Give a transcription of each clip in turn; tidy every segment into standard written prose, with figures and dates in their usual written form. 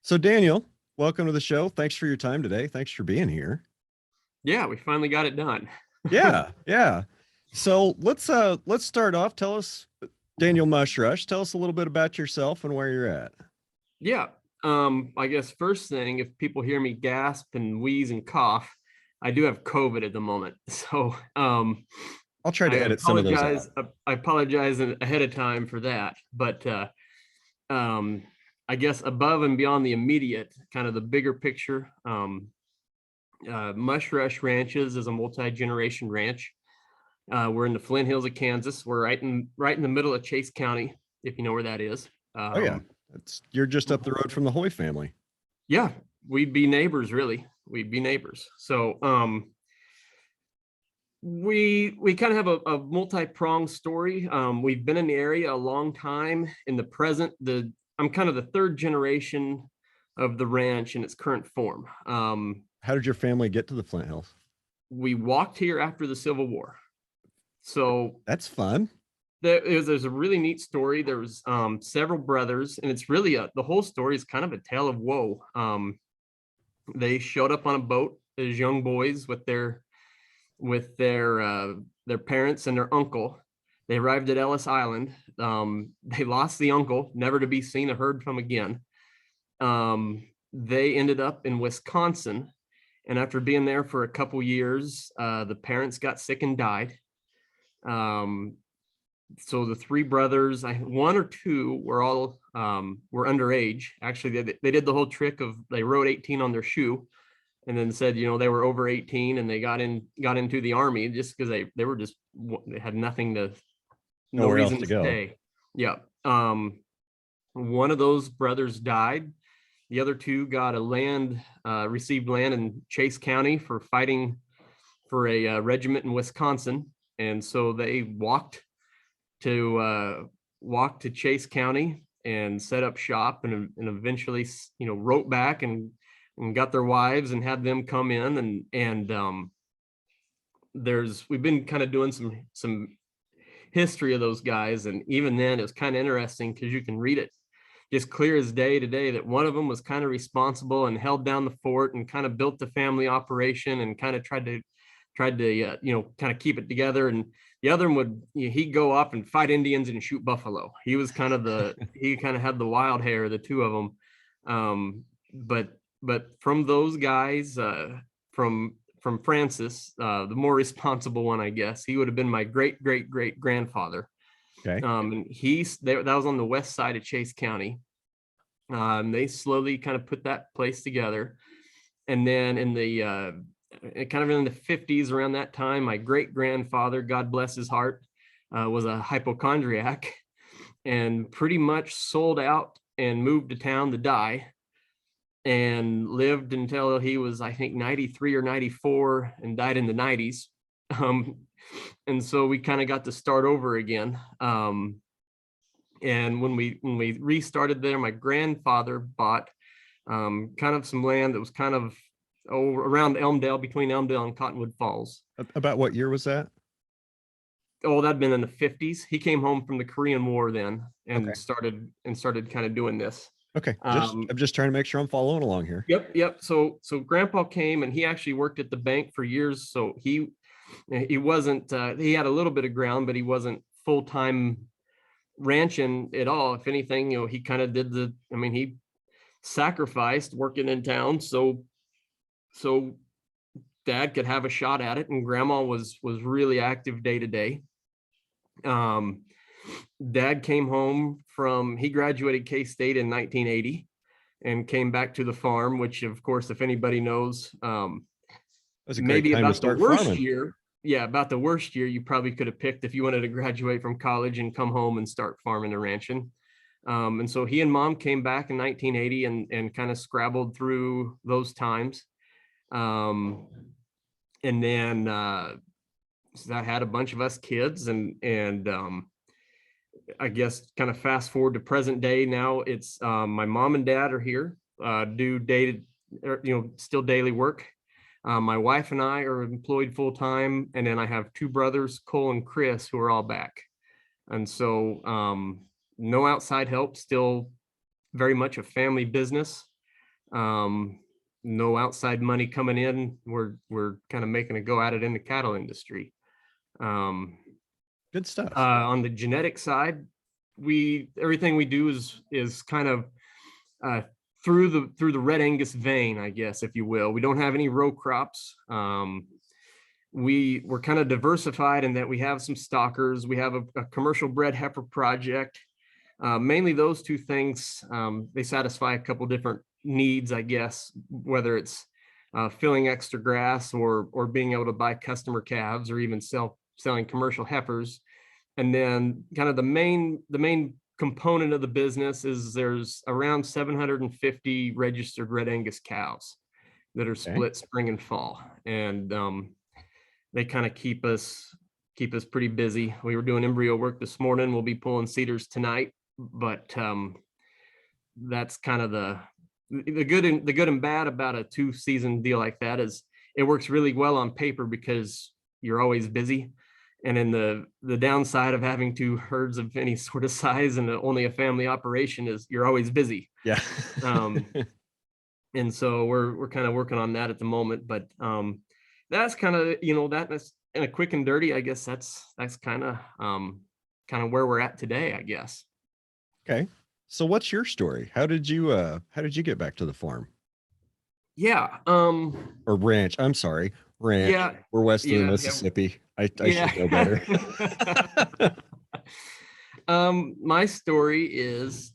So Daniel, welcome to the show. Thanks for your time today. Thanks for being here. Yeah, we finally got it done. Yeah, yeah. So let's start off. Tell us, Daniel Mushrush, tell us a little bit about yourself and where you're at. Yeah. I guess first thing, if people hear me gasp and wheeze and cough, I do have COVID at the moment. So I'll try I to edit some of those apologize. out. I apologize ahead of time for that. But um, I guess above and beyond the immediate, kind of the bigger picture, Mushrush Ranches is a multi-generation ranch. We're in the Flint Hills of Kansas. We're right in the middle of Chase County, if you know where that is. Oh yeah. You're just up the road from the Hoy family. Yeah, we'd be neighbors, really. We'd be neighbors. So we kind of have a multi-pronged story. We've been in the area a long time. In the present, I'm kind of the third generation of the ranch in its current form. How did your family get to the Flint Hills? We walked here after the Civil War. So That's fun. there's a really neat story. There was several brothers, and it's really the whole story is kind of a tale of woe. They showed up on a boat as young boys with their parents and their uncle. They arrived at Ellis Island. They lost the uncle, never to be seen or heard from again. They ended up in Wisconsin, and after being there for a couple years, the parents got sick and died. So the three brothers, one or two were all were underage. Actually, they did the whole trick of they wrote 18 on their shoe and then said, they were over 18 and they got into the army just because they had no Nowhere else reason to to go. stay. Yeah. One of those brothers died. The other two got received land in Chase County for fighting for a regiment in Wisconsin. And so they walked to Chase County and set up shop and eventually, wrote back and got their wives and had them come in and we've been kind of doing some history of those guys, and even then it was kind of interesting because you can read it just clear as day today that one of them was kind of responsible and held down the fort and kind of built the family operation and kind of tried to kind of keep it together, and the other one he'd go off and fight Indians and shoot buffalo. He kind of had the wild hair, the two of them. But from those guys, from Francis, the more responsible one, I guess, he would have been my great great great grandfather. Okay. And that was on the west side of Chase County. They slowly kind of put that place together, and then in the kind of in the 50s, around that time, my great grandfather, God bless his heart, was a hypochondriac and pretty much sold out and moved to town to die, and lived until he was, I think, 93 or 94 and died in the 90s. And so we kind of got to start over again. And when we restarted there, my grandfather bought kind of some land that was kind of around Elmdale, between Elmdale and Cottonwood Falls. About what year was that? Oh, that'd been in the 50s. He came home from the Korean War then Okay. and started kind of doing this. Okay. I'm just trying to make sure I'm following along here. Yep. So Grandpa came and he actually worked at the bank for years. So he wasn't he had a little bit of ground, but he wasn't full-time ranching at all. If anything, he kind of did he sacrificed working in town so Dad could have a shot at it, and Grandma was really active day to day. Dad came home he graduated K-State in 1980 and came back to the farm, which of course, if anybody knows, That's a great maybe time to about the start worst farming. year. Yeah, about the worst year you probably could have picked if you wanted to graduate from college and come home and start farming and ranching. And so he and Mom came back in 1980 and kind of scrabbled through those times. And then so I had a bunch of us kids, and I guess kind of fast forward to present day now. It's my mom and dad are here, do still daily work. My wife and I are employed full time, and then I have two brothers, Cole and Chris, who are all back. And so no outside help, still very much a family business. No outside money coming in. We're kind of making a go at it in the cattle industry. Um, Good stuff. on the genetic side, everything we do is kind of uh, through the red Angus vein, I guess, if you will. We don't have any row crops. We're kind of diversified in that we have some stockers. We have a commercial bred heifer project. Mainly those two things. They satisfy a couple different needs, I guess, whether it's filling extra grass or being able to buy customer calves or even selling commercial heifers. And then kind of the main component of the business is there's around 750 registered red Angus cows that are split spring and fall. And they kind of keep us pretty busy. We were doing embryo work this morning. We'll be pulling cedars tonight, but that's kind of the good and bad about a 2-season deal like that is it works really well on paper because you're always busy. And in the downside of having 2 herds of any sort of size and only a family operation is you're always busy. Yeah. And so we're kind of working on that at the moment, but that's kind of, that's in a quick and dirty, I guess that's kind of where we're at today, I guess. Okay. So what's your story? How did you get back to the farm? Yeah. Or ranch. I'm sorry. Ranch. Yeah. We're west of the Yeah. Mississippi. I should know better. My story is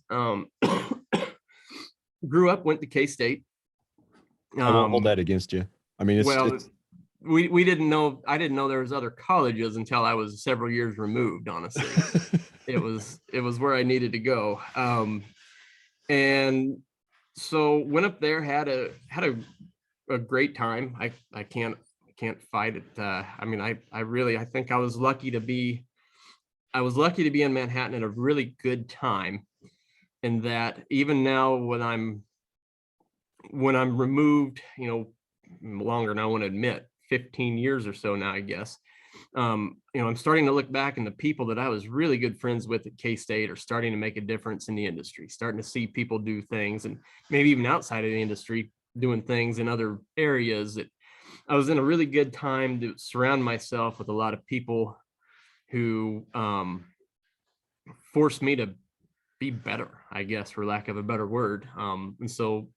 grew up, went to K-State. I won't hold that against you. I mean, it's we didn't know. I didn't know there was other colleges until I was several years removed. Honestly, it was where I needed to go. And so went up there, had a great time. I can't fight it. I mean, I think I was lucky to be in Manhattan at a really good time. And that even now when I'm removed, longer than I want to admit, 15 years or so now, I guess, I'm starting to look back and the people that I was really good friends with at K-State are starting to make a difference in the industry, starting to see people do things, and maybe even outside of the industry, doing things in other areas. That I was in a really good time to surround myself with a lot of people who forced me to be better, I guess, for lack of a better word. And so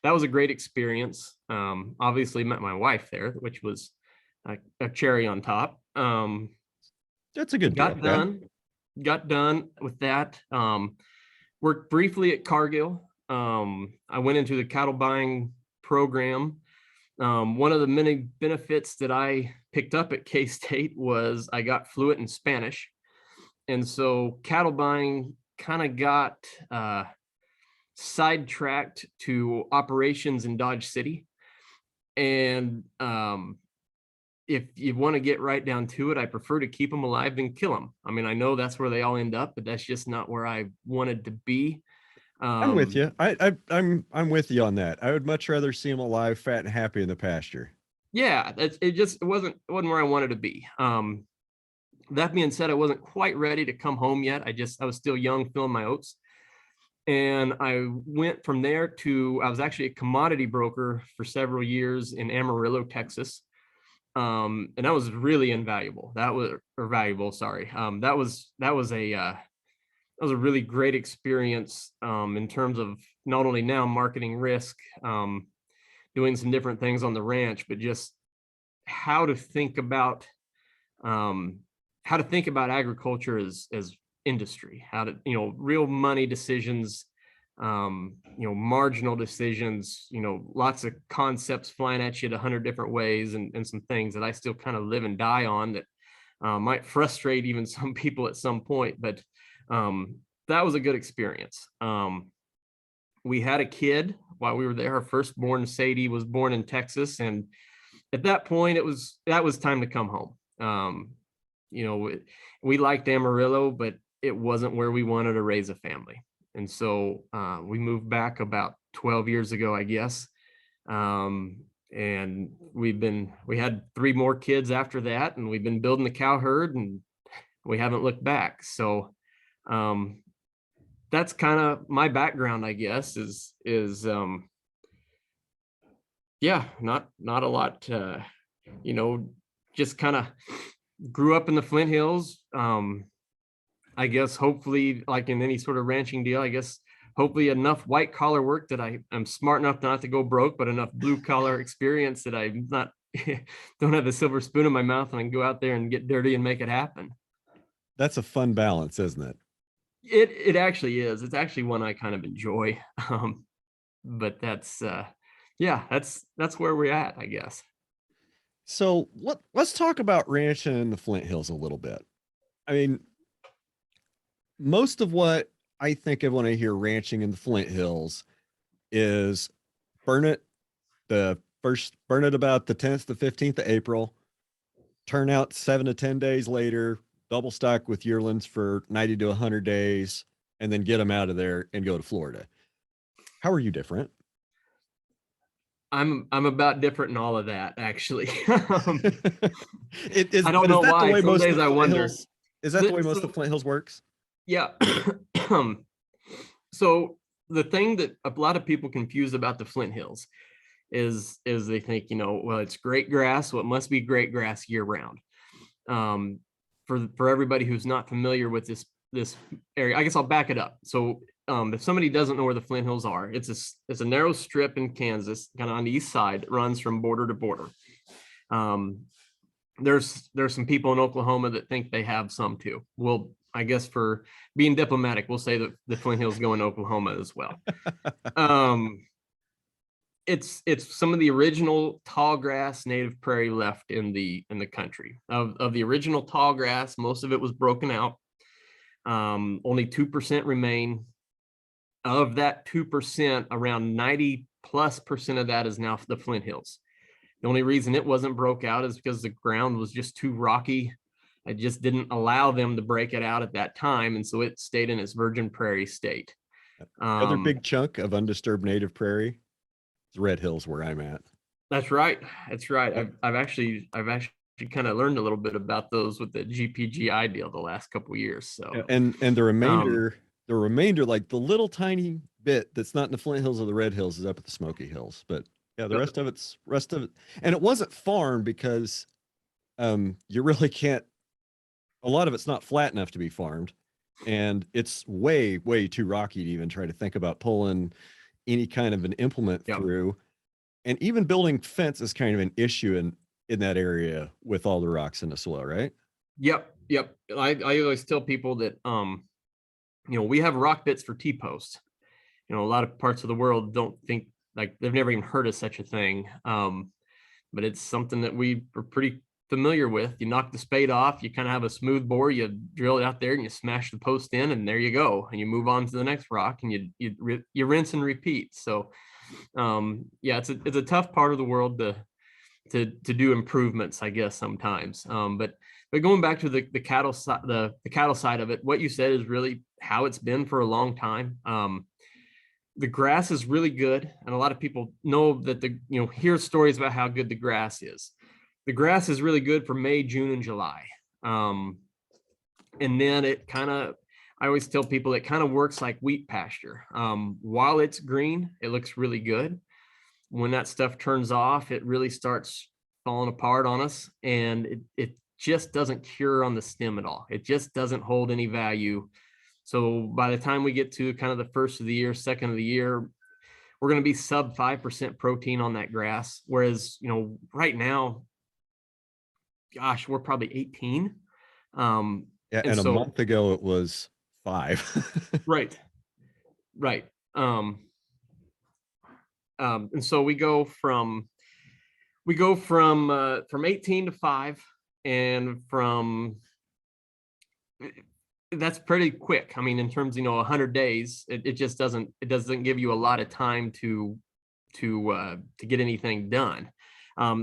that was a great experience. Obviously met my wife there, which was a cherry on top. That's a good deal. Got done with that. Worked briefly at Cargill. I went into the cattle buying program. One of the many benefits that I picked up at K-State was I got fluent in Spanish. And so cattle buying kind of got sidetracked to operations in Dodge City. And if you want to get right down to it, I prefer to keep them alive than kill them. I mean, I know that's where they all end up, but that's just not where I wanted to be. I'm with you. I'm with you on that. I would much rather see them alive, fat, and happy in the pasture. Yeah, it wasn't where I wanted to be. That being said, I wasn't quite ready to come home yet. I was still young, filling my oats. And I went from there I was actually a commodity broker for several years in Amarillo, Texas. And that was really invaluable. That was a really great experience in terms of not only now marketing risk, doing some different things on the ranch, but just how to think about agriculture as industry, how to, real money decisions, marginal decisions, lots of concepts flying at you 100 different ways, and some things that I still kind of live and die on that might frustrate even some people at some point, but that was a good experience. We had a kid while we were there. Our firstborn, Sadie, was born in Texas, and at that point that was time to come home. We liked Amarillo, but it wasn't where we wanted to raise a family. And so we moved back about 12 years ago, I guess. And we had 3 more kids after that, and we've been building the cow herd, and we haven't looked back. So that's kind of my background, I guess, is Yeah, not a lot. You know, just kind of grew up in the Flint Hills. I guess hopefully, like in any sort of ranching deal, I guess hopefully enough white collar work that I'm smart enough not to go broke, but enough blue collar experience that I'm not don't have a silver spoon in my mouth and I can go out there and get dirty and make it happen. That's a fun balance, isn't it? It actually is. It's actually one I kind of enjoy. But that's yeah, that's where we're at, I guess. So let's talk about ranching in the Flint Hills a little bit. I mean, most of what I think of when I hear ranching in the Flint Hills is burn it burn it about the 10th to 15th of April, turn out 7 to 10 days later, double stock with yearlings for 90 to 100 days, and then get them out of there and go to Florida. How are you different? I'm about different in all of that, actually. It is, I don't but is know that the why. way Some most of days the I Flint wonder. Hills? Is that the way most of So, the Flint Hills works? yeah. So the thing that a lot of people confuse about the Flint Hills is they think, you know, well, it's great grass, so it must be great grass year round. Um, for everybody who's not familiar with this area, I guess I'll back it up. So if somebody doesn't know where the Flint Hills are, it's a narrow strip in Kansas, kind of on the east side, it runs from border to border. Um, there's some people in Oklahoma that think they have some too. Well, I guess for being diplomatic, we'll say that the Flint Hills go in Oklahoma as well. Um, it's some of the original tall grass native prairie left in the country. Of the original tall grass, most of it was broken out. Only 2% remain. Of that 2%, around 90+% of that is now the Flint Hills. The only reason it wasn't broke out is because the ground was just too rocky. It just didn't allow them to break it out at that time, and so it stayed in its virgin prairie state. The other big chunk of undisturbed native prairie is Red Hills, where I'm at. That's right. That's right. Yep. I've actually kind of learned a little bit about those with the GPGI deal the last couple of years. So And the remainder, like the little tiny bit that's not in the Flint Hills or the Red Hills, is up at the Smoky Hills. But yeah, the rest of it, and it wasn't farmed because you really can't. A lot of it's not flat enough to be farmed, and it's way too rocky to even try to think about pulling any kind of an implement yep. through. And even building fence is kind of an issue in that area with all the rocks in the soil, right? Yep. I always tell people that you know, we have rock bits for T-posts. You know, a lot of parts of the world don't think, like, they've never even heard of such a thing. But it's something that we are pretty familiar with. You knock the spade off, you kind of have a smooth bore, you drill it out there and you smash the post in, and there you go. And you move on to the next rock, and you rinse and repeat. So yeah, it's a tough part of the world to do improvements, I guess, sometimes. But going back to the cattle side, the cattle side of it, what you said is really how it's been for a long time. The grass is really good, and a lot of people know that hear stories about how good the grass is. The grass is really good for May, June, and July. And then I always tell people it kind of works like wheat pasture. While it's green, it looks really good. When that stuff turns off, it really starts falling apart on us, and it just doesn't cure on the stem at all. It just doesn't hold any value. So by the time we get to kind of the first of the year, second of the year, we're going to be sub 5% protein on that grass. Whereas, right now, gosh, we're probably 18. Yeah, and a month ago it was 5. Right. And so we go from 18 to 5, and that's pretty quick. I mean, in terms, 100 days, it just doesn't give you a lot of time to get anything done.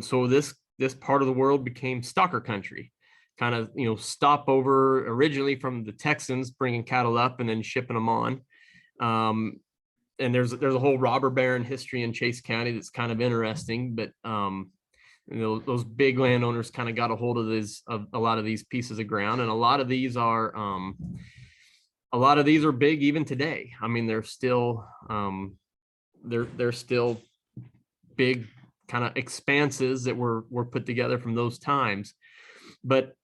So this part of the world became stocker country, kind of, stopover originally from the Texans bringing cattle up and then shipping them on. And there's a whole robber baron history in Chase County that's kind of interesting, but those big landowners kind of got a hold of a lot of these pieces of ground, and a lot of these are big even today. I mean, they're still big, big, big pieces of ground. And a lot of these are big even today. I mean, they're still big, big pieces of ground. And a lot of these are big even today. I mean, they're still big, big pieces of ground. And a lot of these are big even today. I mean, they're still big, kind of expanses that were put together from those times. But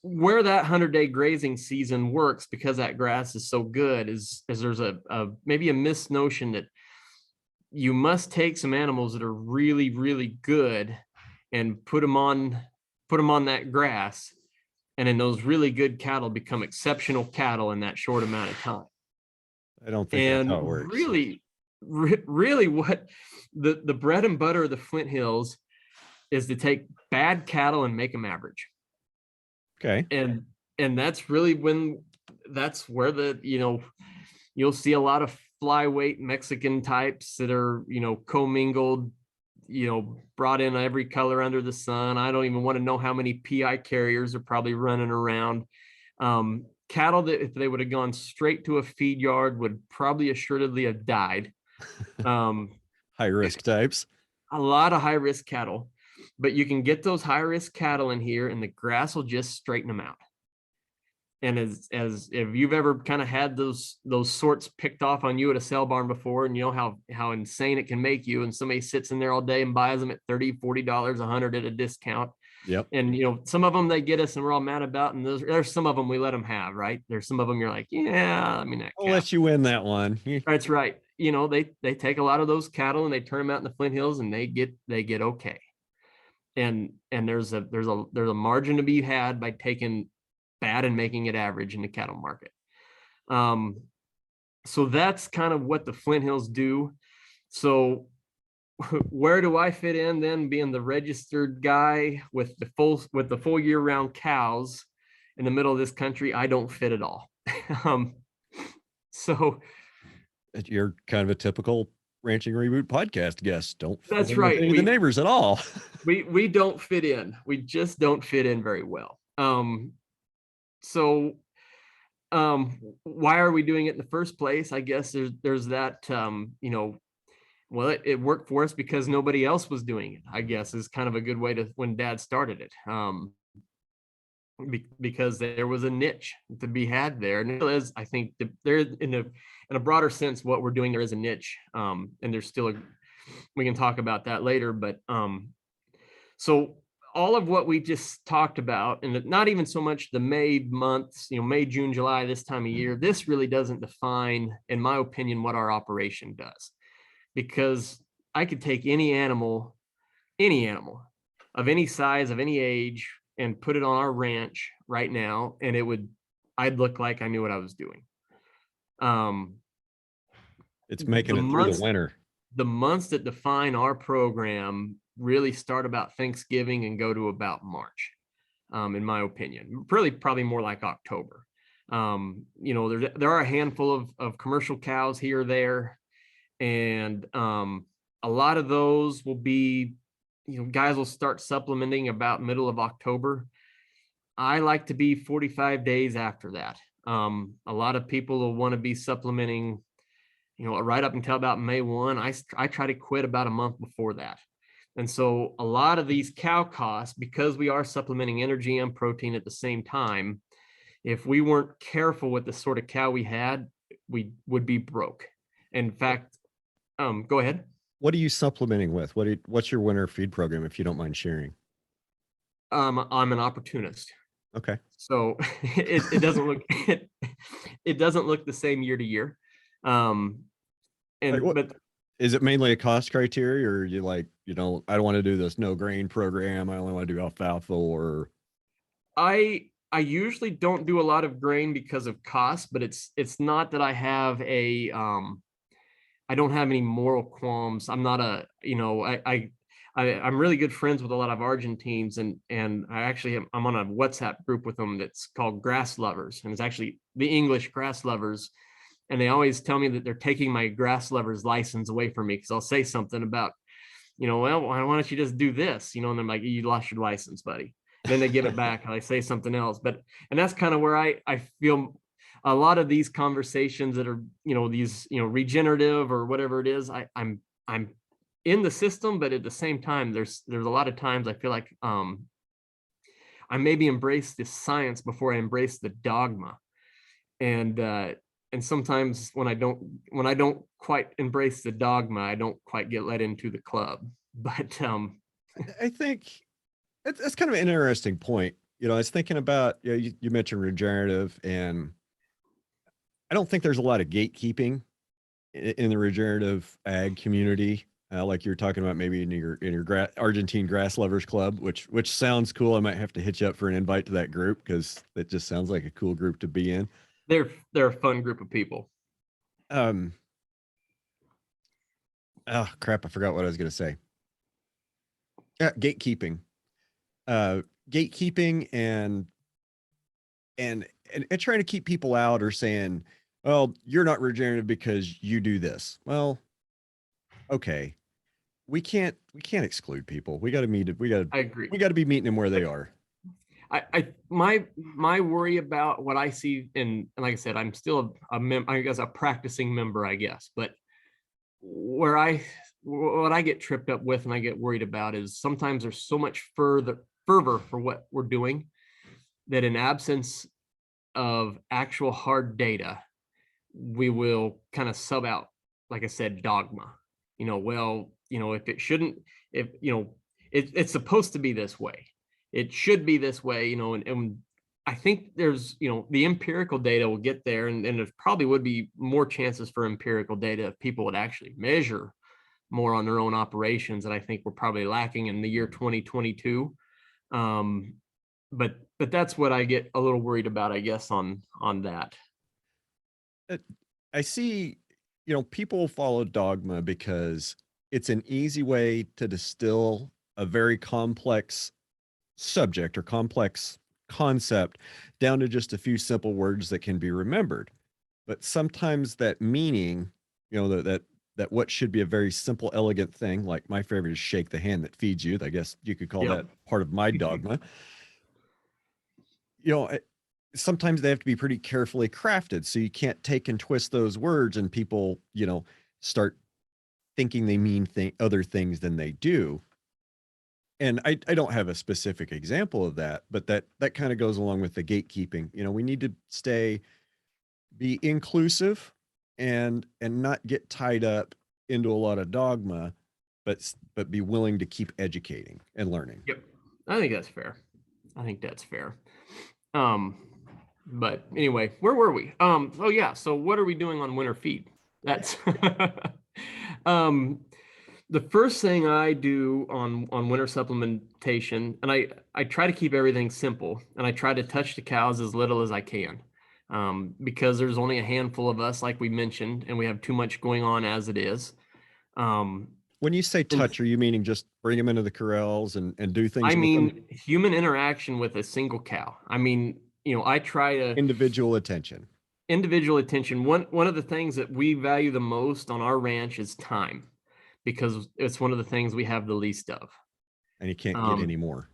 where that 100-day grazing season works, because that grass is so good, is there's a maybe a misnotion that you must take some animals that are really, really good and put them on that grass, and then those really good cattle become exceptional cattle in that short amount of time. I don't think that's And how it works. really what the bread and butter of the Flint Hills is to take bad cattle and make them average. Okay. And that's really that's where you'll see a lot of flyweight Mexican types that are, commingled, brought in every color under the sun. I don't even want to know how many PI carriers are probably running around. Cattle that, if they would have gone straight to a feed yard, would probably assuredly have died. High risk types. A lot of high risk cattle, but you can get those high risk cattle in here and the grass will just straighten them out. And as if you've ever kind of had those sorts picked off on you at a sale barn before, and you know how insane it can make you, and somebody sits in there all day and buys them at $30, $40, $100 at a discount. Yep. And some of them they get us and we're all mad about, and there's some of them we let them have, right? There's some of them you're like, yeah, I mean, I'll let you win that one. That's right. They take a lot of those cattle and they turn them out in the Flint Hills and they get okay. And there's a margin to be had by taking bad and making it average in the cattle market. So that's kind of what the Flint Hills do. So where do I fit in then, being the registered guy with the full year-round cows in the middle of this country? I don't fit at all. So you're kind of a typical Ranching Reboot podcast guest. Don't fit that's in right. with any of the neighbors at all. we don't fit in. We just don't fit in very well. So why are we doing it in the first place? I guess there's that, well, it worked for us because nobody else was doing it, I guess, is kind of a good way to, when Dad started it. Because there was a niche to be had there. And it is, I think, there in a broader sense, what we're doing, there is a niche. And there's still we can talk about that later, but so all of what we just talked about, and not even so much the May months, May, June, July, this time of year, this really doesn't define, in my opinion, what our operation does. Because I could take any animal of any size, of any age, and put it on our ranch right now, and I'd look like I knew what I was doing. It's making it through the winter. The months that define our program really start about Thanksgiving and go to about March, in my opinion. Probably more like October. There are a handful of commercial cows here or there, and a lot of those will be, guys will start supplementing about middle of October. I like to be 45 days after that. A lot of people will want to be supplementing, right up until about May 1. I try to quit about a month before that. And so a lot of these cow costs, because we are supplementing energy and protein at the same time, if we weren't careful with the sort of cow we had, we would be broke. In fact, go ahead. What are you supplementing with? What's your winter feed program, if you don't mind sharing? I'm an opportunist. Okay. So it doesn't look it doesn't look the same year to year. But is it mainly a cost criteria, or you I don't want to do this no grain program, I only want to do alfalfa? Or I usually don't do a lot of grain because of cost, but it's not that I have I don't have any moral qualms. I'm not I'm really good friends with a lot of Argentines, and I'm on a WhatsApp group with them that's called Grass Lovers, and it's actually the English Grass Lovers. And they always tell me that they're taking my Grass Lovers license away from me, because I'll say something about, well, why don't you just do this? And they're like, you lost your license, buddy. And then they give it back and I say something else. And that's kind of where I feel a lot of these conversations that are, these, regenerative or whatever it is, I'm in the system, but at the same time, there's a lot of times I feel like I maybe embrace the science before I embrace the dogma. And sometimes when I don't quite embrace the dogma, I don't quite get let into the club. But I think it's kind of an interesting point. I was thinking about, you mentioned regenerative, and I don't think there's a lot of gatekeeping in the regenerative ag community. Like you were talking about, maybe in your Argentine Grass Lovers Club, which sounds cool. I might have to hit you up for an invite to that group, because it just sounds like a cool group to be in. they're a fun group of people. Um, oh crap, I forgot what I was going to say. Yeah, gatekeeping. Uh, gatekeeping and trying to keep people out, or saying, well, you're not regenerative because you do this. Well, okay, we can't exclude people. We got to meet. I agree. We got to be meeting them where they are. My worry about what I see, and like I said, I'm still I guess a practicing member, I guess, but what I get tripped up with and I get worried about is sometimes there's so much fervor for what we're doing, that in absence of actual hard data, we will kind of sub out, like I said, dogma. If it shouldn't, if it's supposed to be this way, it should be this way, and I think there's, the empirical data will get there, and there probably would be more chances for empirical data if people would actually measure more on their own operations, that I think we're probably lacking in the year 2022. Um, but that's what I get a little worried about, I guess, on that. Uh, I see, people follow dogma because it's an easy way to distill a very complex subject or complex concept down to just a few simple words that can be remembered. But sometimes that meaning, that what should be a very simple, elegant thing, like my favorite is shake the hand that feeds you. I guess you could call Yep. that part of my dogma. you know, Sometimes they have to be pretty carefully crafted. So you can't take and twist those words, and people, start thinking they mean other things than they do. And I don't have a specific example of that, but that kind of goes along with the gatekeeping. We need to be inclusive, and not get tied up into a lot of dogma, but be willing to keep educating and learning. Yep. I think that's fair. I think that's fair. Um, but anyway, where were we? Oh yeah. So what are we doing on winter feed? That's um the first thing I do on winter supplementation, and I try to keep everything simple, and I try to touch the cows as little as I can. Because there's only a handful of us, like we mentioned, and we have too much going on as it is. Um, When you say and touch, are you meaning just bring them into the corrals and do I things with them? mean, human interaction with a single cow. I mean, I try to Individual attention. individual attention. One of the things that we value the most on our ranch is time, because it's one of the things we have the least of. And you can't get Um, any more.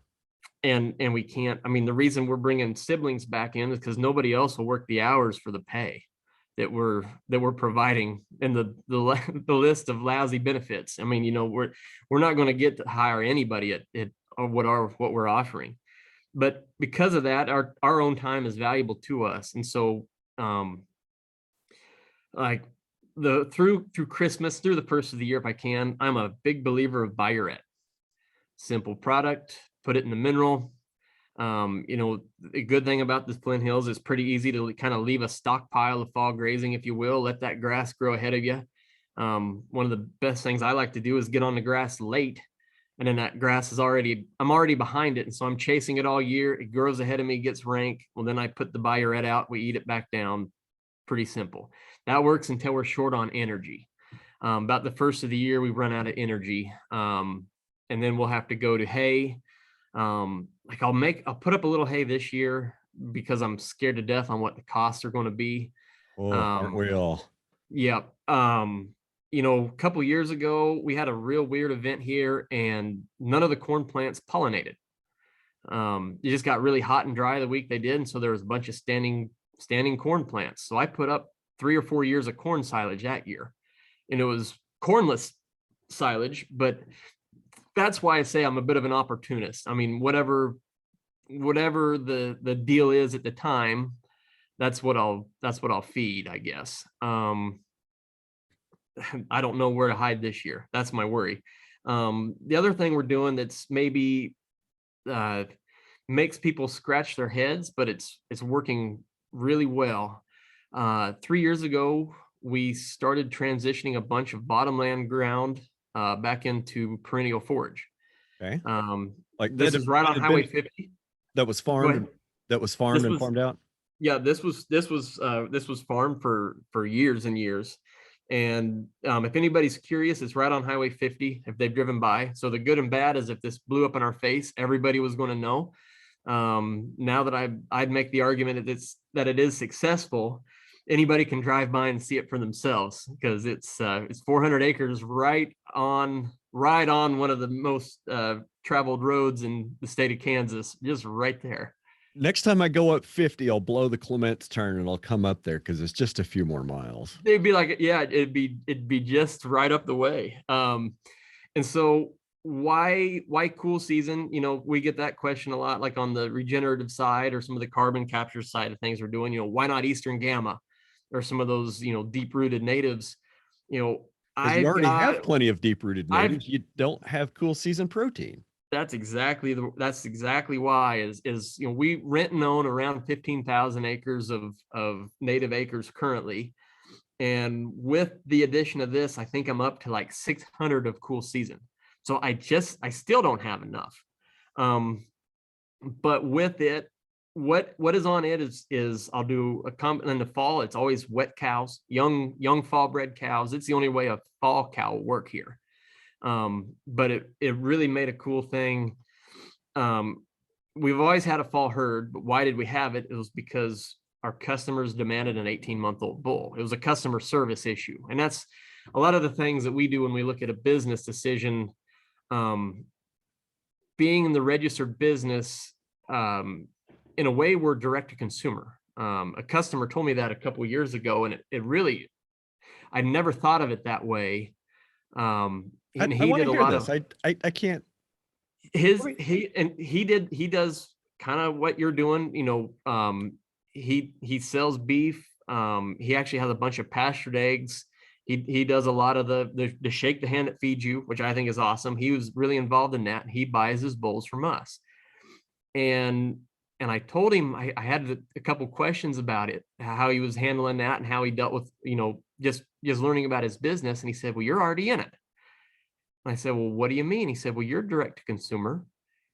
and we can't. I mean, the reason we're bringing siblings back in is because nobody else will work the hours for the pay that we're providing in the list of lousy benefits. I mean, we're not going to get to hire anybody at what we're offering. But because of that, our own time is valuable to us. And so um like through Christmas, through the first of the year, if I can, I'm a big believer of buy your et. Simple product, put it in the mineral. The good thing about the Flint Hills is pretty easy to kind of leave a stockpile of fall grazing, if you will, let that grass grow ahead of you. One of the best things I like to do is get on the grass late, and then that grass I'm already behind it. And so I'm chasing it all year. It grows ahead of me, gets rank. Well, then I put the buy your et out, we eat it back down. Pretty simple. That works until we're short on energy. About the first of the year, we run out of energy. And then we'll have to go to hay. Like I'll put up a little hay this year because I'm scared to death on what the costs are going to be. Oh, aren't we all? Yeah. A couple years ago, we had a real weird event here, and none of the corn plants pollinated. It just got really hot and dry the week they did, and so there was a bunch of standing corn plants. So I put up 3 or 4 years of corn silage that year, and it was cornless silage. But that's why I say I'm a bit of an opportunist. I mean, whatever the deal is at the time, that's what I'll feed, I guess. I don't know where to hide this year. That's my worry. The other thing we're doing that's maybe uh, makes people scratch their heads, but it's working really well. 3 years ago, we started transitioning a bunch of bottomland ground back into perennial forage. Okay. Like This is right that on had Highway been 50. that was Go farmed ahead. and that was farmed This and was farmed out. Yeah, this was farmed for years and years. And if anybody's curious, it's right on Highway 50 if they've driven by. So the good and bad is if this blew up in our face, everybody was going to know. Now that I'd make the argument that it is successful, anybody can drive by and see it for themselves because it's 400 acres right on one of the most traveled roads in the state of Kansas, just right there. Next time I go up 50, I'll blow the Clements turn and I'll come up there because it's just a few more miles. They'd be like, yeah, it'd be just right up the way. And so why cool season? We get that question a lot, like on the regenerative side or some of the carbon capture side of things we're doing. Why not Eastern Gamma or some of those deep rooted natives? You know, Because you I've already have got plenty of deep rooted I've natives. You don't have cool season protein. that's exactly why is we rent and own around 15,000 acres of native acres currently. And with the addition of this, I think I'm up to like 600 of cool season. So I still don't have enough. But with it, what is on it is I'll do in the fall. It's always wet cows, young fall bred cows. It's the only way a fall cow will work here. But it really made a cool thing. We've always had a fall herd, but why did we have it? It was because our customers demanded an 18-month-old bull. It was a customer service issue. And that's a lot of the things that we do when we look at a business decision. Being in the registered business, in a way, we're direct to consumer. A customer told me that a couple of years ago, and it really, I never thought of it that way. And I he want did to a hear lot this. of I can't. he does kind of what you're doing. He sells beef. He actually has a bunch of pastured eggs. He does a lot of the shake the hand that feeds you, which I think is awesome. He was really involved in that. He buys his bulls from us. And I told him I had a couple questions about it, how he was handling that and how he dealt with, just learning about his business. And he said, well, you're already in it. And I said, well, what do you mean? He said, well, you're direct to consumer.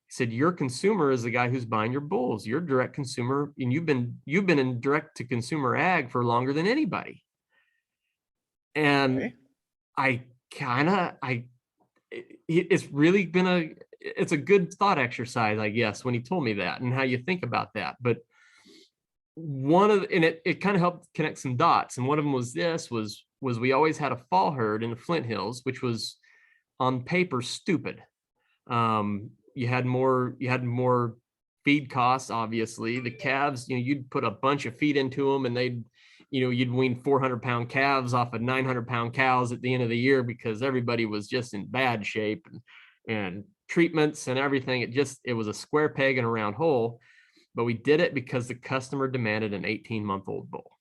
He said, your consumer is the guy who's buying your bulls. You're direct consumer, and you've been in direct to consumer ag for longer than anybody. And Okay. it's really been it's a good thought exercise, I guess, when he told me that and how you think about that. But it kind of helped connect some dots. And one of them was we always had a fall herd in the Flint Hills, which was on paper stupid. You had more feed costs. Obviously the calves, you'd put a bunch of feed into them and you'd wean 400-pound calves off of 900-pound cows at the end of the year because everybody was just in bad shape and treatments and everything. It was a square peg in a round hole. But we did it because the customer demanded an 18-month-old bull.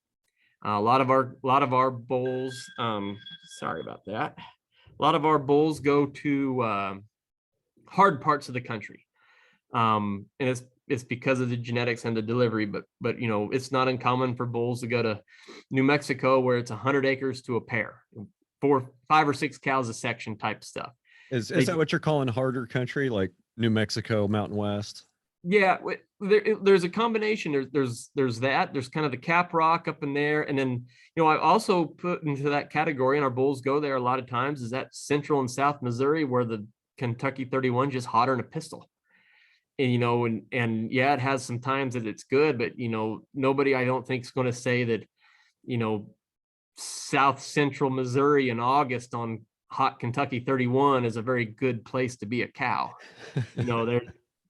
A lot of our bulls, sorry about that. A lot of our bulls go to hard parts of the country, and it's because of the genetics and the delivery. But it's not uncommon for bulls to go to New Mexico where it's 100 acres to a pair, 5 or 6 cows a section type stuff. Is that what you're calling harder country, like New Mexico, Mountain West? Yeah, there's a combination. There's that. There's kind of the Cap Rock up in there, and then I also put into that category, and our bulls go there a lot of times. Is that Central and South Missouri where the Kentucky 31 just hotter than a pistol, and and yeah, it has some times that it's good, but nobody I don't think is going to say that South Central Missouri in August on hot Kentucky 31 is a very good place to be a cow. There.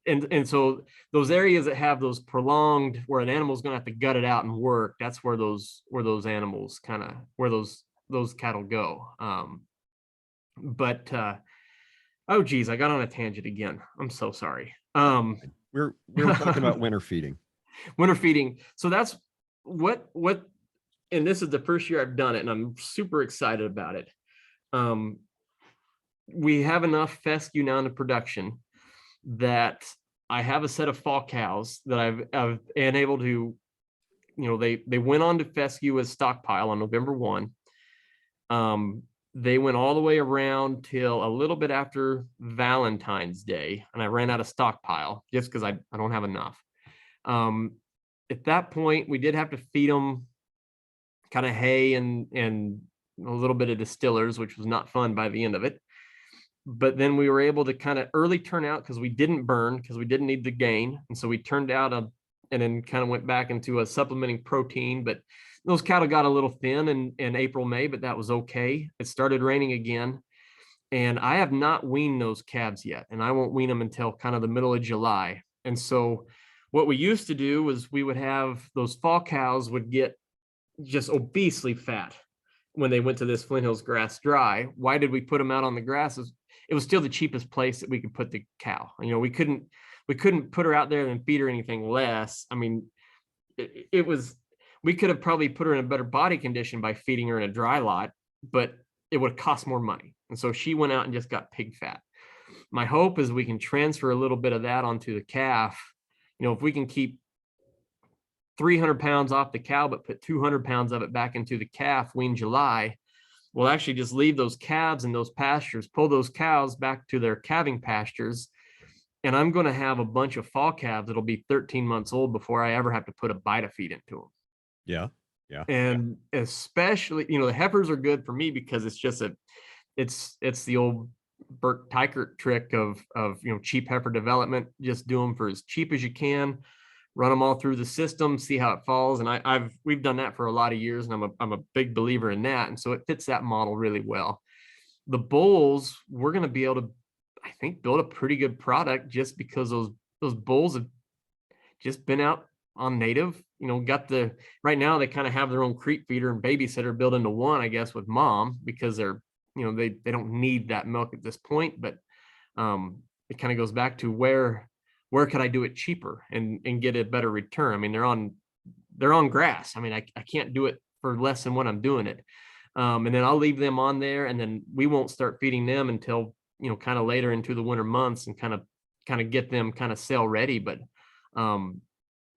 And so those areas that have those prolonged where an animal's going to have to gut it out and work, that's where those animals where those cattle go. But oh geez, I got on a tangent again. I'm so sorry. We were talking about winter feeding. Winter feeding. So that's what and this is the first year I've done it, and I'm super excited about it. we have enough fescue now in the production that I have a set of fall cows that I've been able to, they went on to fescue as stockpile on November 1. They went all the way around till a little bit after Valentine's Day, and I ran out of stockpile just because I don't have enough. At that point, we did have to feed them kind of hay and a little bit of distillers, which was not fun by the end of it. But then we were able to kind of early turn out because we didn't burn, because we didn't need the gain. And so we turned out and then kind of went back into a supplementing protein. But those cattle got a little thin in April, May, but that was okay. It started raining again. And I have not weaned those calves yet. And I won't wean them until kind of the middle of July. And so what we used to do was we would have those fall cows would get just obesely fat when they went to this Flint Hills grass dry. Why did we put them out on the grass? It was still the cheapest place that we could put the cow. We couldn't put her out there and feed her anything less. I mean, it was, we could have probably put her in a better body condition by feeding her in a dry lot, but it would cost more money. And so she went out and just got pig fat. My hope is we can transfer a little bit of that onto the calf. If we can keep 300 pounds off the cow, but put 200 pounds of it back into the calf, wean July, we'll actually just leave those calves in those pastures, pull those cows back to their calving pastures. And I'm going to have a bunch of fall calves that'll be 13 months old before I ever have to put a bite of feed into them. Yeah. Yeah. And especially, the heifers are good for me because it's just it's the old Bert Teichert trick of cheap heifer development. Just do them for as cheap as you can, run them all through the system, see how it falls. And we've done that for a lot of years, and I'm a big believer in that. And so it fits that model really well. The bulls, we're going to be able to, I think, build a pretty good product just because those bulls have just been out on native, right now they kind of have their own creep feeder and babysitter built into one, I guess, with mom, because they're, they don't need that milk at this point. But it kind of goes back to where could I do it cheaper and get a better return? I mean, they're on grass. I mean, I can't do it for less than what I'm doing it. And then I'll leave them on there, and then we won't start feeding them until, kind of later into the winter months, and kind of get them kind of sale ready. But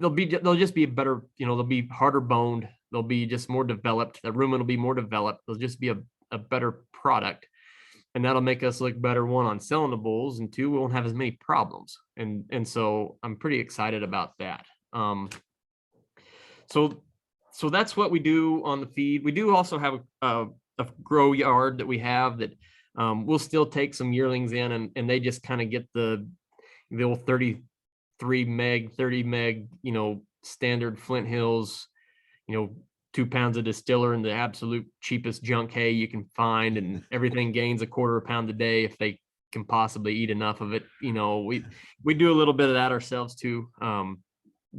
they'll just be better, they'll be harder boned. They'll be just more developed. The rumen will be more developed. They'll just be a better product. And that'll make us look better, one, on selling the bulls, and two, we won't have as many problems. And so I'm pretty excited about that. So that's what we do on the feed. We do also have a grow yard that we have that we'll still take some yearlings in, and they just kind of get the old 33 meg, 30 meg, standard Flint Hills, 2 pounds of distiller and the absolute cheapest junk hay you can find, and everything gains a quarter of a pound a day if they can possibly eat enough of it. We do a little bit of that ourselves too,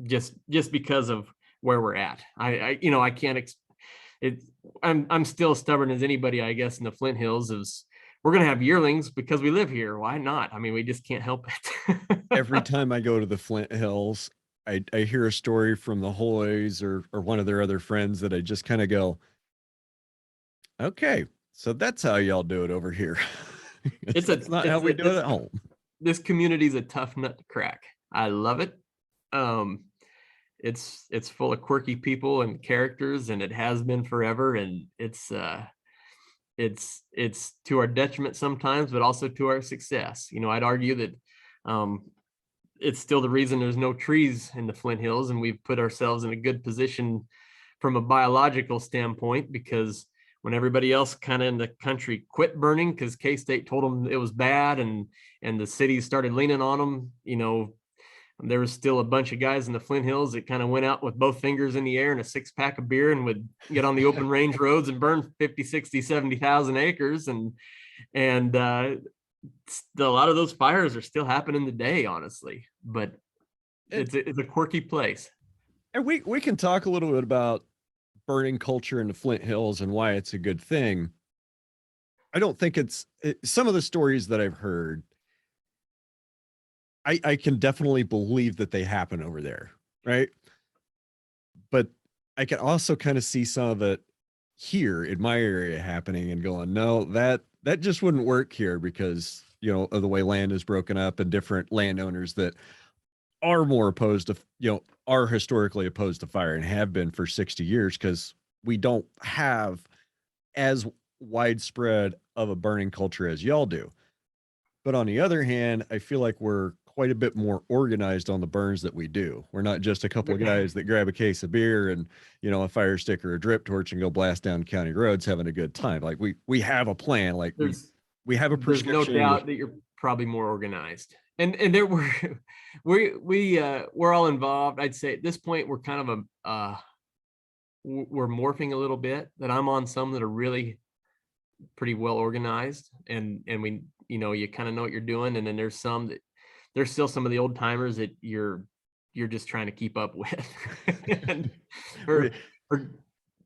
just because of where we're at. I can't I'm still stubborn as anybody, I guess, in the Flint Hills. Is we're going to have yearlings because we live here. Why not? I mean, we just can't help it. Every time I go to the Flint Hills, I hear a story from the Hoys or one of their other friends that I just kind of go, okay, so that's how y'all do it over here. It's not how we do it at home. This community is a tough nut to crack. I love it. It's full of quirky people and characters, and it has been forever. And it's to our detriment sometimes, but also to our success. I'd argue that it's still the reason there's no trees in the Flint Hills, and we've put ourselves in a good position from a biological standpoint, because when everybody else kind of in the country quit burning because K-State told them it was bad, and the cities started leaning on them, there was still a bunch of guys in the Flint Hills that kind of went out with both fingers in the air and a 6-pack of beer and would get on the open range roads and burn 50, 60, 70,000 acres. And a lot of those fires are still happening today, honestly, but it's a quirky place. And we can talk a little bit about burning culture in the Flint Hills and why it's a good thing. I don't think some of the stories that I've heard, I can definitely believe that they happen over there, right? But I can also kind of see some of it here in my area happening and going, no, that just wouldn't work here because, of the way land is broken up and different landowners that are more opposed to, are historically opposed to fire and have been for 60 years because we don't have as widespread of a burning culture as y'all do. But on the other hand, I feel like we're quite a bit more organized on the burns that we do. We're not just a couple of guys that grab a case of beer and, a fire stick or a drip torch and go blast down county roads having a good time. Like we have a plan. Like we have a There's no prescription. doubt that you're probably more organized. And there were we're all involved. I'd say at this point we're kind of we're morphing a little bit, that I'm on some that are really pretty well organized, and we, you kind of know what you're doing. And then there's some that there's still some of the old timers that you're just trying to keep up with. and,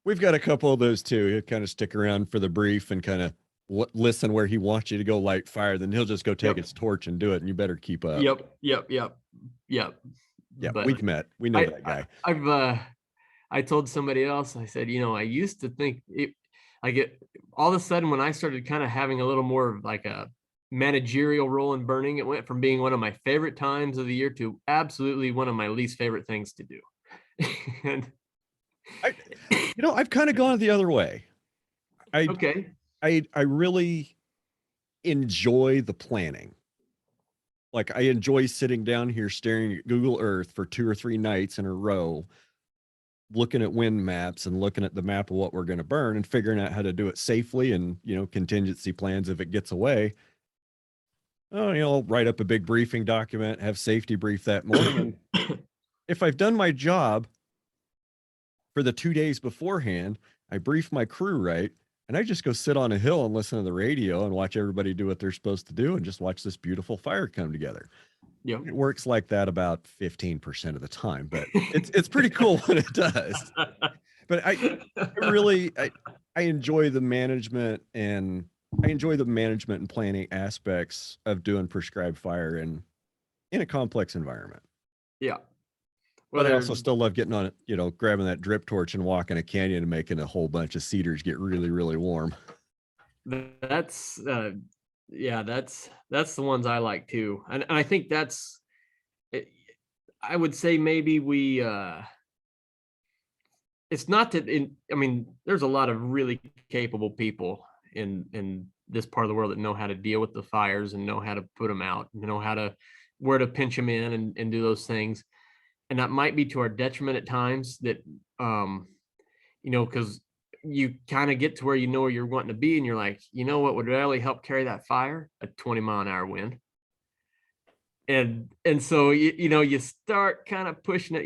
We've got a couple of those too. He'll kind of stick around for the brief and kind of listen where he wants you to go light fire. Then he'll just go take his torch and do it. And you better keep up. Yep. Yeah, But we've met. We know that guy. I told somebody else, I said, I used to think I get all of a sudden when I started kind of having a little more of like a managerial role in burning, it went from being one of my favorite times of the year to absolutely one of my least favorite things to do. And I've kind of gone the other way. I really enjoy the planning. Like I enjoy sitting down here staring at Google Earth for 2 or 3 nights in a row, looking at wind maps and looking at the map of what we're going to burn and figuring out how to do it safely and, contingency plans if it gets away. Oh, write up a big briefing document, have safety brief that morning. If I've done my job for the 2 days beforehand, I brief my crew right, and I just go sit on a hill and listen to the radio and watch everybody do what they're supposed to do and just watch this beautiful fire come together. Yeah, it works like that about 15% of the time, but it's pretty cool when it does. But I really enjoy the management and planning aspects of doing prescribed fire in a complex environment. Yeah. Well, but I also still love getting on it, grabbing that drip torch and walking a canyon and making a whole bunch of cedars get really, really warm. That's the ones I like too. And I think that's, I would say maybe we, it's not that there's a lot of really capable people in this part of the world that know how to deal with the fires and know how to put them out, know where to pinch them in and do those things. And that might be to our detriment at times, that, because you kind of get to where you're wanting to be, and you're like, what would really help carry that fire? A 20-mile-an-hour wind. And so, you start kind of pushing it,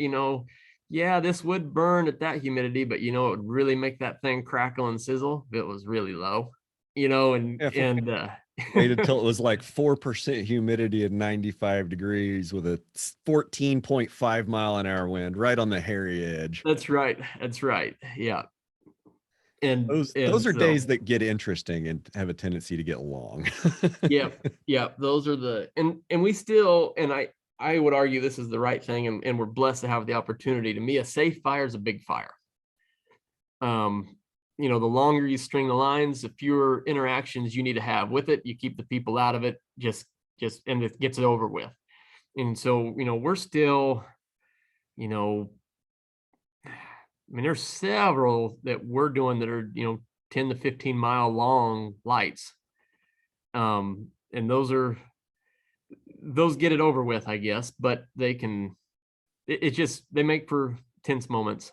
this would burn at that humidity, but, it would really make that thing crackle and sizzle if it was really low, waited till it was like 4% humidity and 95 degrees with a 14.5-mile-an-hour wind right on the hairy edge. That's right. Yeah. And those are days that get interesting and have a tendency to get long. Yeah. Those are and we still, and I would argue this is the right thing, and we're blessed to have the opportunity. To me, a safe fire is a big fire. The longer you string the lines, the fewer interactions you need to have with it. You keep the people out of it, just and it gets it over with. And so, we're still, there's several that we're doing that are, 10 to 15 mile long lights. And those get it over with, I guess, but they make for tense moments.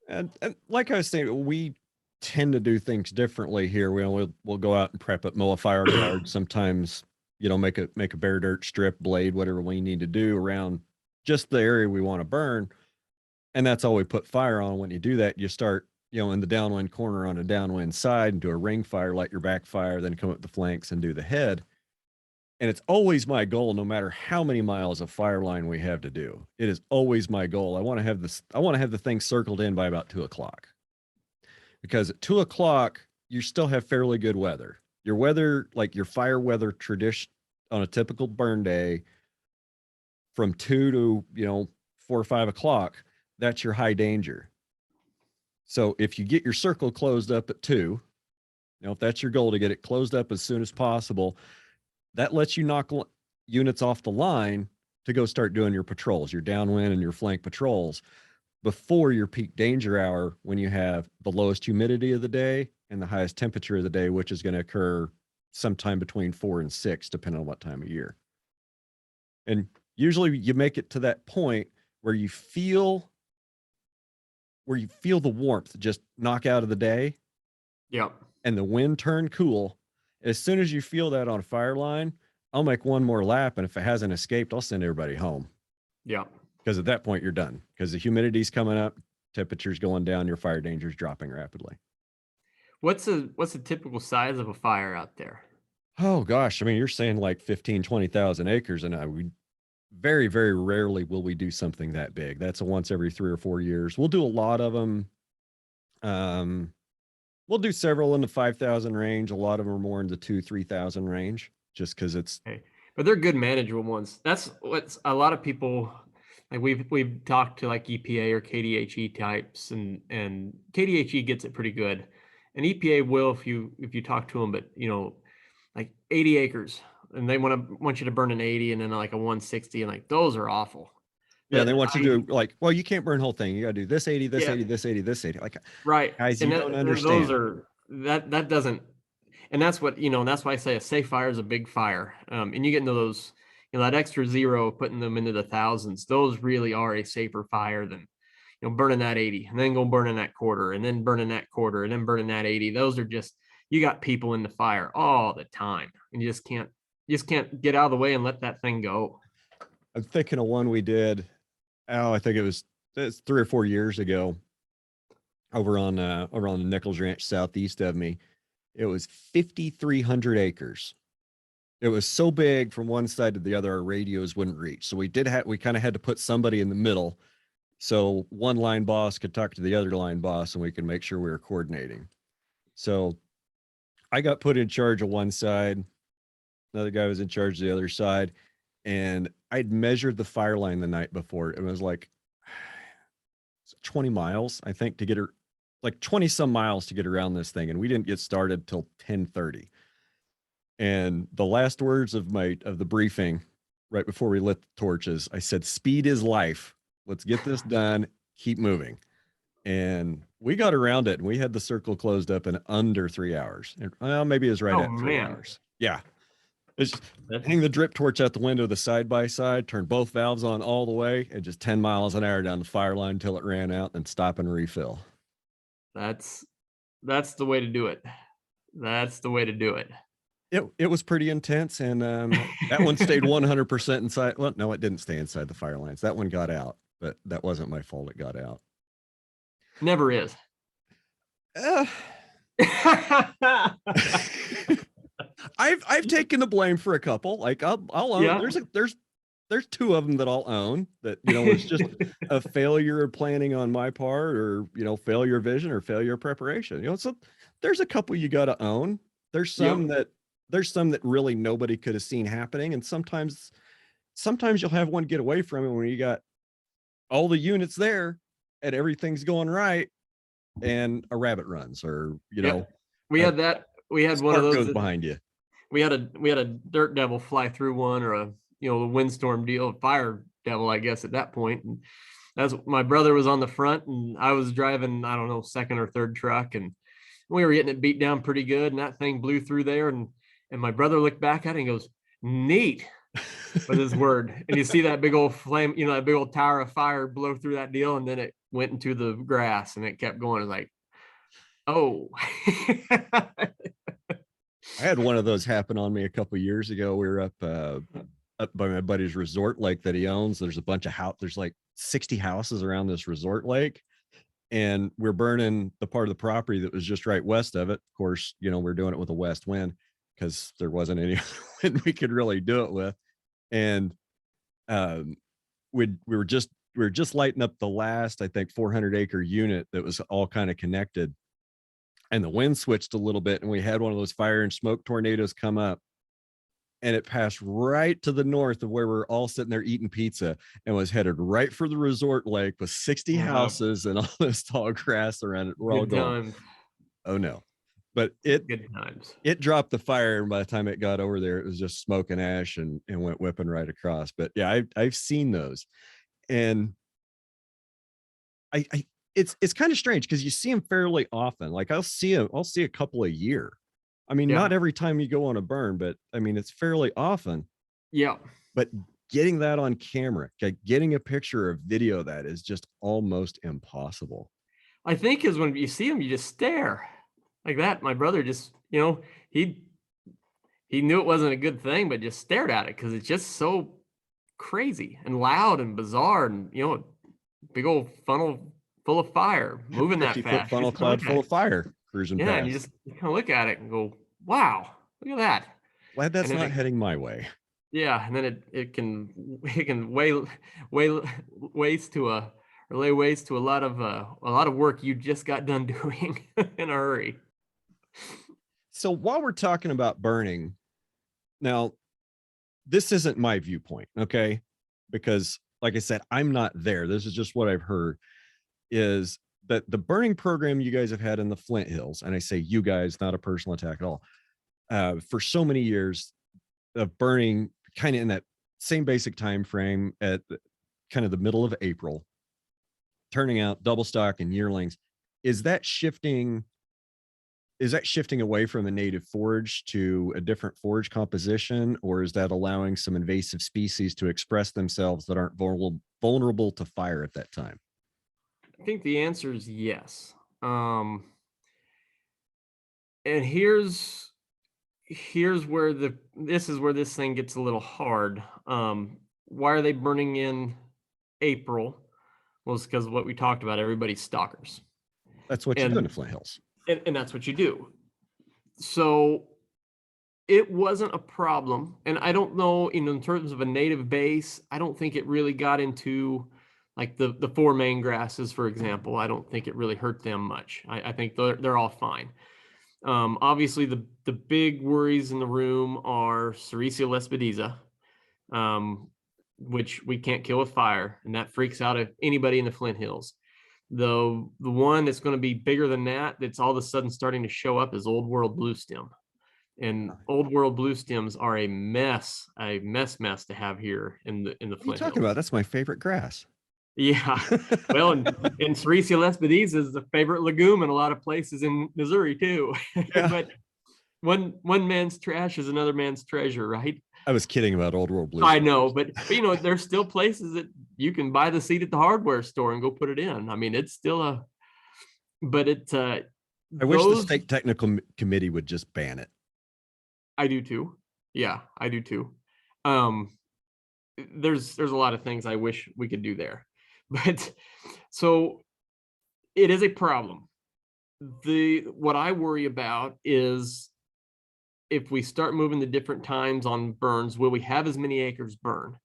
And like I was saying, we tend to do things differently here. We'll go out and prep it, mow a fire guard, sometimes, make a bare dirt strip, blade, whatever we need to do around just the area we want to burn. And that's all we put fire on. When you do that, you start, in the downwind corner on a downwind side and do a ring fire, light your backfire, then come up the flanks and do the head. And it's always my goal, no matter how many miles of fire line we have to do. It is always my goal. I want to have the thing circled in by about 2:00. Because at 2:00, you still have fairly good weather. Your weather, like your fire weather tradition on a typical burn day from 2 to, 4 or 5 o'clock, that's your high danger. So if you get your circle closed up at 2, if that's your goal to get it closed up as soon as possible, that lets you knock units off the line to go start doing your patrols, your downwind and your flank patrols before your peak danger hour, when you have the lowest humidity of the day and the highest temperature of the day, which is going to occur sometime between 4 and 6, depending on what time of year. And usually you make it to that point where you feel the warmth just knock out of the day. Yep. And the wind turn cool. As soon as you feel that on a fire line, I'll make one more lap. And if it hasn't escaped, I'll send everybody home. Yeah. Because at that point you're done, because the humidity's coming up, temperature's going down, your fire danger's dropping rapidly. What's the typical size of a fire out there? Oh gosh. I mean, you're saying like 15, 20,000 acres. And we very, very rarely will we do something that big. That's a once every 3 or 4 years. We'll do a lot of them. We'll do several in the 5,000 range. A lot of them are more in the 2,000-3,000 range, just because it's. Okay. But they're good manageable ones. That's what's a lot of people like. We've talked to like EPA or KDHE types, and KDHE gets it pretty good, and EPA will if you talk to them. But like 80 acres, and they want you to burn an 80 and then like a 160, and like those are awful. Yeah, they want you to do like, well, you can't burn the whole thing. You got to do this 80, this 80, this 80, this 80. Like, right. guys, And you don't understand. those are that doesn't, and that's what that's why I say a safe fire is a big fire. And you get into those, that extra zero, putting them into the thousands. Those really are a safer fire than burning that 80 and then burning that quarter and then burning that quarter and then burning that 80. Those are just, you got people in the fire all the time, and you just can't get out of the way and let that thing go. I'm thinking of one we did. I think it's 3 or 4 years ago, over on the Nichols Ranch southeast of me. It was 5,300 acres. It was so big from one side to the other, our radios wouldn't reach. So we kind of had to put somebody in the middle, so one line boss could talk to the other line boss and we could make sure we were coordinating. So I got put in charge of one side, another guy was in charge of the other side, and I'd measured the fire line the night before. It was like 20 miles, I think, to get her, like 20 some miles to get around this thing. And we didn't get started till 10:30. And the last words of the briefing, right before we lit the torches, I said, "Speed is life. Let's get this done. Keep moving." And we got around it, and we had the circle closed up in under 3 hours. Well, maybe it was right at 3 hours. Yeah. It's just hang the drip torch out the window, the side by side, turn both valves on all the way, and just 10 miles an hour down the fire line until it ran out, and stop and refill. That's the way to do it. That's the way to do it. It was pretty intense, and that one stayed 100% inside. Well, no, it didn't stay inside the fire lines. That one got out, but that wasn't my fault. It got out. Never is. I've taken the blame for a couple. Like I'll own. Yeah. There's 2 of them that I'll own. That was just a failure of planning on my part, or failure of vision, or failure of preparation. So there's a couple you got to own. There's some that really nobody could have seen happening, and sometimes you'll have one get away from it when you got all the units there and everything's going right, and a rabbit runs, or we had that. We had one of those goes behind you. We had a dirt devil fly through one, or a the windstorm deal, fire devil, I guess, at that point. And as my brother was on the front, and I was driving, I don't know, second or third truck, and we were getting it beat down pretty good, and that thing blew through there, and my brother looked back at it and goes, "Neat," with his word. And you see that big old flame, that big old tower of fire blow through that deal, and then it went into the grass and it kept going. It's like, oh. I had one of those happen on me a couple of years ago. We were up by my buddy's resort lake that he owns. There's a bunch of there's like 60 houses around this resort lake, and we're burning the part of the property that was just right west of it. Of course, we're doing it with a west wind because there wasn't any wind we could really do it with. And we were just lighting up the last, I think, 400 acre unit that was all kind of connected. And the wind switched a little bit, and we had one of those fire and smoke tornadoes come up. and it passed right to the north of where we're all sitting there eating pizza, and was headed right for the resort lake with 60 Yeah, houses and all this tall grass around it. We're all good going, times, oh no. But it good times. dropped the fire, and by the time it got over there, it was just smoke and ash, and went whipping right across. But yeah, I've seen those, and I it's kind of strange because you see them fairly often. Like I'll see a couple a year. I mean, Yeah, not every time you go on a burn, but I mean it's fairly often. yeah. But getting that on camera, getting a picture or video of that is just almost impossible. I think is when you see them, you just stare like that. My brother just, he he knew it wasn't a good thing, but just stared at it because it's just so crazy and loud and bizarre, and big old funnel full of fire moving that 50-foot fast. You funnel just kind of cloud look at full it, of fire cruising yeah, and past. you kind of look at it and go, "Wow, look at that!" Glad And that's then not heading my way. yeah, and then it can weigh waste to a or lay waste to a lot of work you just got done doing in a hurry. So while we're talking about burning, now this isn't my viewpoint, okay? Because like I said, I'm not there. This is just what I've heard, is that the burning program you guys have had in the Flint Hills, and I say you guys, not a personal attack at all, for so many years of burning kind of in that same basic time frame at kind of the middle of April, turning out double stock and yearlings. Is that shifting away from the native forage to a different forage composition, or is that allowing some invasive species to express themselves that aren't vulnerable to fire at that time? I think the answer is yes. Um, and here's where this is where this thing gets a little hard. Why are they burning in April? Well, it's because what we talked about. Everybody's stalkers, That's what you do in the and Flint Hills. and that's what you do. So it wasn't a problem, and I don't know, in terms of a native base, I don't think it really got into like the four main grasses, for example. I don't think it really hurt them much. I think they're all fine. Obviously, the big worries in the room are Sericea lespedeza, um, which we can't kill with fire, and that freaks out anybody in the Flint Hills. The one that's going to be bigger than that, that's all of a sudden starting to show up, is Old World Blue Stem. And Old World Blue Stems are a mess to have here in the What are you Flint talking about? Hills. That's my favorite grass. Yeah. Well, and Sericea lespedeza is the favorite legume in a lot of places in Missouri too. Yeah. But one man's trash is another man's treasure, right? I was kidding about Old World Blue. I know, but there's still places that you can buy the seed at the hardware store and go put it in. I mean, it's still but I wish the those, state technical committee would just ban it. I do too. Yeah, I do too. Um, there's a lot of things I wish we could do there, but so it is a problem. What I worry about is, if we start moving the different times on burns, will we have as many acres burn?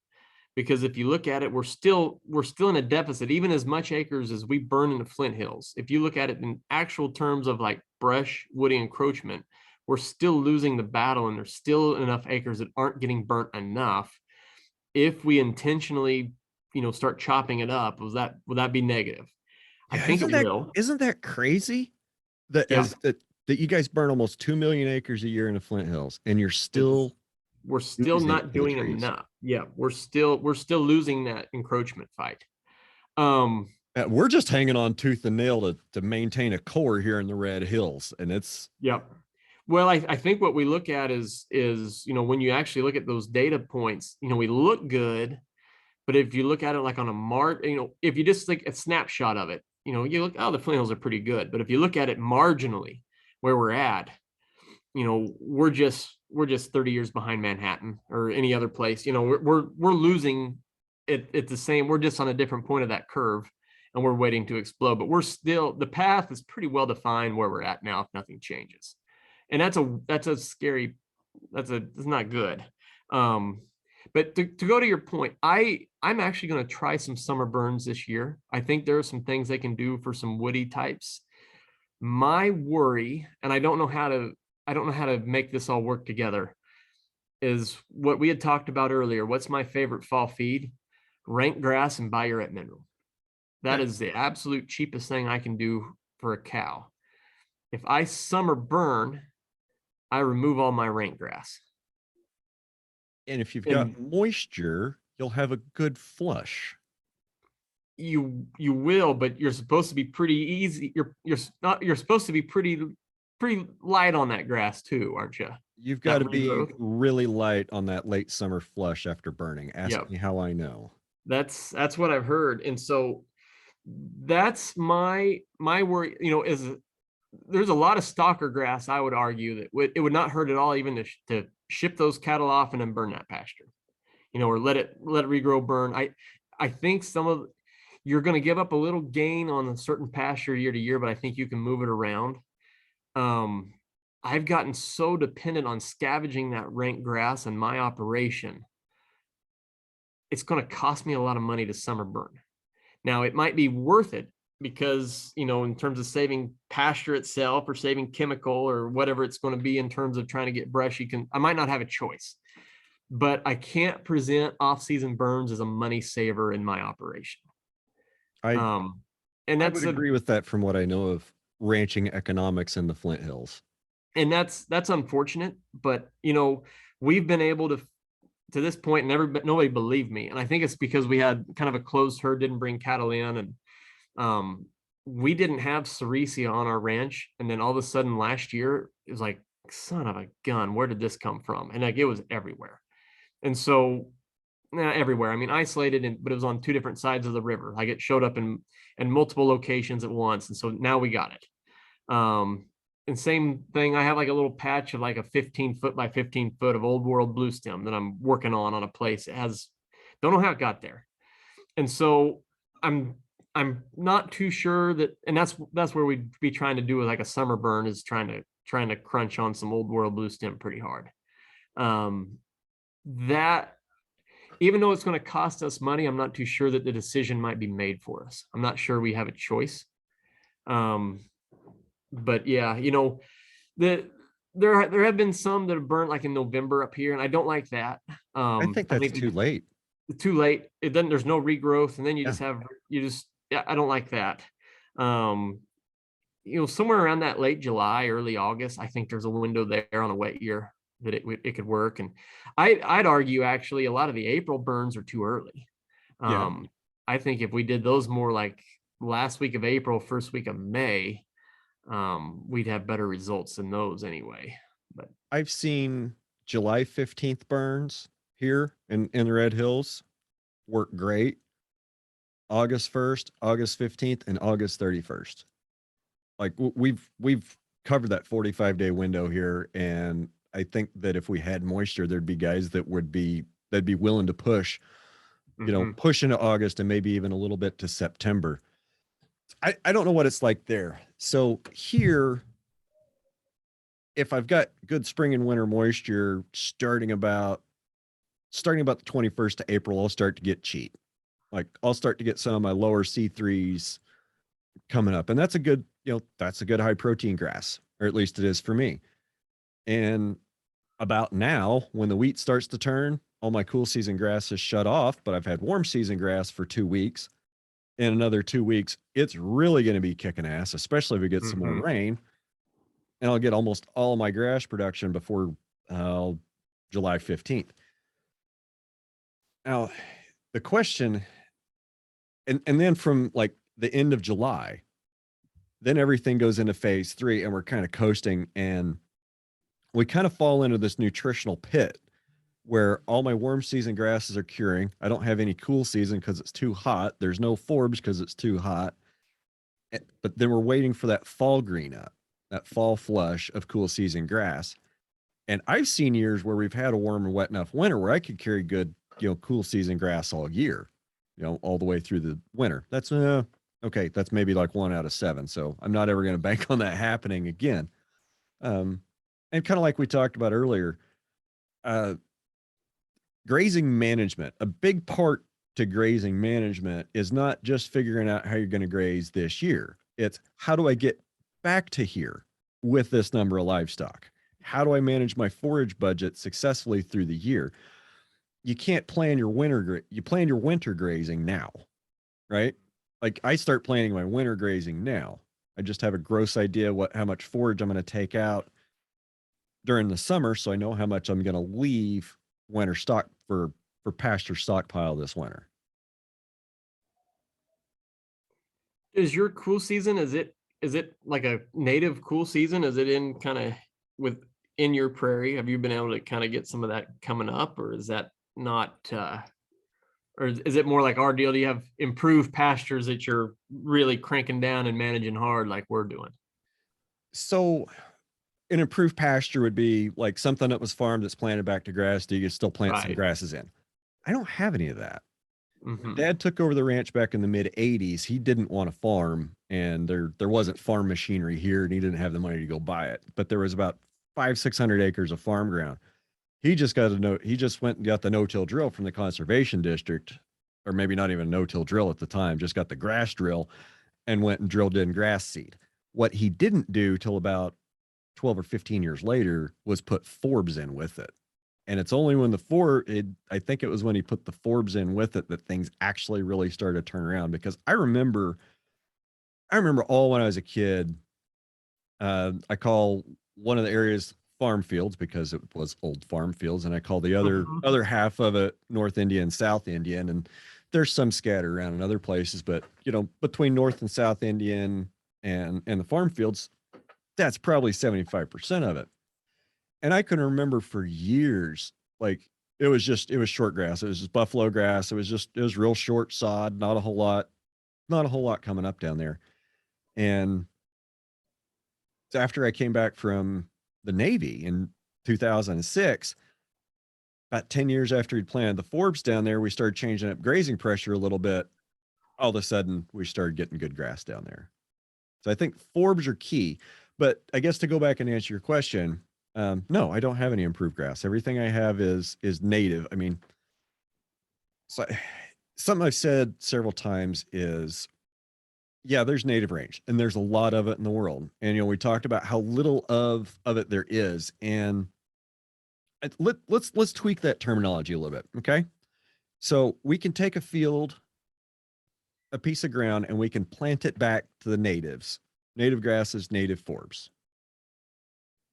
Because if you look at it, we're still in a deficit, even as much acres as we burn in the Flint Hills. If you look at it in actual terms of like brush woody encroachment, we're still losing the battle, and there's still enough acres that aren't getting burnt enough. If we intentionally, start chopping it up, will that be negative? I Yeah, think it will. isn't that crazy? That Yeah. as that you guys burn almost 2 million acres a year in the Flint Hills, and you're It's, still we're still losing not to the doing trees. enough. Yeah, we're still losing that encroachment fight. Um, We're just hanging on tooth and nail to maintain a core here in the Red Hills, and it's Yep. Well, I think what we look at is when you actually look at those data points, we look good, but if you look at it like on a if you just like a snapshot of it, you look, oh, the Flint Hills are pretty good. But if you look at it marginally, where we're at, we're just 30 years behind Manhattan or any other place. We're losing it at the same. We're just on a different point of that curve, and we're waiting to explode. But the path is pretty well defined where we're at now if nothing changes. And that's a scary, that's not good. Um, but to go to your point, I'm actually going to try some summer burns this year. I think there are some things they can do for some woody types. My worry, and I don't know how to make this all work together. is what we had talked about earlier. What's my favorite fall feed? Rank grass and Biuret mineral. That Okay. is the absolute cheapest thing I can do for a cow. If I summer burn, I remove all my rank grass. And if you've got And moisture, you'll have a good flush. you will, but you're supposed to be pretty easy. You're supposed to be pretty light on that grass too, aren't you? You've got That to be regrowth. really light on that late summer flush after burning. Ask Yep. me how I know. That's what I've heard. And so that's my worry, is there's a lot of stalker grass. I would argue that it would not hurt at all even to ship those cattle off and then burn that pasture, or let it regrow, burn. I think you're going to give up a little gain on a certain pasture year to year, but I think you can move it around. um I've gotten so dependent on scavenging that rank grass in my operation, it's going to cost me a lot of money to summer burn. Now it might be worth it because, in terms of saving pasture itself or saving chemical or whatever it's going to be in terms of trying to get brush, I might not have a choice, but I can't present off-season burns as a money saver in my operation. I Um, and I would agree with that from what I know of ranching economics in the Flint Hills. that's unfortunate, but we've been able to this point, nobody believed me. And I think it's because we had kind of a closed herd, didn't bring cattle in, and we didn't have Ceresia on our ranch. And then all of a sudden last year, it was like, son of a gun, where did this come from? And like, it was everywhere. And so, everywhere. I mean, isolated, but it was on two different sides of the river. Like it showed up in multiple locations at once. And so now we got it. And same thing, I have like a little patch of like a 15-foot by 15-foot of old world blue stem that I'm working on a place. Don't know how it got there. And so I'm not too sure that, and that's where we'd be trying to do with like a summer burn, is trying to crunch on some old world blue stem pretty hard. That even though it's going to cost us money, I'm not too sure that the decision might be made for us. I'm not sure we have a choice. But yeah, there have been some that have burnt like in November up here, and I don't like that. I think I that's think too late. too late. There's no regrowth, and then Yeah. yeah, I don't like that. Um, somewhere around that late July, early August, I think there's a window there on a wet year that it could work. And I'd argue actually a lot of the April burns are too early. Yeah. I think if we did those more like last week of April, first week of May, we'd have better results than those anyway. But I've seen July 15th burns here in the Red Hills work great. August 1st, August 15th, and August 31st. Like we've covered that 45-day window here, and I think that if we had moisture, there'd be guys that'd be willing to push, push into August and maybe even a little bit to September. I don't know what it's like there. So here, if I've got good spring and winter moisture starting about the 21st to April, I'll start to get cheap. Like I'll start to get some of my lower C3s coming up. And that's a good, that's a good high protein grass, or at least it is for me. And about now, when the wheat starts to turn, all my cool season grass is shut off, but I've had warm season grass for 2 weeks. In another 2 weeks, it's really going to be kicking ass, especially if we get some more rain. And I'll get almost all my grass production before July 15th. Now, the question, and then from like the end of July, then everything goes into phase 3 and we're kind of coasting, and we kind of fall into this nutritional pit where all my warm season grasses are curing. I don't have any cool season because it's too hot. There's no forbs because it's too hot. But then we're waiting for that fall green up, that fall flush of cool season grass. And I've seen years where we've had a warm and wet enough winter where I could carry good, cool season grass all year, all the way through the winter. That's okay. That's maybe like 1 out of 7. So I'm not ever going to bank on that happening again. And kind of like we talked about earlier, grazing management, a big part to grazing management is not just figuring out how you're going to graze this year. It's how do I get back to here with this number of livestock? how do I manage my forage budget successfully through the year? You can't plan your you plan your winter grazing now, right? Like I start planning my winter grazing now. I just have a gross idea how much forage I'm going to take out during the summer, so I know how much I'm going to leave winter stock for pasture stockpile this winter. Is your cool season, is it like a native cool season? Is it in kind of with in your prairie? Have you been able to kind of get some of that coming up, or is that not or is it more like our deal? Do you have improved pastures that you're really cranking down and managing hard like we're doing? So an improved pasture would be like something that was farmed that's planted back to grass. Do you still plant some Right. grasses in? I don't have any of that. When Hmm. Dad took over the ranch back in the mid 80s, he didn't want to farm, and there wasn't farm machinery here, and he didn't have the money to go buy it. But there was about 500-600 acres of farm ground. He just went and got the no-till drill from the conservation district, or maybe not even no-till drill at the time, just got the grass drill and went and drilled in grass seed. What he didn't do till about 12 or 15 years later was put forbs in with it. And it's only when I think it was when he put the forbs in with it that things actually really started to turn around. Because I remember all when I was a kid, I call one of the areas farm fields because it was old farm fields, and I call the other half of it North Indian, South Indian, and there's some scatter around in other places, but between North and South Indian and the farm fields, that's probably 75% of it. And I can remember for years, like it was short grass. It was just buffalo grass. It was real short sod, not a whole lot coming up down there. And after I came back from the Navy in 2006, about 10 years after he'd planted the forbs down there, we started changing up grazing pressure a little bit. All of a sudden, we started getting good grass down there. So I think forbs are key. But I guess to go back and answer your question, no, I don't have any improved grass. Everything I have is native. I mean, so something I've said several times is, yeah, there's native range, and there's a lot of it in the world. And we talked about how little of it there is, and let's tweak that terminology a little bit, okay? So we can take a field, a piece of ground, and we can plant it back to the natives, native grasses, native forbs.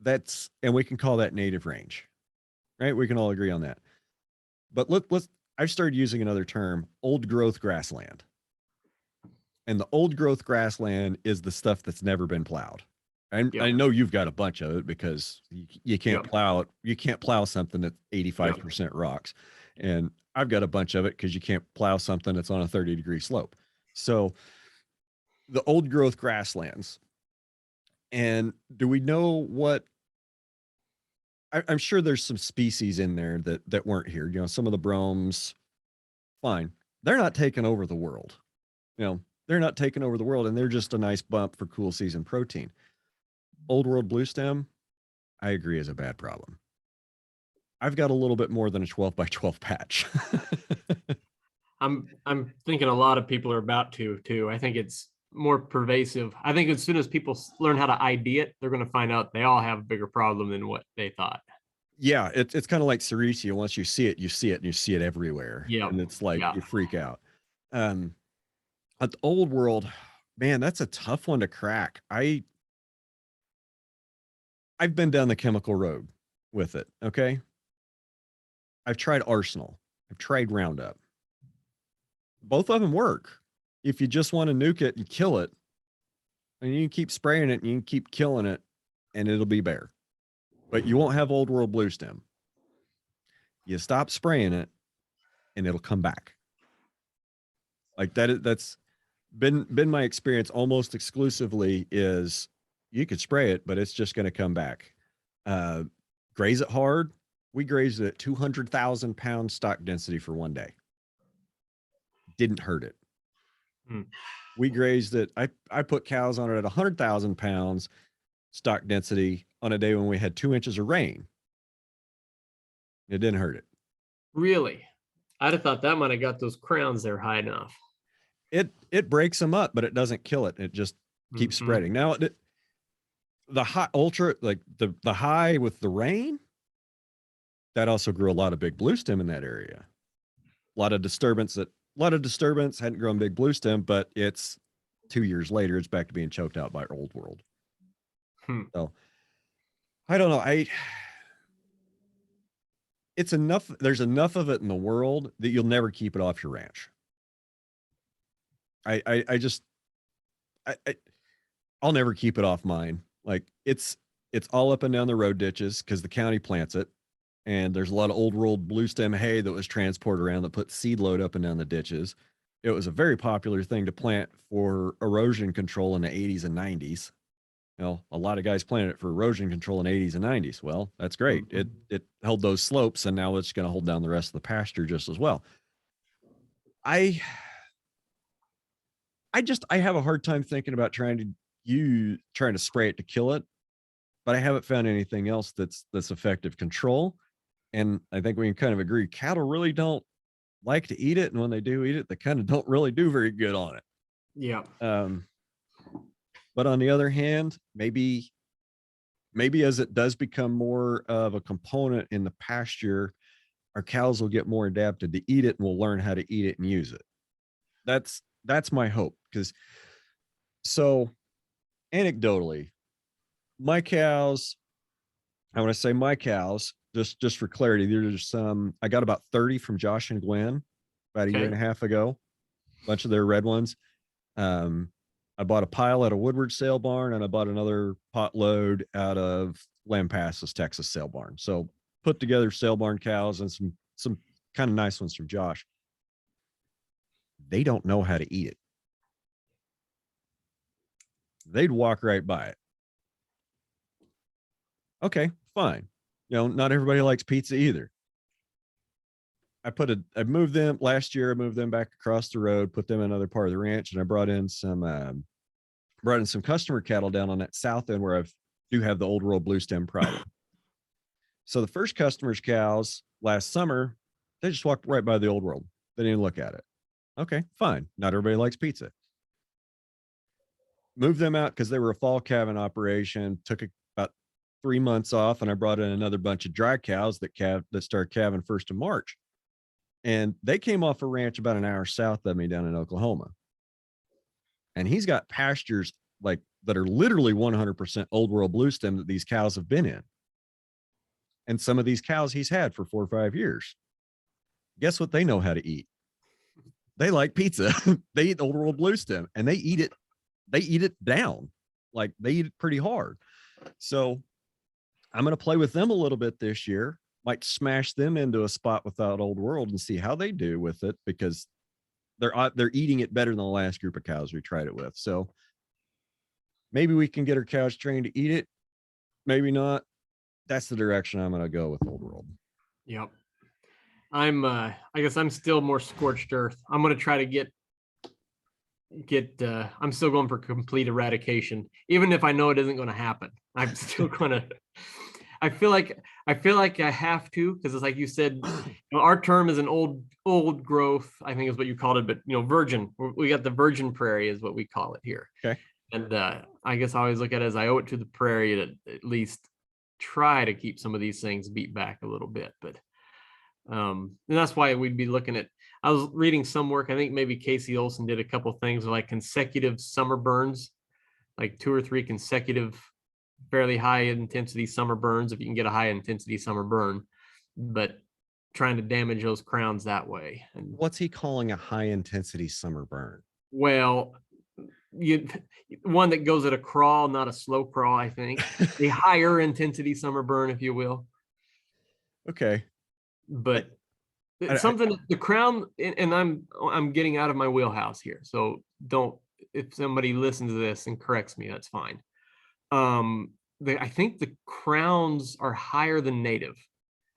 And we can call that native range, right? We can all agree on that. But I've started using another term, old growth grassland. And the old growth grassland is the stuff that's never been plowed. I know you've got a bunch of it because you can't plow it. You can't plow something that's 85% rocks. And I've got a bunch of it because you can't plow something that's on a 30-degree slope. So the old growth grasslands. And do we know what? I'm sure there's some species in there that weren't here. Some of the bromes, fine. They're not taking over the world. They're not taking over the world, and they're just a nice bump for cool season protein. Old world blue stem, I agree, is a bad problem. I've got a little bit more than a 12 by 12 patch. I'm thinking a lot of people are about to too. I think it's more pervasive. I think as soon as people learn how to ID it, they're going to find out they all have a bigger problem than what they thought. Yeah, it's kind of like Sericea. Once you see it, you see it, and you see it everywhere. Yeah, And it's like you freak out. At the old world, man, that's a tough one to crack. I've been down the chemical road with it. Okay. I've tried Arsenal. I've tried Roundup. Both of them work. If you just want to nuke it and kill it, and you can keep spraying it and you can keep killing it, and it'll be bare. But you won't have old world blue stem. You stop spraying it, and it'll come back. Like that's been my experience almost exclusively. Is you could spray it, but it's just going to come back. Graze it hard. We grazed it at 200,000 pound stock density for one day. Didn't hurt it. We grazed it. I put cows on it at 100,000 pounds stock density on a day when we had 2 inches of rain. It didn't hurt it. Really? I'd have thought that might have got those crowns there high enough. It breaks them up, but it doesn't kill it. It just keeps spreading. Now, the high ultra, like the high with the rain, that also grew a lot of big blue stem in that area. A lot of disturbance hadn't grown big blue stem, but it's 2 years later, it's back to being choked out by old world. So I don't know. It's enough. There's enough of it in the world that you'll never keep it off your ranch. I just, I'll never keep it off mine. Like it's all up and down the road ditches because the county plants it. And there's a lot of old world blue stem hay that was transported around that put seed load up and down the ditches. It was a very popular thing to plant for erosion control in the 80s and 90s. You know, a lot of guys planted it for erosion control in 80s and 90s. Well, that's great. It held those slopes, and now it's going to hold down the rest of the pasture just as well. I have a hard time thinking about trying to spray it to kill it, but I haven't found anything else that's effective control. And I think we can kind of agree, cattle really don't like to eat it, and when they do eat it, they kind of don't really do very good on it. Yeah. But on the other hand, maybe as it does become more of a component in the pasture, our cows will get more adapted to eat it, and we'll learn how to eat it and use it. That's my hope. Because so anecdotally, my cows, I want to say my cows, just for clarity, there's some, I got about 30 from Josh and Gwen about a year and a half ago, a bunch of their red ones. I bought a pile at a Woodward sale barn, and I bought another pot load out of Lampasas, Texas sale barn. So put together sale barn cows and some kind of nice ones from Josh. They don't know how to eat it. They'd walk right by it. Okay, fine. You know, not everybody likes pizza either. I moved them last year. I moved them back across the road, put them in another part of the ranch, and I brought in some customer cattle down on that south end where I do have the old world blue stem pride. So the first customer's cows last summer, they just walked right by the old world. They didn't look at it. Okay, fine. Not everybody likes pizza. Moved them out because they were a fall calving operation. Took about 3 months off, and I brought in another bunch of dry cows that start calving 1st of March. And they came off a ranch about an hour south of me down in Oklahoma. And he's got pastures like that are literally 100% old world blue stem that these cows have been in. And some of these cows he's had for 4 or 5 years. Guess what they know how to eat? They like pizza. They eat old world blue stem, and they eat it down. Like they eat it pretty hard. So I'm going to play with them a little bit this year. Might smash them into a spot without old world and see how they do with it, because they're eating it better than the last group of cows we tried it with. So maybe we can get our cows trained to eat it. Maybe not. That's the direction I'm going to go with old world. Yep. I guess I'm still more scorched earth. I'm going to try to get I'm still going for complete eradication, even if I know it isn't going to happen. I'm still going to, I feel like I have to, because it's like you said, our term is an old growth, I think is what you called it, but virgin. We got the virgin prairie is what we call it here. Okay. And I guess I always look at it as I owe it to the prairie to at least try to keep some of these things beat back a little bit. But and that's why we'd be looking at, I was reading some work, I think maybe Casey Olson did a couple things like consecutive summer burns, like 2 or 3 consecutive fairly high intensity summer burns, if you can get a high intensity summer burn, but trying to damage those crowns that way. And what's he calling a high intensity summer burn? Well, one that goes at a crawl, not a slow crawl, I think. A higher intensity summer burn, if you will. Okay. But something the crown, and I'm getting out of my wheelhouse here, so don't, if somebody listens to this and corrects me, that's fine. I think the crowns are higher than native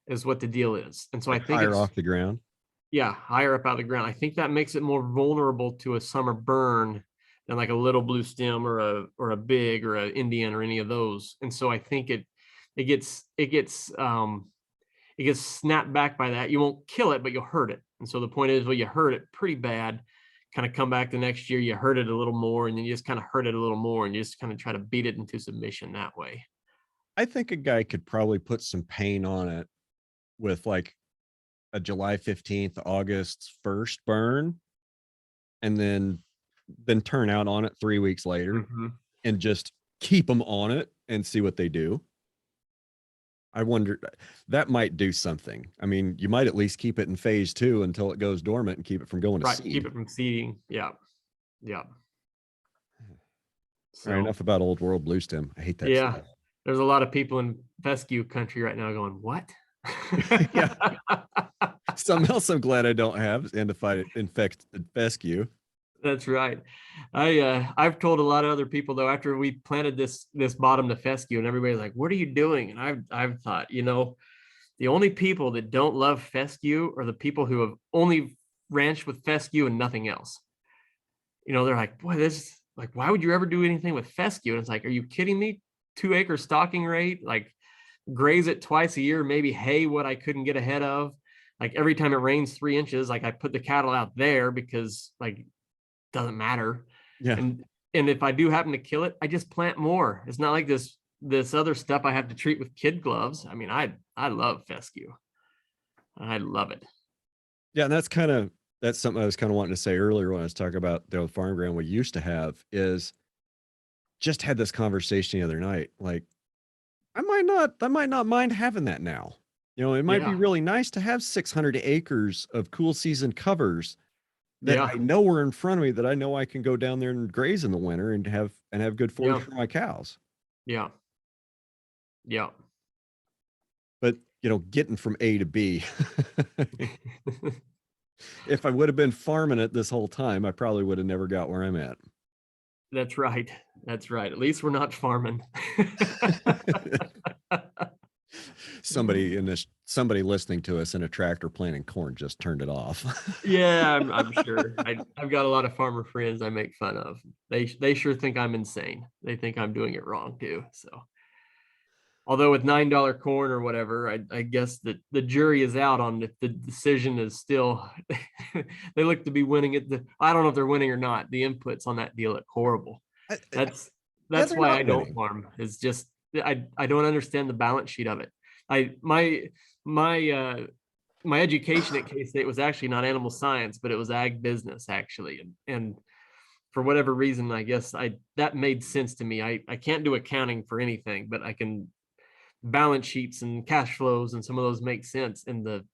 is what the deal is. And so like I think higher off the ground. Yeah, higher up out of the ground. I think that makes it more vulnerable to a summer burn than like a little blue stem or a big or an Indian or any of those. And so I think it gets snapped back by that. You won't kill it, but you'll hurt it. And so the point is, well, you hurt it pretty bad kind of come back the next year, you hurt it a little more, and then you just kind of hurt it a little more, and you just kind of try to beat it into submission that way. I think a guy could probably put some pain on it with like a July 15th, August 1st burn, and then turn out on it 3 weeks later Mm-hmm. and just keep them on it and see what they do. I wonder, that might do something. I mean, you might at least keep it in phase 2 until it goes dormant and keep it from going to Right, seed. keep it from seeding. Yeah. All right, enough about old world blue stem. I hate that stuff. There's a lot of people in fescue country right now going, what? Yeah. Something else I'm glad I don't have infected fescue. That's right. I've told a lot of other people though, after we planted this bottom to fescue, and everybody's like, what are you doing? And I've thought, the only people that don't love fescue are the people who have only ranched with fescue and nothing else. They're like, boy, this, like, why would you ever do anything with fescue? And it's like, are you kidding me? 2-acre stocking rate, like graze it twice a year, maybe hay what I couldn't get ahead of. Like every time it rains 3 inches, like I put the cattle out there because like doesn't matter. Yeah. And if I do happen to kill it, I just plant more. It's not like this other stuff I have to treat with kid gloves. I mean, I love fescue. I love it. Yeah, and that's something I was kind of wanting to say earlier when I was talking about the old farm ground we used to have. Is just had this conversation the other night. Like, I might not mind having that now. It might be really nice to have 600 acres of cool season covers that I know are in front of me, that I know I can go down there and graze in the winter and have good forage for my cows. Yeah. But getting from A to B. If I would have been farming it this whole time, I probably would have never got where I'm at. That's right. At least we're not farming. Somebody listening to us in a tractor planting corn just turned it off. Yeah, I'm sure. I've got a lot of farmer friends I make fun of. They sure think I'm insane. They think I'm doing it wrong too. So, although with $9 corn or whatever, I guess that the jury is out on if the decision is still. They look to be winning it. I don't know if they're winning or not. The inputs on that deal look horrible. That's why I don't farm. It's just I don't understand the balance sheet of it. My education at K-State was actually not animal science, but it was ag business actually. And for whatever reason, I guess that made sense to me. I can't do accounting for anything, but I can balance sheets and cash flows, and some of those make sense. And the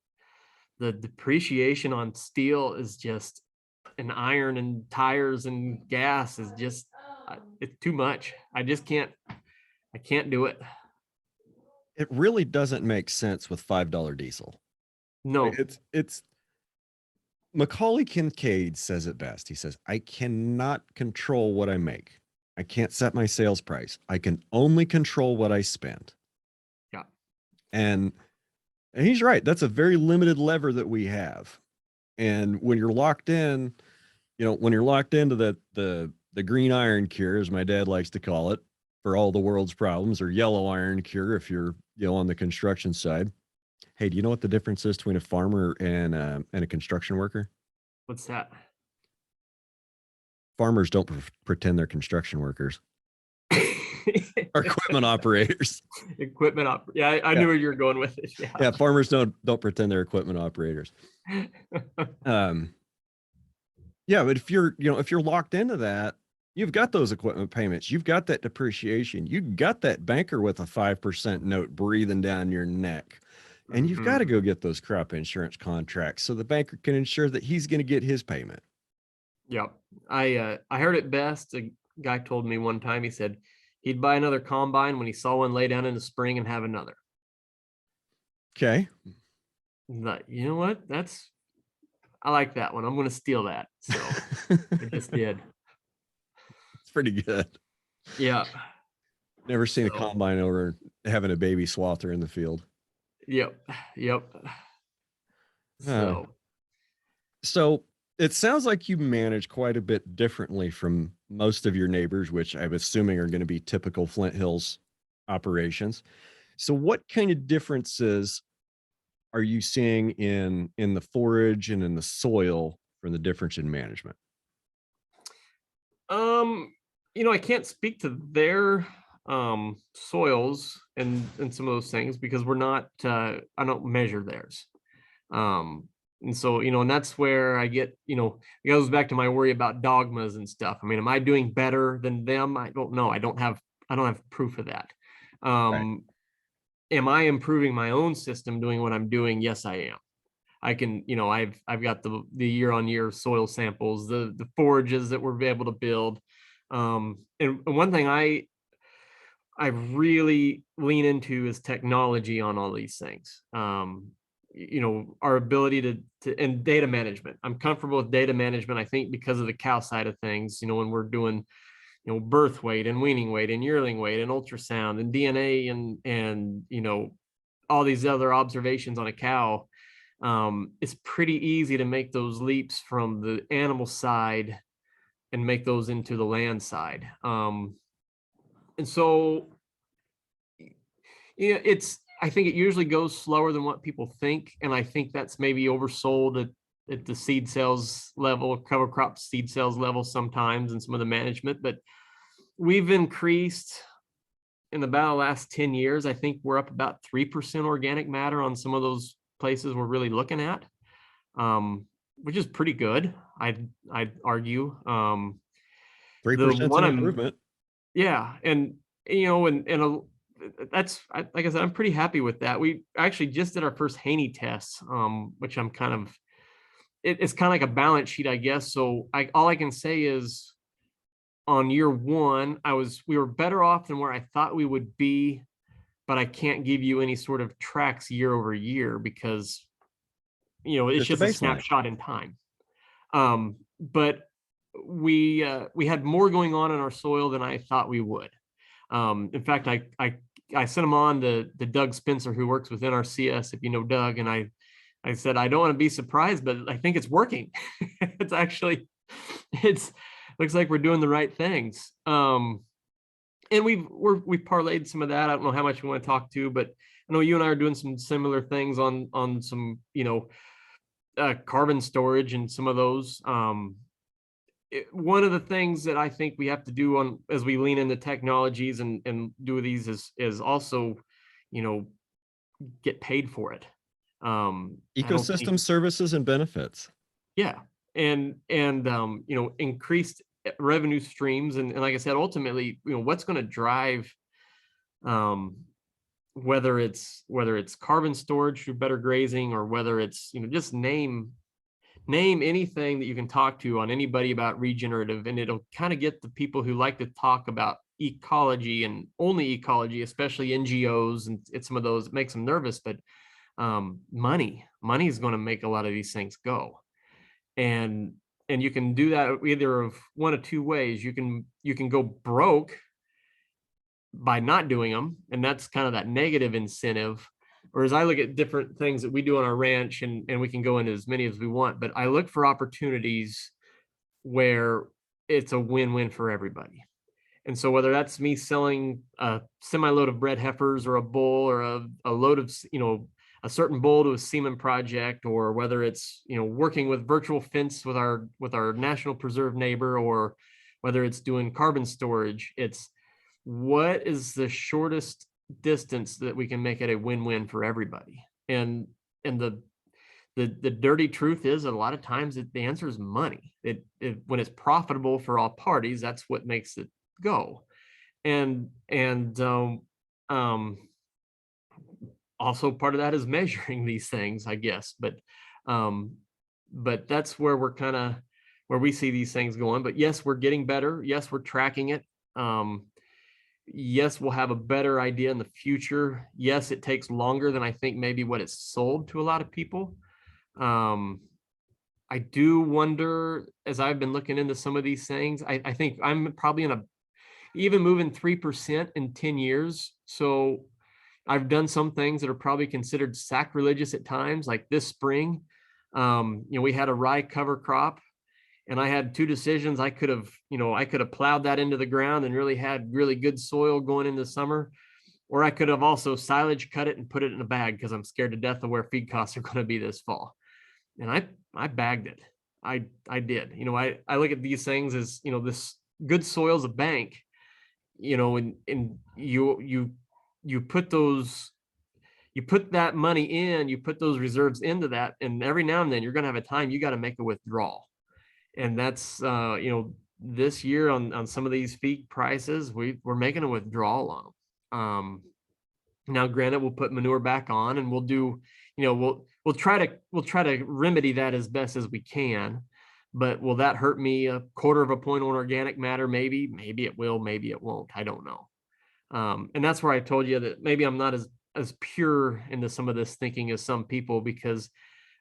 depreciation on steel is just, and iron and tires and gas is just, it's too much. I can't do it. It really doesn't make sense with $5 diesel. No, it's Macaulay Kincaid says it best. He says, I cannot control what I make. I can't set my sales price. I can only control what I spend. Yeah. And he's right. That's a very limited lever that we have. And when you're locked in, when you're locked into the green iron cure, as my dad likes to call it, for all the world's problems, or yellow iron cure if you're on the construction side. Hey, do you know what the difference is between a farmer and a construction worker? What's that? Farmers don't pretend they're construction workers. Or equipment operators. Yeah, I knew where you were going with it. Yeah, farmers don't pretend they're equipment operators. Yeah, but if you're locked into that, you've got those equipment payments, you've got that depreciation, you've got that banker with a 5% note breathing down your neck, and you've got to go get those crop insurance contracts so the banker can ensure that he's going to get his payment. Yeah, I heard it best. A guy told me one time, he said he'd buy another combine when he saw one lay down in the spring and have another. Okay. But you know what? I like that one. I'm going to steal that. So I just did. It's pretty good. Yeah. Never seen a combine over having a baby swather in the field. Yep. So it sounds like you manage quite a bit differently from most of your neighbors, which I'm assuming are going to be typical Flint Hills operations. So what kind of differences are you seeing in the forage and in the soil from the difference in management? I can't speak to their soils and some of those things because we're not I don't measure theirs. And so, and that's where I get, it goes back to my worry about dogmas and stuff. I mean, am I doing better than them? I don't know. I don't have proof of that. Right. Um, am I improving my own system doing what I'm doing? Yes, I am. I can, I've got the year on year soil samples, the forages that we're able to build. And one thing I really lean into is technology on all these things. Our ability and data management. I'm comfortable with data management, I think, because of the cow side of things, when we're doing, birth weight and weaning weight and yearling weight and ultrasound and DNA and all these other observations on a cow. It's pretty easy to make those leaps from the animal side and make those into the land side. And so I think it usually goes slower than what people think. And I think that's maybe oversold at the seed sales level, cover crop seed sales level sometimes, and some of the management. But we've increased in about the last 10 years. I think we're up about 3% organic matter on some of those places we're really looking at, which is pretty good. I'd argue. The 3% one an I'm improvement. Yeah, and that's like I said, I'm pretty happy with that. We actually just did our first Haney tests, which I'm kind of it's kind of like a balance sheet, I guess. So all I can say is on year one, we were better off than where I thought we would be, but I can't give you any sort of tracks year over year because it's Just a just a baseline. snapshot in time. But we had more going on in our soil than I thought we would. In fact, I sent them on to Doug Spencer, who works within our CS, if you know Doug, and I said I don't want to be surprised, but I think it's working. It's looks like we're doing the right things. And we've parlayed some of that. I don't know how much we want to talk to, but I know you and I are doing some similar things on some carbon storage and some of those. One of the things that I think we have to do as we lean into technologies and do these is also, get paid for it. I don't think, Ecosystem services and benefits. yeah, and increased revenue streams and like I said, ultimately, what's going to drive, um, whether it's carbon storage through better grazing or whether it's just name anything that you can talk to on anybody about regenerative, and it'll kind of get the people who like to talk about ecology and only ecology, especially NGOs and it's some of those, it makes them nervous. But money is going to make a lot of these things go, and you can do that either of one of two ways. You can go broke by not doing them, and that's kind of that negative incentive. Or as I look at different things that we do on our ranch, and we can go into as many as we want, but I look for opportunities where it's a win-win for everybody. And so whether that's me selling a semi-load of bred heifers or a bull or a load of, a certain bull to a semen project, or whether it's, working with virtual fence with our national preserve neighbor, or whether it's doing carbon storage, it's what is the shortest distance that we can make it a win-win for everybody. And the dirty truth is that a lot of times the answer is money. When it's profitable for all parties, that's what makes it go. And also part of that is measuring these things, I guess. But that's where we're kind of where we see these things going. But yes, we're getting better. Yes, we're tracking it. Yes, we'll have a better idea in the future. Yes, it takes longer than I think maybe what it's sold to a lot of people. I do wonder, as I've been looking into some of these things, I think I'm probably even moving 3% in 10 years. So I've done some things that are probably considered sacrilegious at times, like this spring. We had a rye cover crop, and I had two decisions. I could have plowed that into the ground and really had really good soil going into summer, or I could have also silage cut it and put it in a bag because I'm scared to death of where feed costs are going to be this fall. And I bagged it. I did. I look at these things as, good soil's a bank, and you put that money in, you put those reserves into that, and every now and then you're going to have a time you got to make a withdrawal. And that's, this year on some of these feed prices, we're making a withdrawal on them. Now, granted, we'll put manure back on, and we'll do, we'll try to remedy that as best as we can. But will that hurt me a quarter of a point on organic matter? Maybe it will, maybe it won't. I don't know. And that's where I told you that maybe I'm not as pure into some of this thinking as some people, because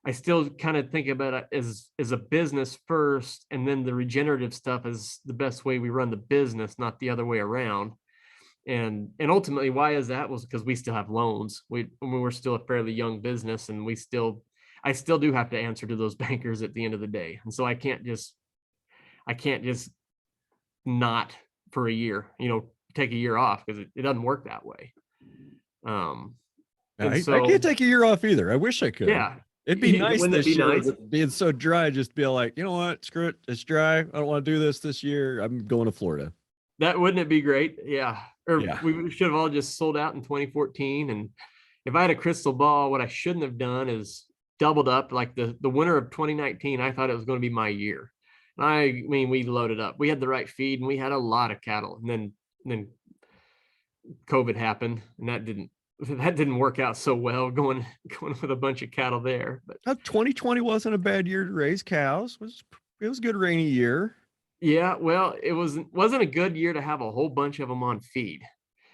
I still kind of think about it as a business first, and then the regenerative stuff is the best way we run the business, not the other way around. And ultimately, why is that? Was because we still have loans. We're still a fairly young business, and I still do have to answer to those bankers at the end of the day. And so I can't just not for a year, take a year off, because it doesn't work that way. I can't take a year off either. I wish I could. Yeah. It'd be nice Wouldn't it this be year, nice? with being so dry, just be like, you know what, screw it, it's dry. I don't want to do this year. I'm going to Florida. That wouldn't it be great? Yeah. Or Yeah. we should have all just sold out in 2014. And if I had a crystal ball, what I shouldn't have done is doubled up. Like the winter of 2019, I thought it was going to be my year. And I mean, we loaded up. We had the right feed, and we had a lot of cattle. And then COVID happened, and that didn't work out so well, going with a bunch of cattle there. But 2020 wasn't a bad year to raise cows. It was a good rainy year. Yeah, well, it wasn't a good year to have a whole bunch of them on feed,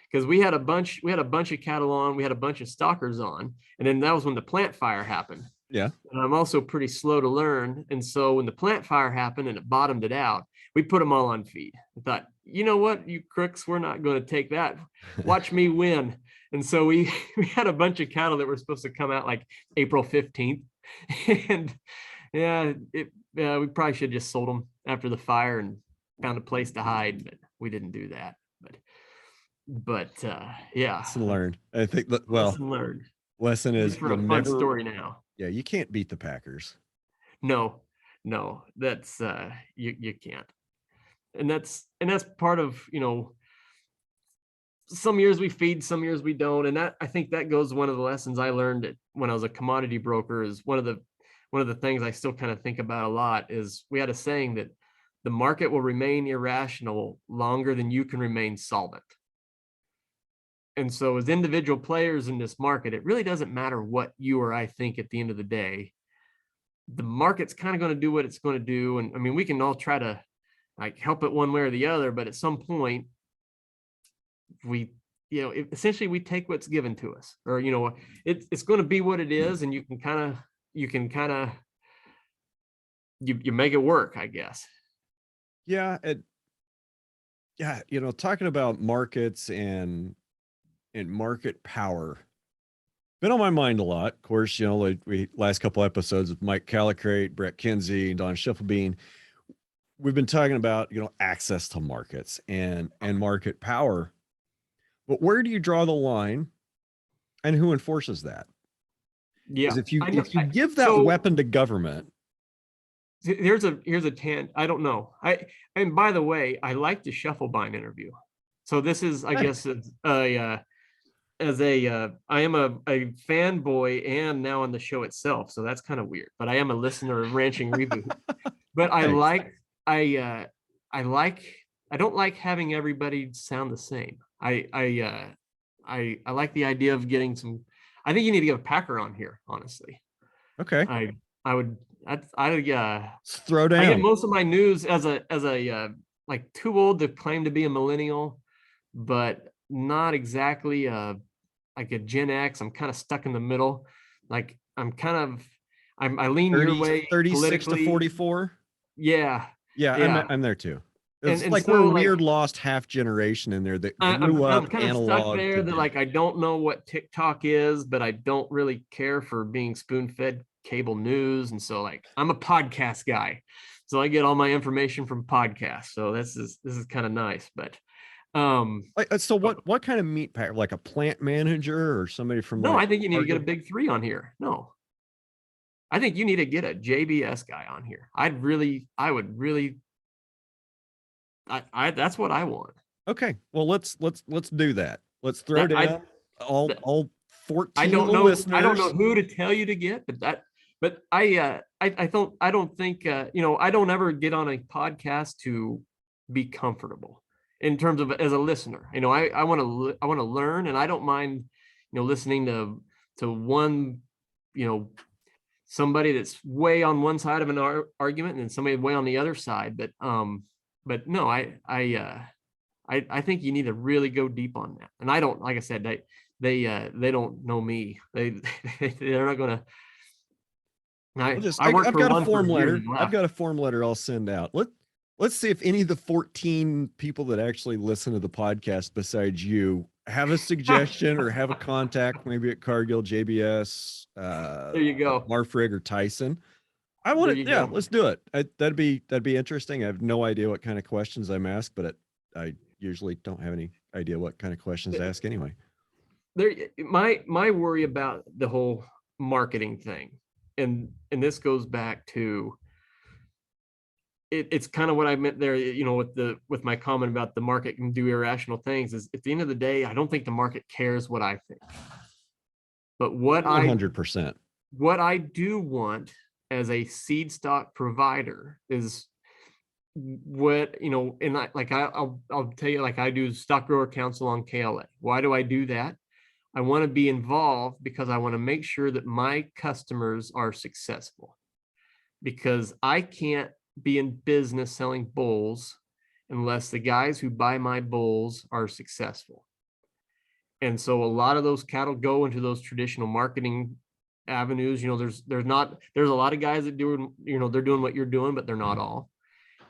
because we had a bunch of cattle on, we had a bunch of stockers on, and then that was when the plant fire happened. Yeah. And I'm also pretty slow to learn. And so when the plant fire happened and it bottomed it out, we put them all on feed. I thought, you know what, you crooks, we're not going to take that. Watch me win. And so we had a bunch of cattle that were supposed to come out like April 15th. And yeah, we probably should have just sold them after the fire and found a place to hide, but we didn't do that. But yeah. Lesson learned. I think that, lesson learned. Lesson is for a fun story now. Yeah, you can't beat the Packers. No, that's you can't. And that's part of, some years we feed, some years we don't. And that, I think that goes, one of the lessons I learned when I was a commodity broker, is one of the things I still kind of think about a lot, is we had a saying that the market will remain irrational longer than you can remain solvent. And so as individual players in this market, it really doesn't matter what you or I think at the end of the day. The market's kind of going to do what it's going to do. And I mean, we can all try to like help it one way or the other, but at some point essentially we take what's given to us, or, it's going to be what it is. And you make it work, I guess. Yeah. Talking about markets and market power been on my mind a lot. Of course, like we last couple episodes with Mike Calicrate, Brett Kinsey, and Don Schiffelbein, we've been talking about, access to markets and market power. But where do you draw the line, and who enforces that? Yeah. If you give that weapon to government, here's a I don't know. And by the way, I like the Schiffelbein interview. So this is, I guess, I am a fanboy and now on the show itself. So that's kind of weird, but I am a listener of Ranching Reboot. But I don't like having everybody sound the same. I like the idea of getting some. I think you need to get a Packer on here, honestly. Okay. Throw down. I get most of my news as a like too old to claim to be a millennial, but not exactly like a Gen X. I'm kind of stuck in the middle. Like I lean 30, your way. 36 to 44. Yeah. I'm there too. It's like so, we're a weird lost half generation in there that grew up I'm kind of stuck there. That like I don't know what TikTok is, but I don't really care for being spoon-fed cable news, and so like I'm a podcast guy, so I get all my information from podcasts. So this is kind of nice, but so what kind of meat pack, like a plant manager or somebody from? No, I think you need to get a big three on here. No, I think you need to get a JBS guy on here. I would really that's what I want. Okay. Well, let's do that. Let's throw That down that, all I 14 of don't the know. I don't know listeners. who to tell you to get, but I don't think, I don't ever get on a podcast to be comfortable in terms of as a listener. I want to learn, and I don't mind, listening to one, you know, somebody that's way on one side of an argument and then somebody way on the other side. But no, I think you need to really go deep on that. And I don't, like I said, they don't know me. They're not gonna. I worked I've for got a one for form years letter. and I've left. got a form letter I'll send out. Let's see if any of the 14 people that actually listen to the podcast besides you have a suggestion or have a contact, maybe at Cargill, JBS, There you go. Marfrig, or Tyson. I want There it. you Yeah, go. let's do it. That'd be interesting. I have no idea what kind of questions I'm asked, but I usually don't have any idea what kind of questions to ask anyway. My worry about the whole marketing thing, and this goes back to it's kind of what I meant there, with my comment about the market can do irrational things. Is at the end of the day, I don't think the market cares what I think, but 100%. what I do want as a seed stock provider is what, and I'll tell you, like I do stock grower council on KLA. Why do I do that? I want to be involved because I want to make sure that my customers are successful, because I can't be in business selling bulls unless the guys who buy my bulls are successful. And so a lot of those cattle go into those traditional marketing avenues. There's a lot of guys that do, they're doing what you're doing, but they're not all.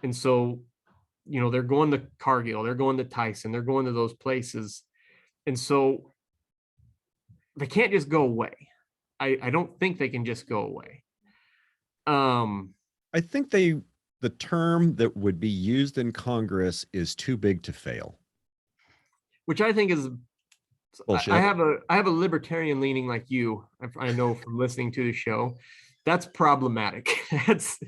And so, they're going to Cargill, they're going to Tyson, they're going to those places. And so they can't just go away. I don't think they can just go away. I think the term that would be used in Congress is too big to fail. Which I think is Bullshit. I have a libertarian leaning like you. I know from listening to the show. That's problematic. That's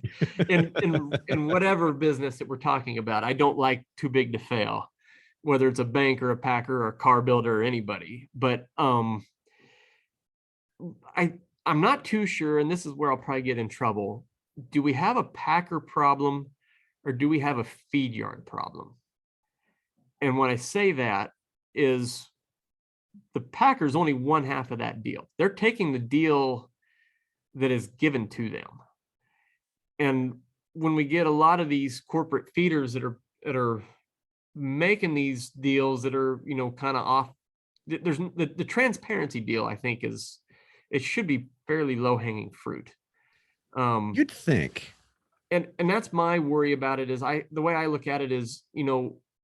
in whatever business that we're talking about. I don't like too big to fail, whether it's a bank or a packer or a car builder or anybody. But I'm not too sure, and this is where I'll probably get in trouble. Do we have a packer problem or do we have a feed yard problem? And when I say that is the Packers only one half of that deal. They're taking the deal that is given to them. And when we get a lot of these corporate feeders that are making these deals that are, kind of off, there's the transparency deal, I think it should be fairly low hanging fruit. You'd think. And that's my worry about it is the way I look at it is,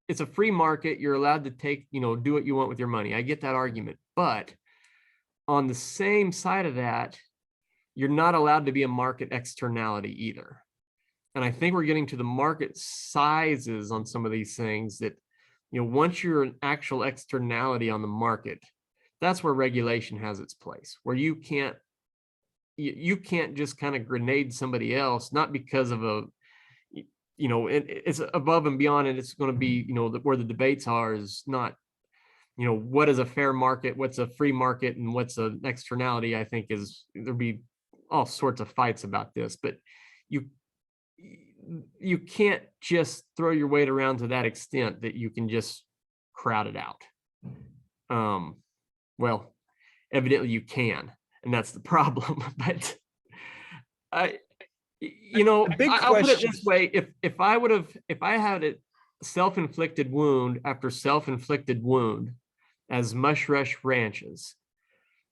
it's a free market. You're allowed to take, do what you want with your money. I get that argument. But on the same side of that, you're not allowed to be a market externality either. And I think we're getting to the market sizes on some of these things that, once you're an actual externality on the market, that's where regulation has its place, where you can't just kind of grenade somebody else, not because of it's above and beyond, and it's going to be, where the debates are is not, what is a fair market, what's a free market, and what's an externality. I think there'll be all sorts of fights about this, but you can't just throw your weight around to that extent that you can just crowd it out. Well, evidently you can, and that's the problem. But I'll put it this way: if I had a self-inflicted wound after self-inflicted wound as Mushrush ranches,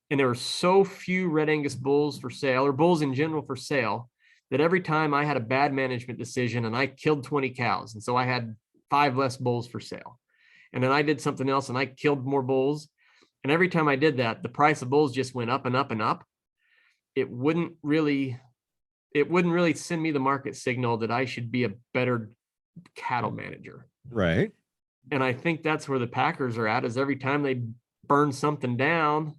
and there were so few Red Angus bulls for sale, or bulls in general for sale, that every time I had a bad management decision and I killed 20 cows, and so I had 5 less bulls for sale, and then I did something else and I killed more bulls, and every time I did that, the price of bulls just went up and up and up. It wouldn't really send me the market signal that I should be a better cattle manager. Right. And I think that's where the Packers are at, is every time they burn something down,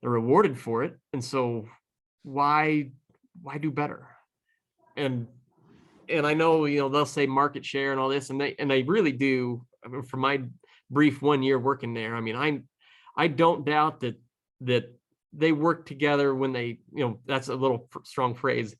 they're rewarded for it. And so why do better? And and I know, they'll say market share and all this, and they really do. I mean, for my brief 1 year working there, I mean, I don't doubt that they work together when they, that's a little strong phrase.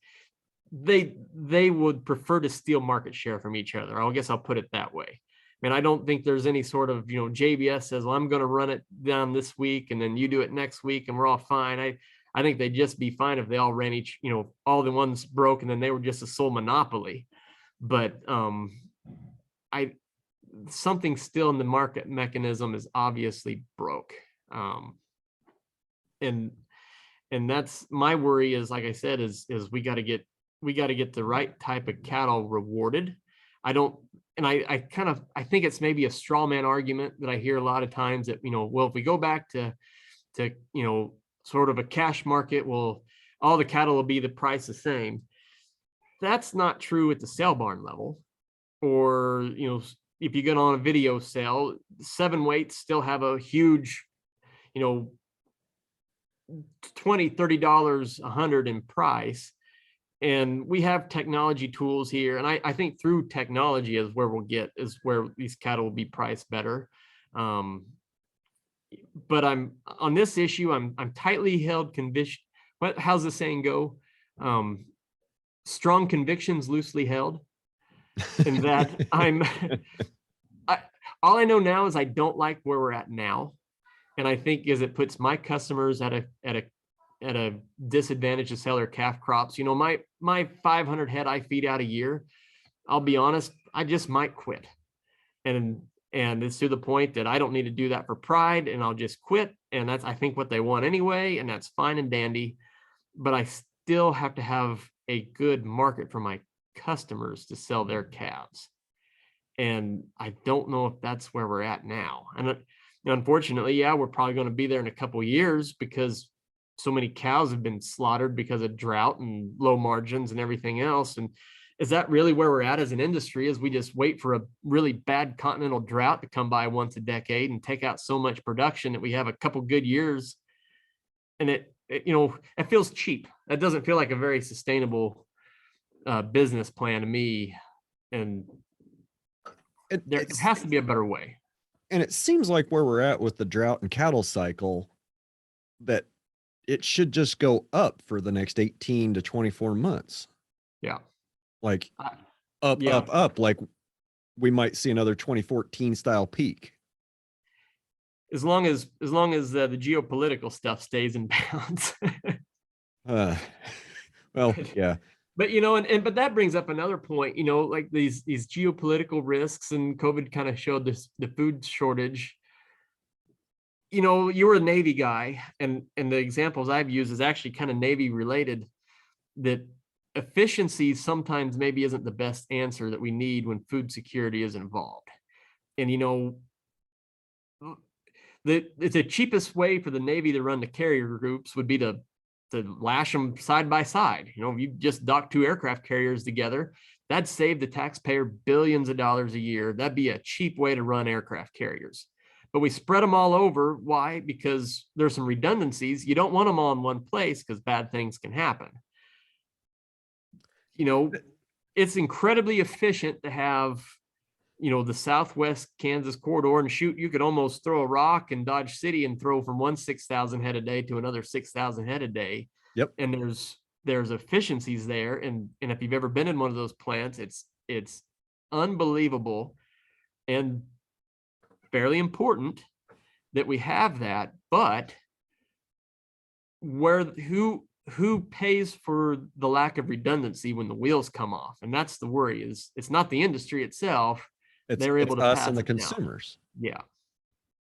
They would prefer to steal market share from each other. I guess I'll put it that way. I mean, I don't think there's any sort of, JBS says, well, I'm going to run it down this week and then you do it next week and we're all fine. I think they'd just be fine if they all ran each, all the ones broke and then they were just a sole monopoly. But something still in the market mechanism is obviously broke. And that's my worry is, like I said, is we got to get the right type of cattle rewarded. I think it's maybe a straw man argument that I hear a lot of times that, well, if we go back to sort of a cash market, well, all the cattle will be the price the same. That's not true at the sale barn level. Or, if you get on a video sale, 7 weights still have a huge, $20, $30, $100 in price. And we have technology tools here. And I think through technology is where these cattle will be priced better. But on this issue, I'm tightly held conviction. How's the saying go? Strong convictions loosely held. And that all I know now is I don't like where we're at now. And I think it puts my customers at a disadvantage to sell their calf crops. My 500 head I feed out a year, I'll be honest, I just might quit. And it's to the point that I don't need to do that for pride and I'll just quit. And that's, I think, what they want anyway. And that's fine and dandy, but I still have to have a good market for my customers to sell their calves. And I don't know if that's where we're at now. And unfortunately, yeah, we're probably going to be there in a couple of years because so many cows have been slaughtered because of drought and low margins and everything else. And is that really where we're at as an industry? Is we just wait for a really bad continental drought to come by once a decade and take out so much production that we have a couple good years, and it feels cheap. That doesn't feel like a very sustainable business plan to me. And there has to be a better way. And it seems like where we're at with the drought and cattle cycle, that it should just go up for the next 18 to 24 months. Yeah. Like up, like we might see another 2014 style peak. As long as the geopolitical stuff stays in balance. Well, yeah. But but that brings up another point, like these geopolitical risks, and COVID kind of showed the food shortage. You were a Navy guy, and the examples I've used is actually kind of Navy related, that efficiency sometimes maybe isn't the best answer that we need when food security is involved. And the cheapest way for the Navy to run the carrier groups would be to lash them side by side. You just dock 2 aircraft carriers together, that'd save the taxpayer billions of dollars a year. That'd be a cheap way to run aircraft carriers. But we spread them all over. Why? Because there's some redundancies. You don't want them all in one place because bad things can happen. It's incredibly efficient to have, the Southwest Kansas corridor, and shoot, you could almost throw a rock in Dodge City and throw from one 6,000 head a day to another 6,000 head a day. Yep. And there's efficiencies there. And if you've ever been in one of those plants, it's unbelievable and fairly important that we have that. But who pays for the lack of redundancy when the wheels come off? And that's the worry. Is it's not the industry itself. They're able to us pass and the it down. consumers. Yeah.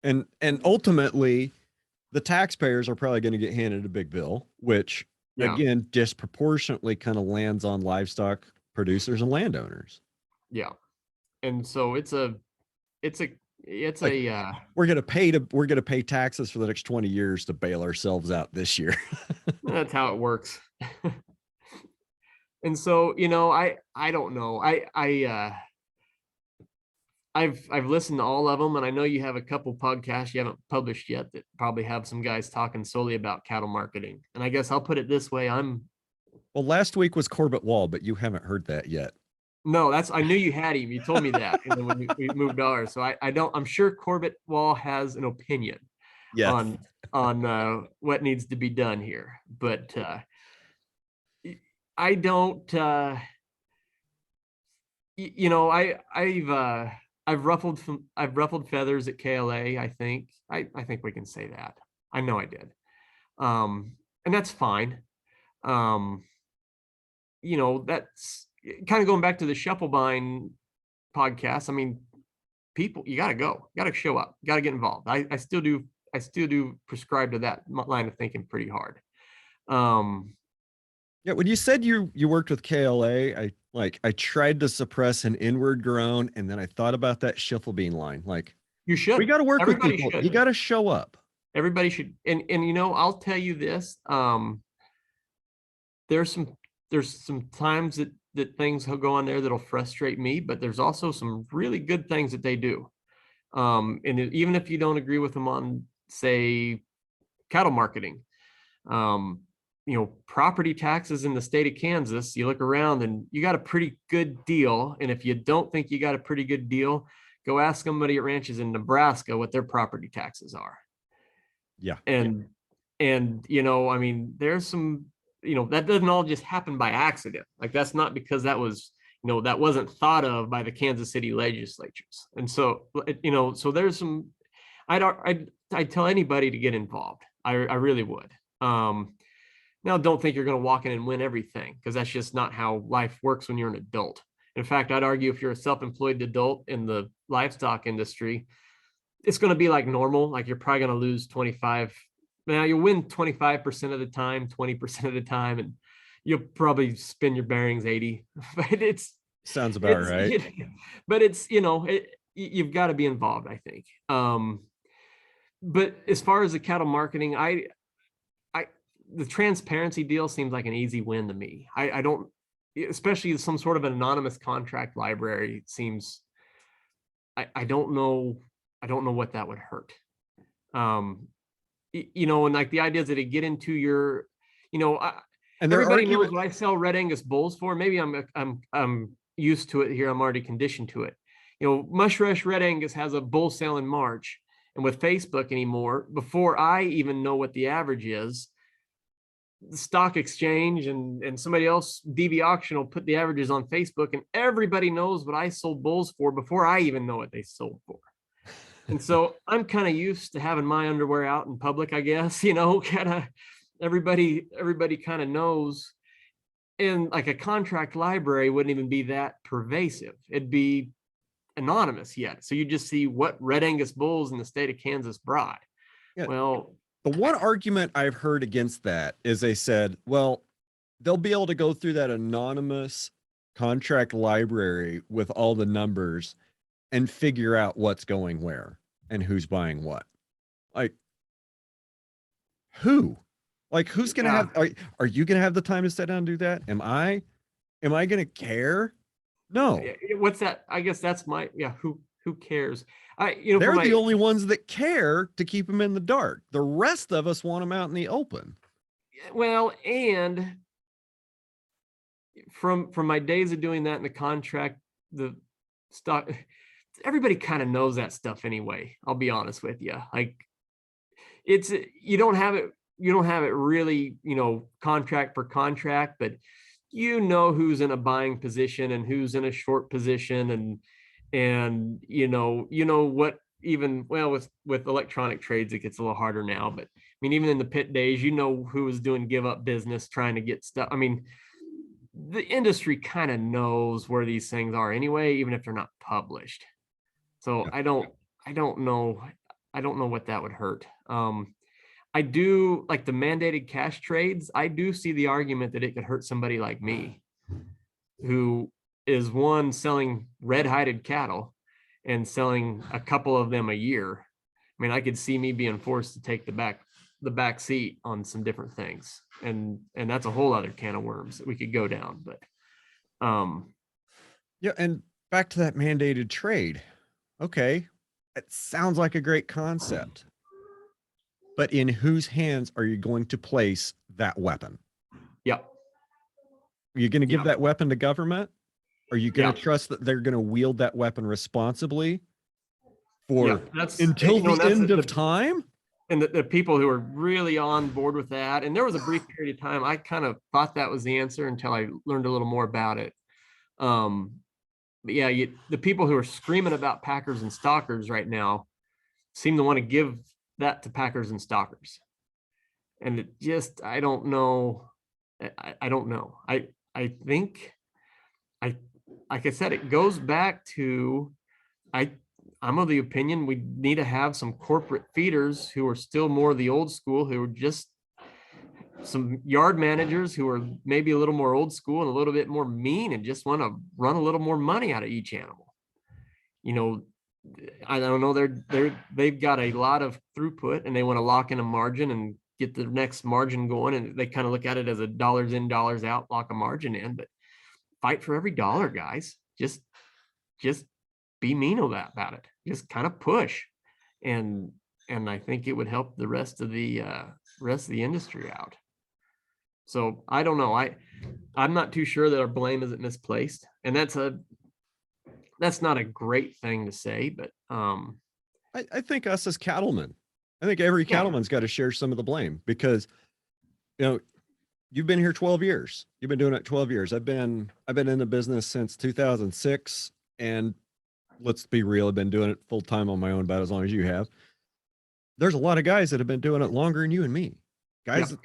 And ultimately the taxpayers are probably going to get handed a big bill, which again disproportionately kind of lands on livestock producers and landowners. Yeah. And so we're going to pay taxes for the next 20 years to bail ourselves out this year. That's how it works. And so, I don't know. I've listened to all of them, and I know you have a couple podcasts you haven't published yet that probably have some guys talking solely about cattle marketing. And I guess I'll put it this way. Well, last week was Corbett Wall, but you haven't heard that yet. No, I knew you had him. You told me that. And then when we moved ours. So I'm sure Corbett Wall has an opinion Yes. on what needs to be done here. But I don't, you know, I've ruffled feathers at KLA. I think we can say that. I know I did. And that's fine. Um, you know, that's kind of going back to the Shufflebine podcast. I mean, people, you got to go, got to show up, got to get involved. I still do. I still do prescribe to that line of thinking pretty hard. Um, Yeah, when you said you worked with KLA, I tried to suppress an inward groan, and then I thought about that Schiffelbein line. Like, you we should. got to work with Everybody people. You should. got to show up. Everybody should. And you know, I'll tell you this. There's some there's some times that things will go on there that'll frustrate me, but there's also some really good things that they do. And even if you don't agree with them on, say, cattle marketing, um, you know, property taxes in the state of Kansas, you look around and you got a pretty good deal. And if you don't think you got a pretty good deal, go ask somebody at ranches in Nebraska what their property taxes are. Yeah. And you know, I mean, there's some, you know, that doesn't all just happen by accident. Like that's not because that was, you know, that wasn't thought of by the Kansas City legislatures. And so, you know, so there's some, I'd tell anybody to get involved. I really would. Now, don't think you're going to walk in and win everything, because that's just not how life works when you're an adult. In fact, I'd argue if you're a self-employed adult in the livestock industry, it's going to be like normal. Like you're probably going to lose 25. Now you'll win 25% of the time, 20% of the time, and you'll probably spin your bearings 80. But Sounds about right. but it's, you know, you've got to be involved, I think. But as far as the cattle marketing, the transparency deal seems like an easy win to me. I don't, especially some sort of an anonymous contract library seems, I don't know. I don't know what that would hurt. You know, and like the idea is that it get into your, you know, And everybody knows what I sell Red Angus bulls for. Maybe I'm used to it here. I'm already conditioned to it. You know, Mushrush Red Angus has a bull sale in March, and with Facebook anymore, before I even know what the average is, the stock exchange and somebody else, DV Auction, will put the averages on Facebook, and everybody knows what I sold bulls for before I even know what they sold for. And so I'm kind of used to having my underwear out in public, I guess, you know, kind of everybody kind of knows. And like a contract library wouldn't even be that pervasive. It'd be anonymous yet. So you just see what Red Angus bulls in the state of Kansas brought. Yeah. Well, The one argument I've heard against that is they said, well, they'll be able to go through that anonymous contract library with all the numbers and figure out what's going where and who's buying what. Like, who? Like, who's going to have, are you going to have the time to sit down and do that? Am I going to care? No. What's that? I guess that's who cares? You know, they're the only ones that care to keep them in the dark. The rest of us want them out in the open. Well, and from my days of doing that in the contract, the stock, everybody kind of knows that stuff anyway. I'll be honest with you. Like you don't have it really, you know, contract per contract, but you know who's in a buying position and who's in a short position, and you know what, even, well, with electronic trades it gets a little harder now, but I mean, even in the pit days, you know who was doing give up business trying to get stuff. I mean, the industry kind of knows where these things are anyway, even if they're not published. So I don't know what that would hurt. I do like the mandated cash trades. I do see the argument that it could hurt somebody like me, who is one, selling red-hided cattle and selling a couple of them a year. I mean, I could see me being forced to take the back seat on some different things, and that's a whole other can of worms that we could go down. But yeah, and back to that mandated trade. Okay, it sounds like a great concept, but in whose hands are you going to place that weapon? Yep. Are you going to give that weapon to government? Are you going to trust that they're going to wield that weapon responsibly for that's, until you know, the end of time? And the people who are really on board with that. And there was a brief period of time I kind of thought that was the answer until I learned a little more about it. But yeah, the people who are screaming about packers and stalkers right now seem to want to give that to packers and stalkers. And it just, I don't know. I don't know. I think like I said, it goes back to, I'm of the opinion we need to have some corporate feeders who are still more the old school, who are just some yard managers who are maybe a little more old school and a little bit more mean and just want to run a little more money out of each animal. You know, I don't know, they've got a lot of throughput and they want to lock in a margin and get the next margin going, and they kind of look at it as a dollars in, dollars out, lock a margin in. But fight for every dollar, guys. Just be mean about it. Just kind of push, and I think it would help the rest of the industry out. So I don't know. I'm not too sure that our blame isn't misplaced, and that's not a great thing to say, but I think us as cattlemen, I think every cattleman's got to share some of the blame, because, you know, you've been here 12 years. You've been doing it 12 years. I've been in the business since 2006, and let's be real, I've been doing it full time on my own about as long as you have. There's a lot of guys that have been doing it longer than you and me. Guys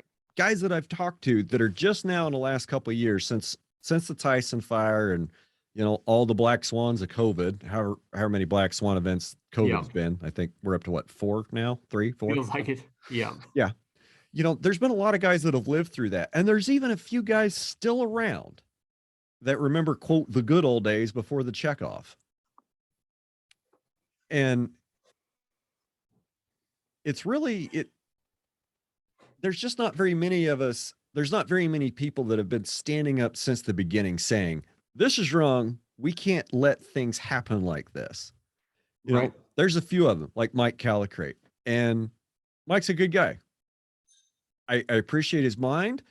that I've talked to that are just now in the last couple of years, since the Tyson fire and, you know, all the black swans of COVID, however many black swan events COVID's been. I think we're up to what, 4 now? 3, 4? Feels like it. Yeah. You know, there's been a lot of guys that have lived through that. And there's even a few guys still around that remember, quote, the good old days before the checkoff. And it's really, there's just not very many of us. There's not very many people that have been standing up since the beginning saying, this is wrong. We can't let things happen like this. You know, there's a few of them, like Mike Calicrate, and Mike's a good guy. I appreciate his mind.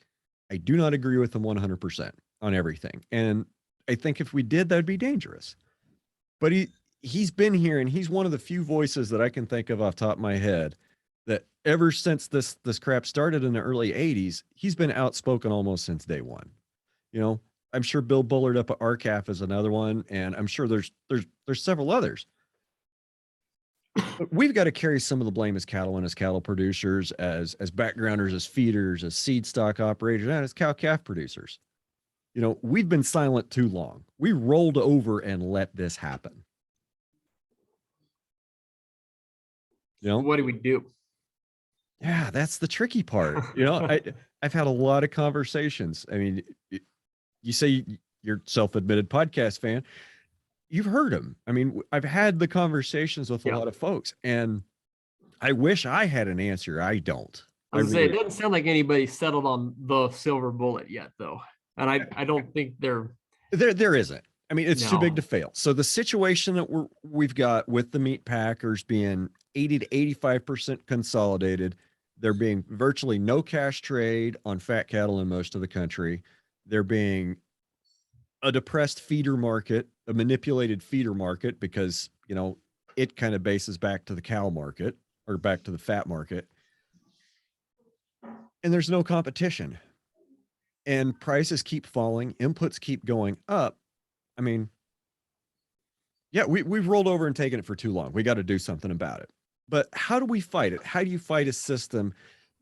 I do not agree with him 100% on everything. And I think if we did, that'd be dangerous. But he's been here, and he's one of the few voices that I can think of off the top of my head that ever since this crap started in the early 80s, he's been outspoken almost since day one. You know, I'm sure Bill Bullard up at RCAF is another one, and I'm sure there's several others. But we've got to carry some of the blame as cattlemen, as cattle producers, as backgrounders, as feeders, as seed stock operators, and as cow-calf producers. You know, we've been silent too long. We rolled over and let this happen. You know, what do we do? Yeah, that's the tricky part. You know, I've had a lot of conversations. I mean, you say you're self-admitted podcast fan. You've heard them. I mean, I've had the conversations with a lot of folks, and I wish I had an answer. I don't. I was saying, it doesn't sound like anybody's settled on the silver bullet yet, though. And I don't think there isn't. I mean, it's too big to fail. So the situation that we've got with the meat packers being 80 to 85% consolidated, there being virtually no cash trade on fat cattle in most of the country, there being a depressed feeder market, a manipulated feeder market, because, you know, it kind of bases back to the cow market or back to the fat market. And there's no competition. And prices keep falling, inputs keep going up. I mean, yeah, we've rolled over and taken it for too long. We got to do something about it. But how do we fight it? How do you fight a system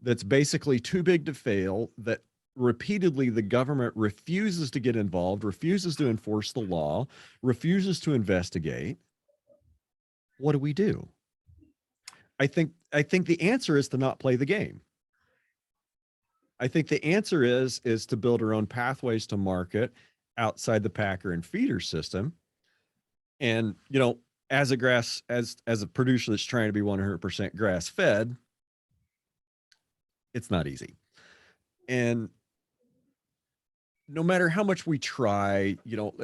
that's basically too big to fail, that repeatedly the government refuses to get involved, refuses to enforce the law, refuses to investigate? What do we do? I think the answer is to not play the game. I think the answer is to build our own pathways to market outside the packer and feeder system. And, you know, as a producer that's trying to be 100% grass fed, it's not easy. And no matter how much we try, you know,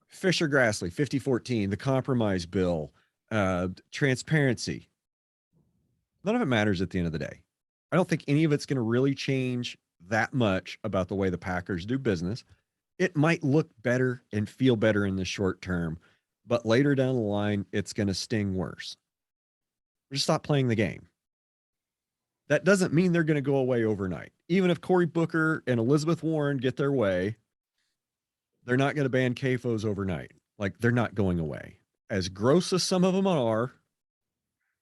Fisher Grassley, 5014, the compromise bill, transparency, none of it matters at the end of the day. I don't think any of it's going to really change that much about the way the packers do business. it might look better and feel better in the short term, but later down the line, it's going to sting worse. Just stop playing the game. That doesn't mean they're going to go away overnight. Even if Cory Booker and Elizabeth Warren get their way, they're not going to ban CAFOs overnight. Like, they're not going away. As gross as some of them are,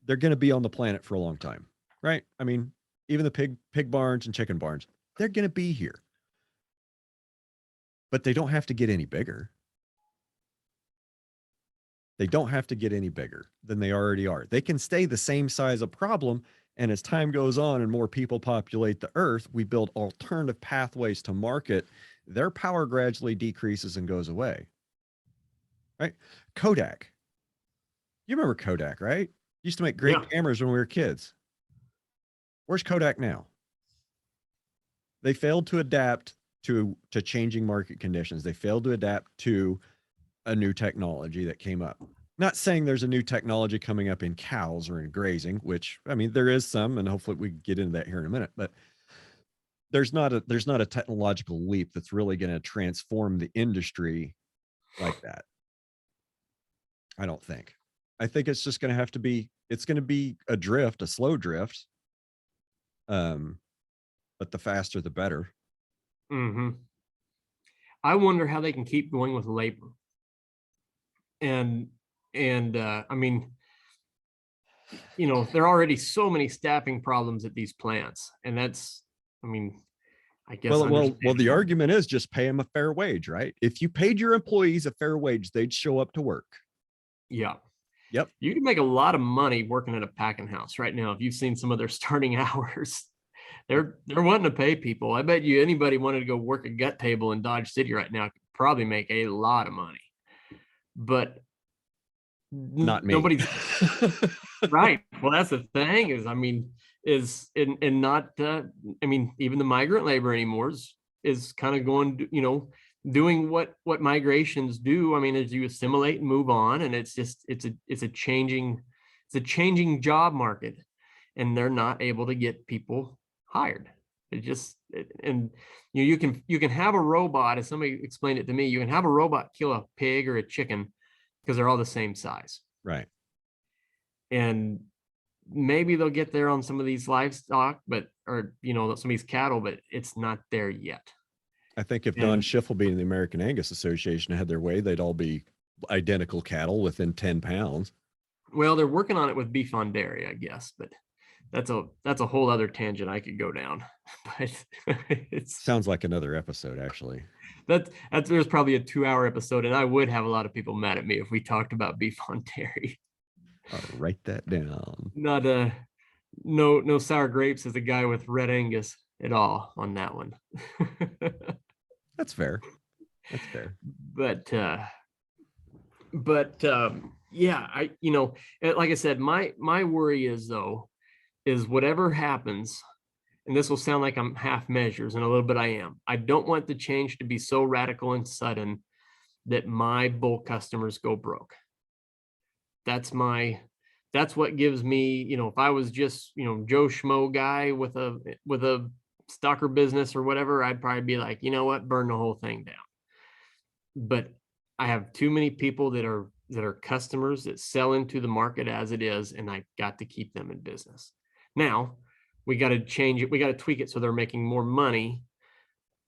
they're going to be on the planet for a long time, right? I mean, even the pig barns and chicken barns, they're going to be here. But they don't have to get any bigger. They don't have to get any bigger than they already are. They can stay the same size of problem. And as time goes on and more people populate the earth, we build alternative pathways to market. Their power gradually decreases and goes away. Right? Kodak. You remember Kodak, right? Used to make great cameras when we were kids. Where's Kodak now? They failed to adapt to changing market conditions. They failed to adapt to a new technology that came up. Not saying there's a new technology coming up in cows or in grazing, which, I mean, there is some, and hopefully we can get into that here in a minute, but there's not a technological leap that's really going to transform the industry like that. I don't think. I think it's just going to have to be, it's going to be a drift, a slow drift. But the faster, the better. Mm-hmm. I wonder how they can keep going with labor. And I mean, you know, there are already so many staffing problems at these plants, and that's, I mean, I guess. Well, the argument is just pay them a fair wage, right? If you paid your employees a fair wage, they'd show up to work. Yeah. Yep. You can make a lot of money working at a packing house right now. If you've seen some of their starting hours, they're wanting to pay people. I bet you anybody wanted to go work a gut table in Dodge City right now could probably make a lot of money. But not me. Nobody's right. Well, that's the thing is, I mean, not, I mean, even the migrant labor anymore is kind of going, you know, doing what migrations do. I mean, as you assimilate and move on, and it's a changing job market, and they're not able to get people hired. And you can have a robot, as somebody explained it to me, you can have a robot kill a pig or a chicken because they're all the same size. Right. And maybe they'll get there on some of these livestock, or you know, some of these cattle, but it's not there yet. I think if Don Schiffelbein and the American Angus Association had their way, they'd all be identical cattle within 10 pounds. Well, they're working on it with beef on dairy, I guess, but that's a whole other tangent I could go down. But it sounds like another episode, actually. There's probably a 2-hour episode, and I would have a lot of people mad at me if we talked about beef on dairy. I'll write that down. Not no sour grapes as a guy with red Angus at all on that one. That's fair. That's fair. But yeah, you know, like I said, my worry is whatever happens, and this will sound like I'm half measures, and a little bit I am. I don't want the change to be so radical and sudden that my bull customers go broke. That's what gives me, you know, if I was just, you know, Joe Schmo guy with a stocker business or whatever, I'd probably be like, you know what, burn the whole thing down. But I have too many people that are customers that sell into the market as it is, and I got to keep them in business. Now we got to change it. We got to tweak it so they're making more money.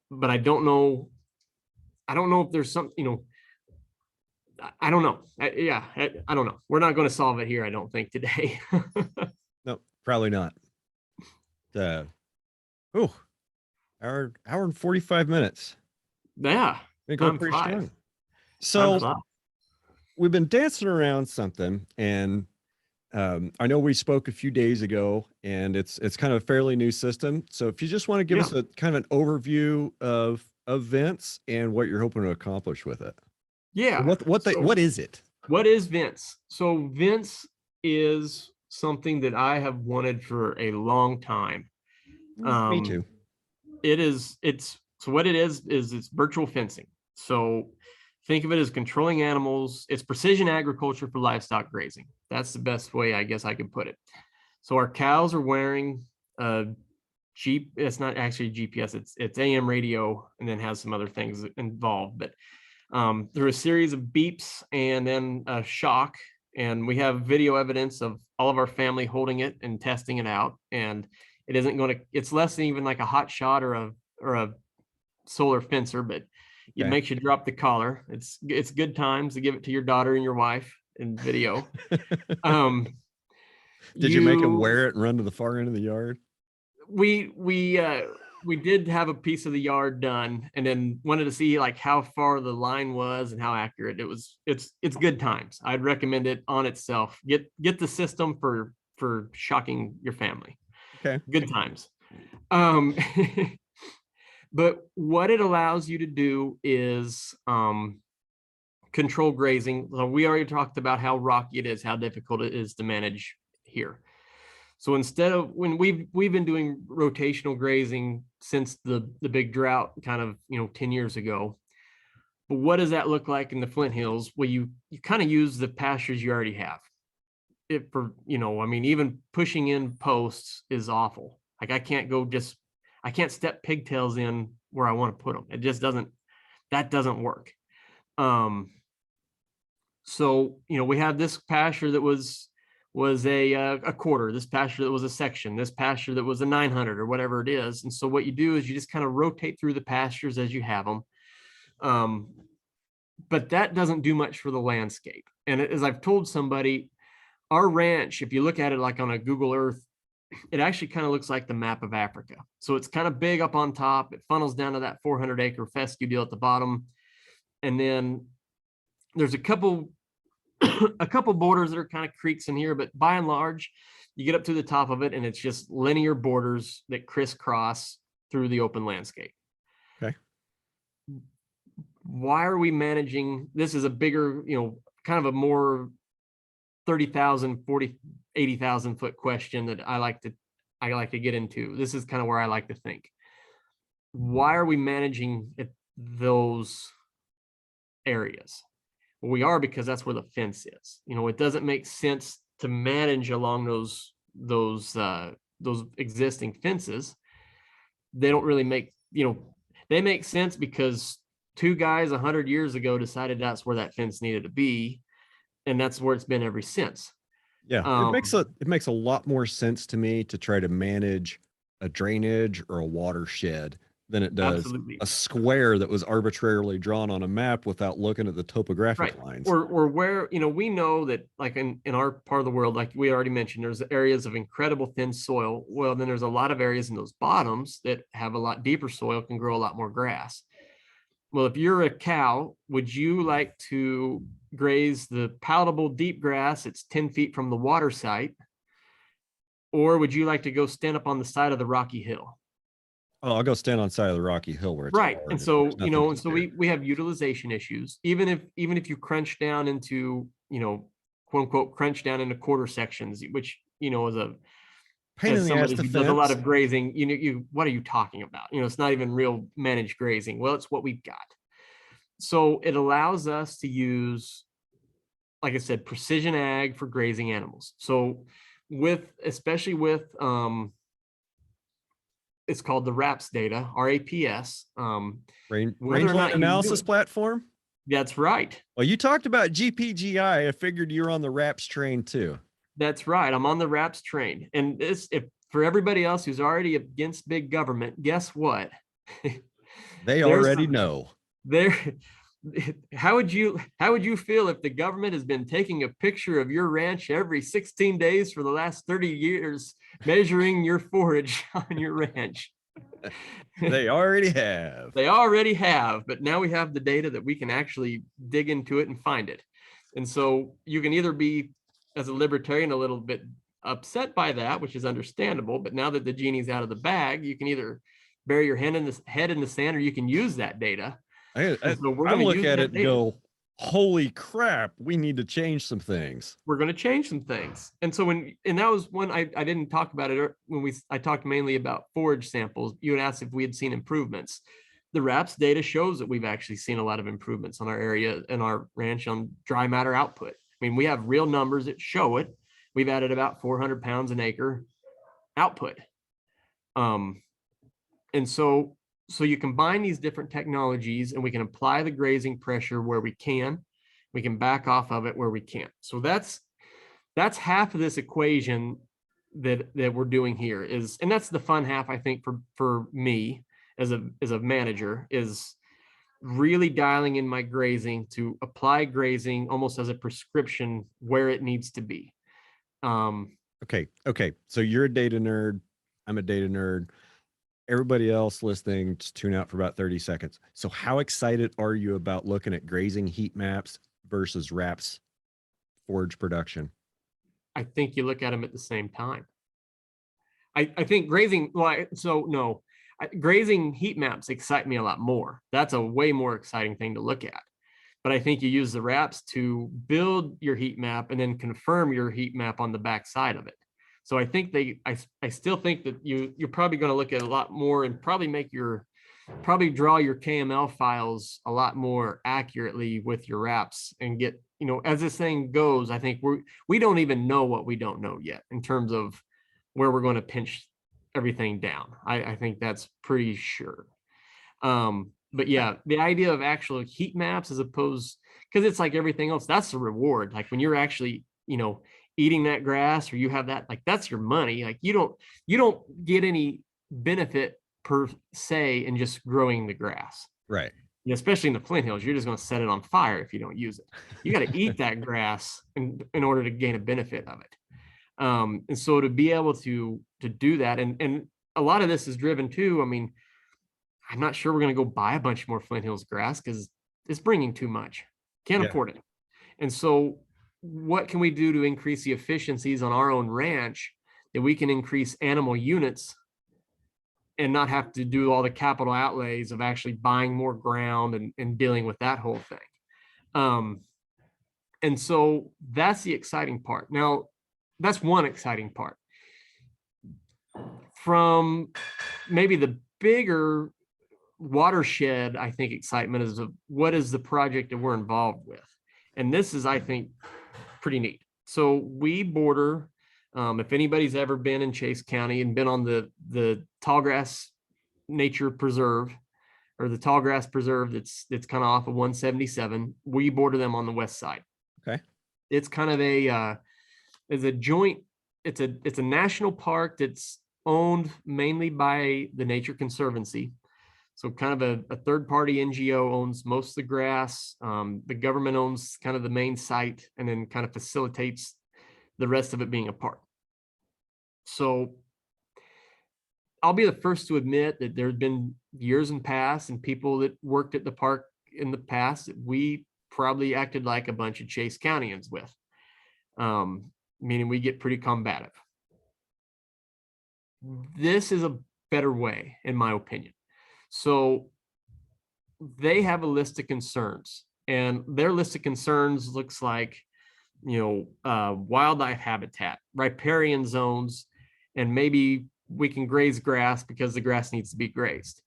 But I don't know if there's some, you know, I don't know. I don't know. We're not going to solve it here, I don't think, today. No, probably not. Hour and 45 minutes. Yeah. Go pretty strong. So we've been dancing around something, and I know we spoke a few days ago, and it's kind of a fairly new system. So if you just want to give us a kind of an overview of Vince and what you're hoping to accomplish with it. Yeah. What is it? What is Vince? So Vince is something that I have wanted for a long time. Me too. So what it is it's virtual fencing. So think of it as controlling animals. It's precision agriculture for livestock grazing. That's the best way I guess I can put it. So our cows are wearing it's not actually GPS, it's AM radio, and then has some other things involved. But through a series of beeps and then a shock, and we have video evidence of all of our family holding it and testing it out. And it isn't going to, it's less than even like a hot shot or a solar fencer, but it Okay. makes you drop the collar. It's good times to give it to your daughter and your wife in video. Did you make them wear it and run to the far end of the yard? We did have a piece of the yard done, and then wanted to see like how far the line was and how accurate it was. It's good times. I'd recommend it on itself. Get the system for shocking your family. Okay. Good times. But what it allows you to do is control grazing. So we already talked about how rocky it is, how difficult it is to manage here. So instead of, when we've been doing rotational grazing since the big drought, kind of 10 years ago. But what does that look like in the Flint Hills? Well, you kind of use the pastures you already have. I mean, even pushing in posts is awful. Like I can't step pigtails in where I want to put them. It just doesn't work. So, we have this pasture that was a quarter, this pasture that was a section, this pasture that was a 900 or whatever it is. And so what you do is you just kind of rotate through the pastures as you have them. But that doesn't do much for the landscape. And as I've told somebody, our ranch, if you look at it like on a Google Earth, it actually kind of looks like the map of Africa. So it's kind of big up on top. It funnels down to that 400-acre fescue deal at the bottom. And then there's a couple borders that are kind of creeks in here, but by and large, you get up to the top of it and it's just linear borders that crisscross through the open landscape. Okay. Why are we managing? This is a bigger, kind of a more 30,000, 40, 80,000 foot question that I like to get into. This is kind of where I like to think. Why are we managing those areas? Well, we are because that's where the fence is. It doesn't make sense to manage along those existing fences. They don't really make, they make sense because two guys 100 years ago decided that's where that fence needed to be, and that's where it's been ever since. Yeah, it makes a lot more sense to me to try to manage a drainage or a watershed than it does Absolutely. a square that was arbitrarily drawn on a map without looking at the topographic lines. Or where, we know that like in our part of the world, like we already mentioned, there's areas of incredible thin soil. Well, then there's a lot of areas in those bottoms that have a lot deeper soil, can grow a lot more grass. Well, if you're a cow, would you like to graze the palatable deep grass? It's 10 feet from the water site. Or would you like to go stand up on the side of the rocky hill? Oh, I'll go stand on the side of the rocky hill where it's right. hard And so, and so we have utilization issues. Even if you crunch down into, quote unquote, crunch down into quarter sections, which, as somebody who does a lot of grazing, what are you talking about? It's not even real managed grazing. Well, it's what we've got. So it allows us to use, like I said, precision ag for grazing animals. So especially with it's called the RAPS data, RAPS. Range analysis platform. That's right. Well, you talked about GPGI. I figured you were on the RAPS train too. That's right. I'm on the RAPS train. And if for everybody else who's already against big government, guess what? They already know. How would you feel if the government has been taking a picture of your ranch every 16 days for the last 30 years, measuring your forage on your ranch? They already have. They already have, but now we have the data that we can actually dig into it and find it. And so you can either be, as a libertarian, a little bit upset by that, which is understandable, but now that the genie's out of the bag, you can either bury your head in the sand, or you can use that data. I look at it and go, holy crap, we need to change some things. We're going to change some things. And so that was when I didn't talk about it when I talked mainly about forage samples. You had asked if we had seen improvements. The RAPS data shows that we've actually seen a lot of improvements on our area and our ranch on dry matter output. I mean, we have real numbers that show it. We've added about 400 pounds an acre output. And so you combine these different technologies, and we can apply the grazing pressure where we can. We can back off of it where we can't. So that's half of this equation that we're doing here is, and that's the fun half, I think, for me as a manager, is really dialing in my grazing to apply grazing almost as a prescription where it needs to be. Okay. So you're a data nerd. I'm a data nerd. Everybody else listening, just tune out for about 30 seconds. So how excited are you about looking at grazing heat maps versus RAPS forage production? I think you look at them at the same time. I think grazing, well, so no, grazing heat maps excite me a lot more. That's a way more exciting thing to look at. But I think you use the RAPS to build your heat map and then confirm your heat map on the back side of it. So I think I still think that you're probably going to look at a lot more and probably draw your KML files a lot more accurately with your RAPS and get, as this thing goes, I think we don't even know what we don't know yet in terms of where we're going to pinch everything down. I think that's pretty sure. But yeah, the idea of actual heat maps as opposed, because it's like everything else, that's the reward. Like when you're actually, eating that grass, or you have that, like that's your money. Like you don't get any benefit per se in just growing the grass. Right. Especially in the Flint Hills, you're just going to set it on fire if you don't use it. You got to eat that grass in order to gain a benefit of it. And so to be able to do that, and a lot of this is driven too. I mean, I'm not sure we're going to go buy a bunch more Flint Hills grass because it's bringing too much. Can't afford it. And so what can we do to increase the efficiencies on our own ranch that we can increase animal units and not have to do all the capital outlays of actually buying more ground and dealing with that whole thing. And so that's the exciting part. Now, that's one exciting part. From maybe the bigger watershed, I think, excitement is of what is the project that we're involved with. And this is, I think, pretty neat. So we border, if anybody's ever been in Chase County and been on the Tallgrass Nature Preserve, or the Tallgrass Preserve that's kind of off of 177, we border them on the west side. Okay. It's kind of it's a joint, it's a national park that's owned mainly by the Nature Conservancy. So kind of a third-party NGO owns most of the grass. The government owns kind of the main site and then kind of facilitates the rest of it being a park. So I'll be the first to admit that there have been years in past and people that worked at the park in the past that we probably acted like a bunch of Chase Countyans with, meaning we get pretty combative. This is a better way, in my opinion. So they have a list of concerns, and their list of concerns looks like, wildlife habitat, riparian zones, and maybe we can graze grass because the grass needs to be grazed.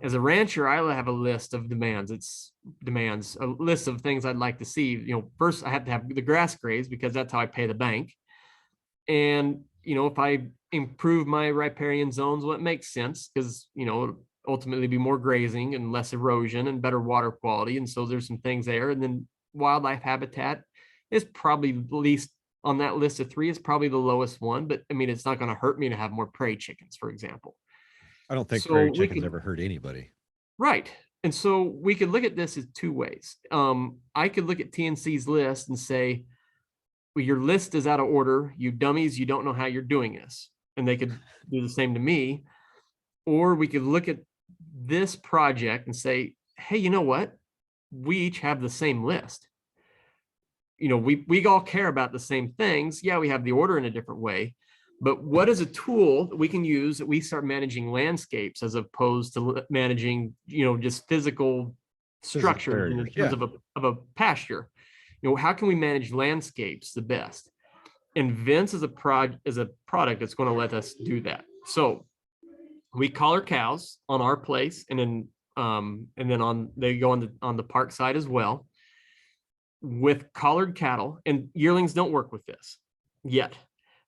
As a rancher, I have a list of demands. It's a list of things I'd like to see. First I have to have the grass grazed because that's how I pay the bank. And, if I improve my riparian zones, well, it makes sense because, ultimately be more grazing and less erosion and better water quality. And so there's some things there. And then wildlife habitat is probably least on that list of three, is probably the lowest one. But I mean, it's not going to hurt me to have more prairie chickens, for example. I don't think prairie chickens ever hurt anybody. Right. And so we could look at this as two ways. I could look at TNC's list and say, well, your list is out of order. You dummies, you don't know how you're doing this. And they could do the same to me. Or we could look at this project and say, hey, you know what? We each have the same list. We all care about the same things. Yeah, we have the order in a different way, but what is a tool that we can use that we start managing landscapes as opposed to managing, just physical structure in terms of a pasture? How can we manage landscapes the best? And Vince is a product that's going to let us do that. So we collar cows on our place, and then they go on the park side as well with collared cattle, and yearlings don't work with this yet.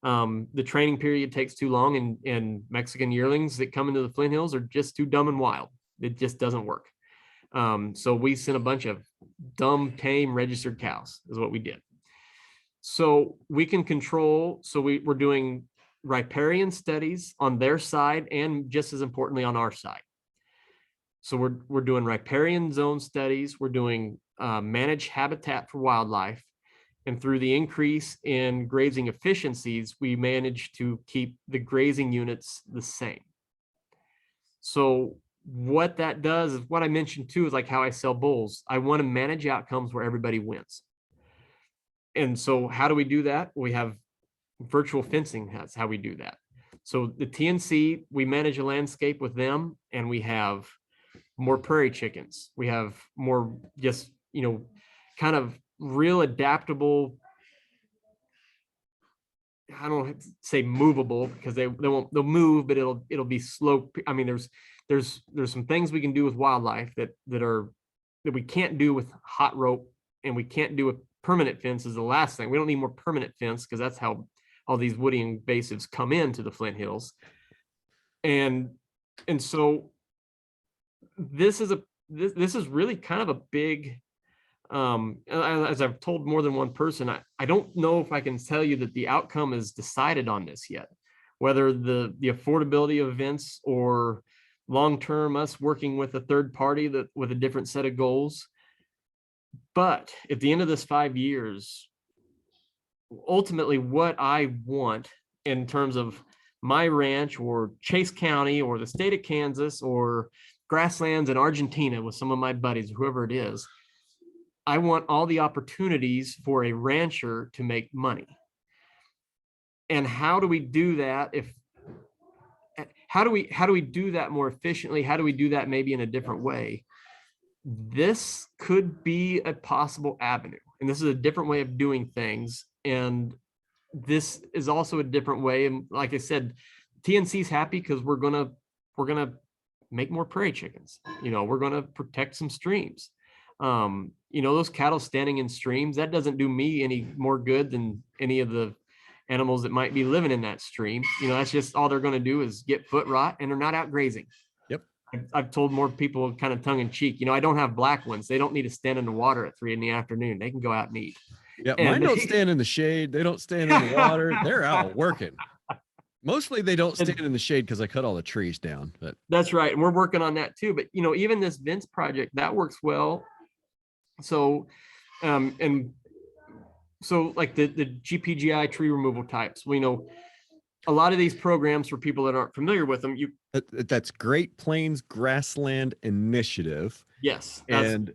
The training period takes too long, and Mexican yearlings that come into the Flint Hills are just too dumb and wild. It just doesn't work. So we sent a bunch of dumb, tame, registered cows is what we did. So we can control, so we're doing riparian studies on their side and just as importantly on our side. So we're doing riparian zone studies, we're doing managed habitat for wildlife, and through the increase in grazing efficiencies, we managed to keep the grazing units the same. So what that does is what I mentioned too, is like how I sell bulls. I want to manage outcomes where everybody wins. And so how do we do that? We have virtual fencing. That's how we do that. So the TNC, we manage a landscape with them, and we have more prairie chickens. We have more just, kind of real adaptable, I don't say movable because they'll move, but it'll be slow. I mean, there's some things we can do with wildlife that we can't do with hot rope, and we can't do with permanent fence is the last thing. We don't need more permanent fence because that's how all these woody invasives come into the Flint Hills. And so this is really kind of a big, as I've told more than one person, I don't know if I can tell you that the outcome is decided on this yet, whether the affordability of events or long-term us working with a third party that with a different set of goals. But at the end of this 5 years, ultimately what I want in terms of my ranch or Chase County or the state of Kansas or grasslands in Argentina with some of my buddies, whoever it is, I want all the opportunities for a rancher to make money. And how do we do that? How do we do that more efficiently? How do we do that maybe in a different way? This could be a possible avenue, and this is a different way of doing things. And this is also a different way. And like I said, TNC's happy because we're gonna make more prairie chickens. We're gonna protect some streams. Those cattle standing in streams, that doesn't do me any more good than any of the animals that might be living in that stream. That's just all they're going to do is get foot rot, and they're not out grazing. Yep. I've told more people kind of tongue in cheek, I don't have black ones. They don't need to stand in the water at 3 PM. They can go out and eat. Yeah. Mine don't stand in the shade. They don't stand in the water. They're out working. Mostly they don't stand in the shade because I cut all the trees down. But that's right. And we're working on that too. But, even this Vince project, that works well. So, and so like the GPGI tree removal types, we know a lot of these programs for people that aren't familiar with them. That's Great Plains Grassland Initiative. Yes. And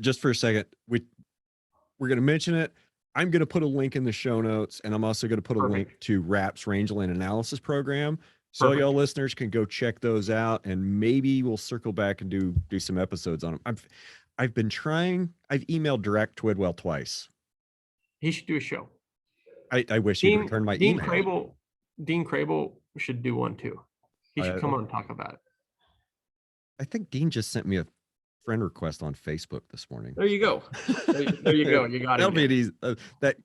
just for a second, we're going to mention it. I'm going to put a link in the show notes, and I'm also going to put a link to RAP's Rangeland Analysis Program. So y'all listeners can go check those out, and maybe we'll circle back and do some episodes on them. I've been trying. I've emailed Direct Twidwell twice. He should do a show. I wish he'd return my email. Dean Crable should do one too. He should come on and talk about it. I think Dean just sent me a friend request on Facebook this morning. There you go. There you go. You got it. That'll be an easy.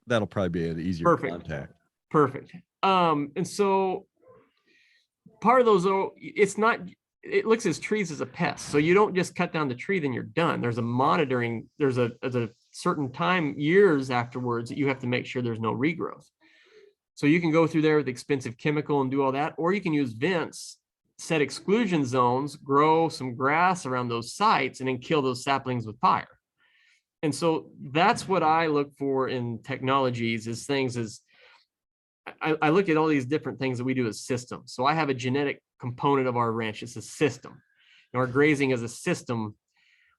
That'll probably be an easier contact. Perfect. And so part of those, it's not. It looks at trees as a pest. So you don't just cut down the tree, then you're done. There's a monitoring. There's a certain time, years afterwards, that you have to make sure there's no regrowth. So you can go through there with expensive chemical and do all that, or you can use vents, set exclusion zones, grow some grass around those sites, and then kill those saplings with fire. And so that's what I look for in technologies, is things as I look at all these different things that we do as systems. So I have a genetic component of our ranch. It's a system. And our grazing is a system.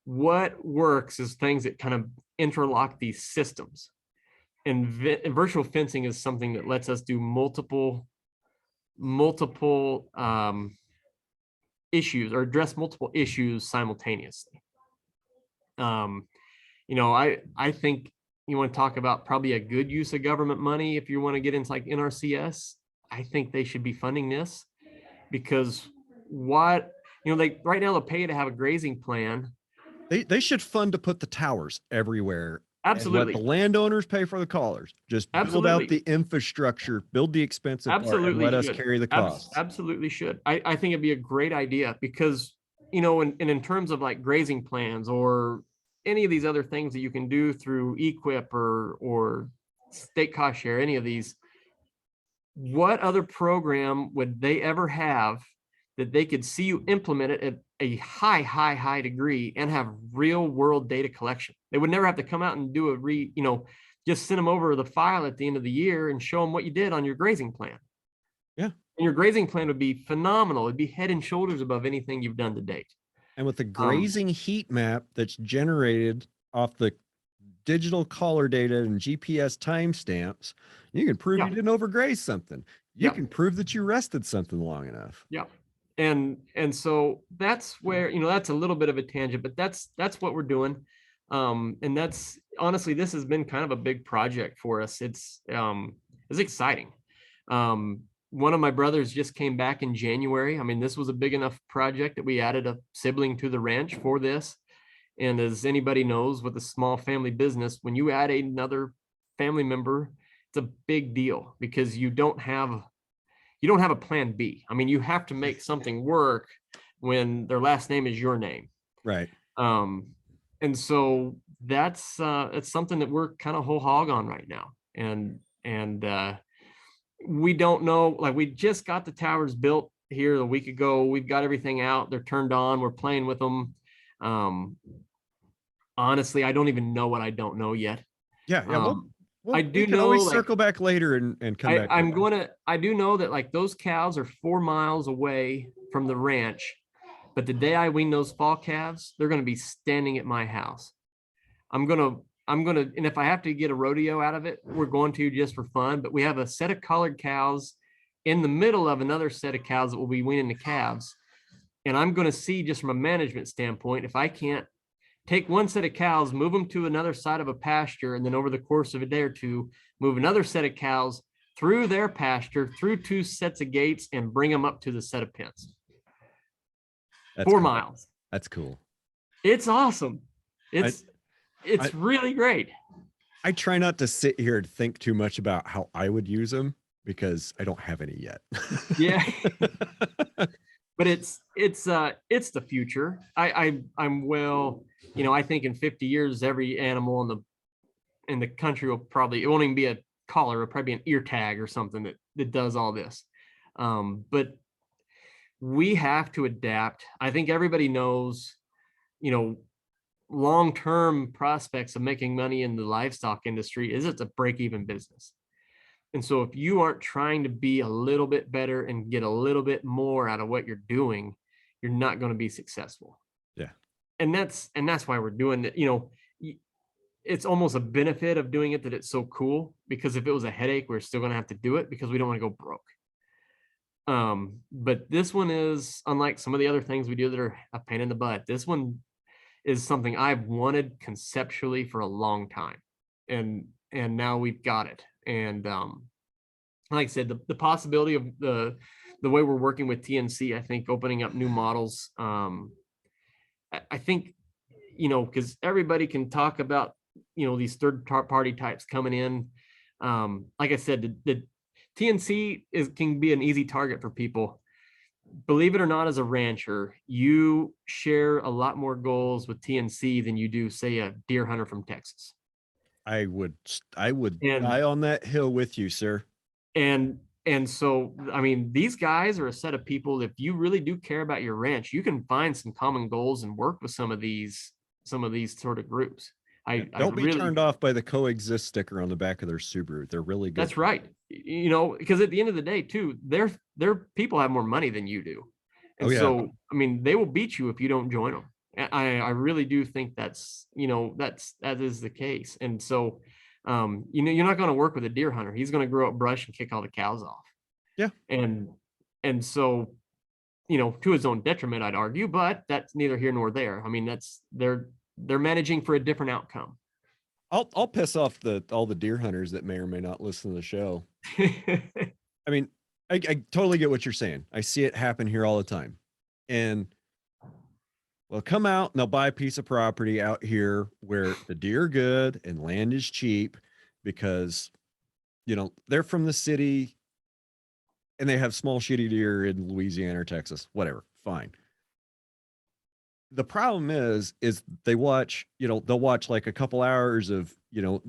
What works is things that kind of interlock these systems. And virtual fencing is something that lets us do multiple issues, or address multiple issues simultaneously. I think you want to talk about probably a good use of government money. If you want to get into like NRCS, I think they should be funding this, because right now they'll pay you to have a grazing plan. They should fund to put the towers everywhere and let the Absolutely. landowners pay for the collars. Just build out Absolutely. the infrastructure, build the expensive part, and Absolutely let us should. carry the costs. Absolutely should. I think it'd be a great idea because, and in terms of like grazing plans or any of these other things that you can do through equip or state cost share, any of these, what other program would they ever have that they could see you implement it at a high degree and have real world data collection? They would never have to come out and do just send them over the file at the end of the year and show them what you did on your grazing plan. Yeah. And your grazing plan would be phenomenal. It'd be head and shoulders above anything you've done to date. And with the grazing heat map that's generated off the digital collar data and GPS timestamps, you can prove Yeah. you didn't overgraze something. You Yeah. can prove that you rested something long enough. Yeah. And so that's where, that's a little bit of a tangent, but that's what we're doing. And that's honestly, this has been kind of a big project for us. It's exciting. One of my brothers just came back in January. I mean, this was a big enough project that we added a sibling to the ranch for this. And as anybody knows, with a small family business, when you add another family member, it's a big deal because you don't have a plan B. I mean, you have to make something work when their last name is your name. Right. And so that's it's something that we're kind of whole hog on right now. And we don't know, like we just got the towers built here a week ago. We've got everything out. They're turned on. We're playing with them. Honestly, I don't even know what I don't know yet. Yeah. Yeah. I We do can know, always like, circle back later and come back. I do know that like those cows are 4 miles away from the ranch, but the day I wean those fall calves, they're going to be standing at my house. I'm going to, and if I have to get a rodeo out of it, we're going to just for fun, but we have a set of collared cows in the middle of another set of cows that will be weaning the calves. And I'm going to see, just from a management standpoint, if I can't take one set of cows, move them to another side of a pasture, and then over the course of a day or two, move another set of cows through their pasture, through 2 sets of gates, and bring them up to the set of pens. That's 4 cool. miles. That's cool. It's awesome. It's really great. I try not to sit here and think too much about how I would use them because I don't have any yet. Yeah. But it's the future. I'm well, I think in 50 years, every animal in the country will probably, it won't even be a collar, it'll probably be an ear tag or something that does all this. But we have to adapt. I think everybody knows, long-term prospects of making money in the livestock industry is it's a break-even business. And so if you aren't trying to be a little bit better and get a little bit more out of what you're doing, you're not going to be successful. Yeah. And that's why we're doing it. It's almost a benefit of doing it that it's so cool, because if it was a headache, we're still going to have to do it because we don't want to go broke. But this one is unlike some of the other things we do that are a pain in the butt. This one is something I've wanted conceptually for a long time. And now we've got it. And like I said, the possibility of the way we're working with TNC, I think opening up new models, I think, because everybody can talk about, these third party types coming in. Like I said, the TNC can be an easy target for people. Believe it or not, as a rancher, you share a lot more goals with TNC than you do, say, a deer hunter from Texas. I would die on that hill with you, sir. And so, I mean, these guys are a set of people. If you really do care about your ranch, you can find some common goals and work with some of these sort of groups. Don't be turned off by the coexist sticker on the back of their Subaru. They're really good. That's right. Because at the end of the day, too, their people have more money than you do. And so, I mean, they will beat you if you don't join them. I really do think that is the case. And so, you're not going to work with a deer hunter. He's going to grow up brush and kick all the cows off. Yeah. And so, to his own detriment, I'd argue, but that's neither here nor there. I mean, they're managing for a different outcome. I'll piss off all the deer hunters that may or may not listen to the show. I mean, I totally get what you're saying. I see it happen here all the time. And Well, come out and they'll buy a piece of property out here where the deer are good and land is cheap because, they're from the city and they have small shitty deer in Louisiana or Texas, whatever. Fine. The problem is they watch, they'll watch like a couple hours of,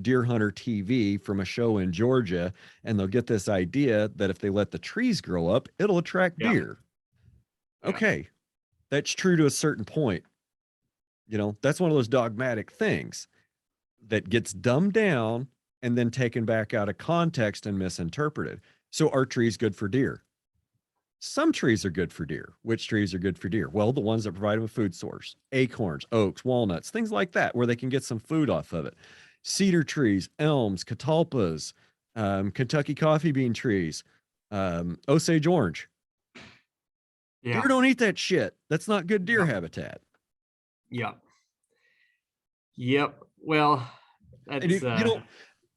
deer hunter TV from a show in Georgia, and they'll get this idea that if they let the trees grow up, it'll attract Yeah. deer. Yeah. Okay. That's true to a certain point. That's one of those dogmatic things that gets dumbed down and then taken back out of context and misinterpreted. So are trees good for deer? Some trees are good for deer. Which trees are good for deer? Well, the ones that provide them a food source, acorns, oaks, walnuts, things like that, where they can get some food off of it. Cedar trees, elms, catalpas, Kentucky coffee bean trees, Osage orange. Yeah. Deer don't eat that shit. That's not good deer Yep. habitat. Yep. Yep. Well, And that's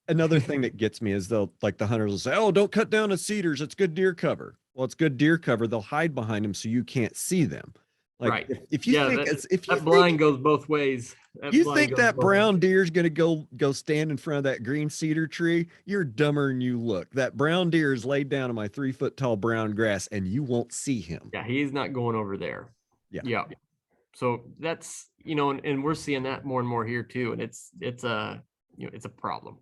another thing that gets me is they'll, like, the hunters will say, "Oh, don't cut down the cedars. It's good deer cover." Well, it's good deer cover. They'll hide behind them so you can't see them. Like, right. if you Yeah, think that blind goes both ways. you think that brown deer is going to go stand in front of that green cedar tree, you're dumber than you look. That brown deer is laid down in my 3-foot tall brown grass, and you won't see him. Yeah, he's not going over there. Yeah. Yeah. So that's, and we're seeing that more and more here too. And it's a problem.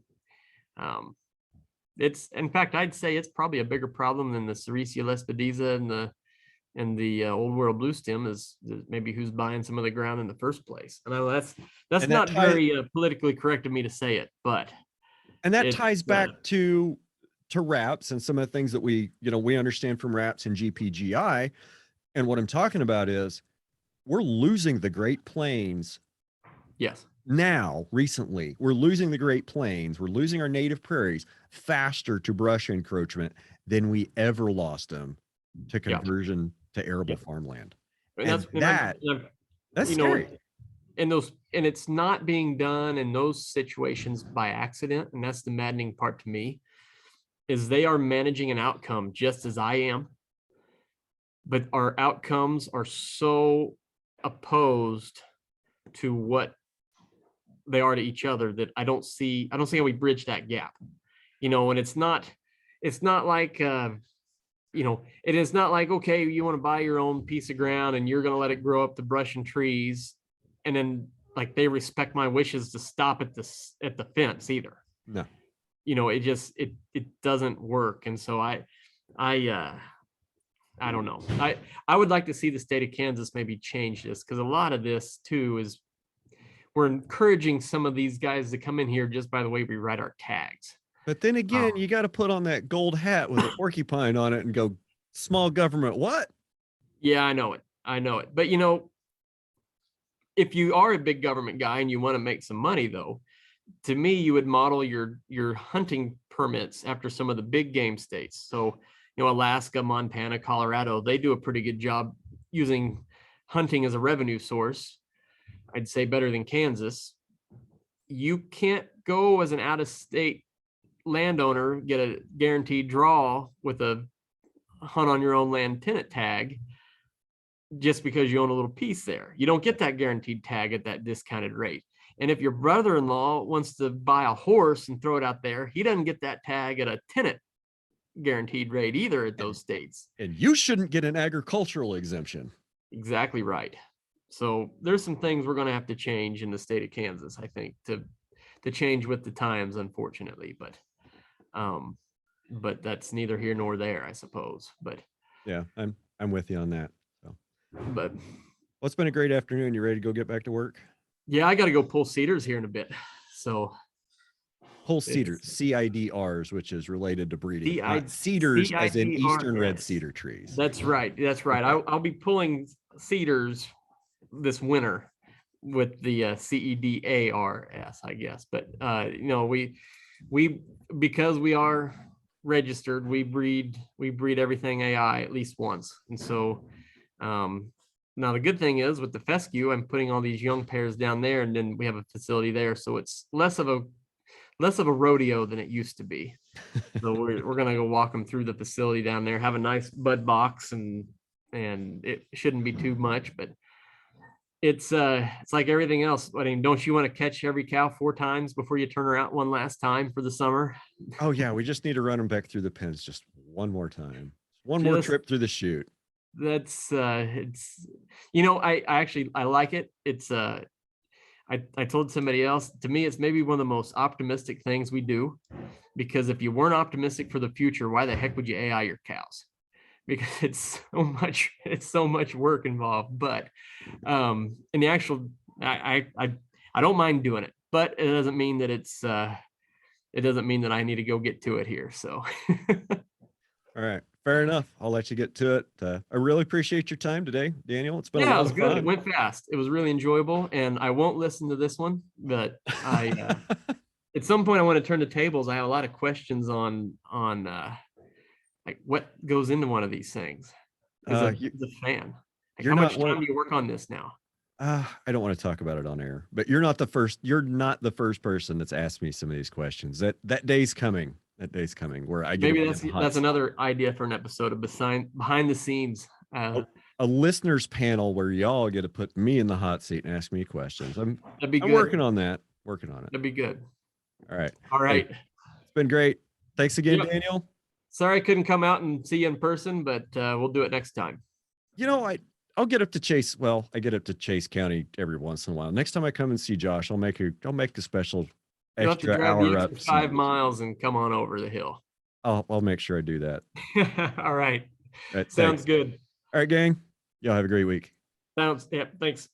It's, in fact, I'd say it's probably a bigger problem than the Sericea lespedeza and the old world blue stem is maybe who's buying some of the ground in the first place. And I know that's not very politically correct of me to say it, but. And that ties back to RAPS and some of the things that we understand from RAPS and GPGI. And what I'm talking about is we're losing the Great Plains. Yes. Now, recently, we're losing the Great Plains. We're losing our native prairies faster to brush encroachment than we ever lost them to conversion to arable farmland. And that's scary. And it's not being done in those situations by accident. And that's the maddening part to me, is they are managing an outcome just as I am. But our outcomes are so opposed to what they are to each other that I don't see how we bridge that gap. And it's not like it is not like, okay, you want to buy your own piece of ground and you're going to let it grow up to brush and trees, and then like they respect my wishes to stop at the fence either. No. It doesn't work. And so I don't know. I would like to see the state of Kansas maybe change this, because a lot of this too is we're encouraging some of these guys to come in here just by the way we write our tags. But then again, you got to put on that gold hat with a porcupine on it and go, small government, what? Yeah, I know it. But if you are a big government guy and you want to make some money, though, to me, you would model your hunting permits after some of the big game states. So, Alaska, Montana, Colorado, they do a pretty good job using hunting as a revenue source. I'd say better than Kansas. You can't go as an out-of-state landowner, get a guaranteed draw with a hunt on your own land tenant tag just because you own a little piece there. You don't get that guaranteed tag at that discounted rate. And if your brother-in-law wants to buy a horse and throw it out there, he doesn't get that tag at a tenant guaranteed rate either at those states. And you shouldn't get an agricultural exemption. Exactly right. So there's some things we're going to have to change in the state of Kansas, I think, to change with the times, unfortunately. But that's neither here nor there, I suppose. But yeah, I'm with you on that. So, but well, it's been a great afternoon. You ready to go get back to work? Yeah, I got to go pull cedars here in a bit. So pull cedars, CIDRs, which is related to breeding. Cedars as in eastern red cedar trees. That's right. I'll be pulling cedars this winter with the CEDARS, I guess. But we because we are registered, we breed everything AI at least once. And so now the good thing is with the fescue, I'm putting all these young pairs down there, and then we have a facility there, so it's less of a rodeo than it used to be. So we're gonna go walk them through the facility down there, have a nice bud box, and it shouldn't be too much, but it's like everything else. I mean, don't you want to catch every cow 4 times before you turn her out one last time for the summer? Oh yeah, we just need to run them back through the pens just one more time. One more Just trip through the chute. that's it's you know, I actually I like it. It's I told somebody else, to me, it's maybe one of the most optimistic things we do, because if you weren't optimistic for the future, why the heck would you AI your cows? Because it's so much work involved. But in the actual, I don't mind doing it, but it doesn't mean that it doesn't mean that I need to go get to it here. So All right, fair enough. I'll let you get to it. I really appreciate your time today, Daniel. It's been a yeah, it lot was of good. It fun. went fast. It was really enjoyable, and I won't listen to this one, but I at some point I want to turn the tables. I have a lot of questions on like what goes into one of these things as a, You, as a fan. Like you're how not much one. time do you work on this now? I don't want to talk about it on air, but you're not the first. You're not the first person that's asked me some of these questions. That day's coming. That day's coming where I get to Maybe be in the hot that's seat. another idea for an episode of behind the scenes. A listeners panel where y'all get to put me in the hot seat and ask me questions. That'd be I'm good. working on that. Working on it. That'd be good. All right. All Hey, right. it's been great. Thanks again, Yep. Daniel. Sorry I couldn't come out and see you in person, but we'll do it next time. You know, I'll get up to Chase. Well, I get up to Chase County every once in a while. Next time I come and see Josh, I'll make a special You'll have to extra drive the hour extra up. 5 miles and come on over the hill. I'll make sure I do that. All right. All right, Sounds thanks. good. All right, gang. Y'all have a great week. Sounds, yeah, thanks.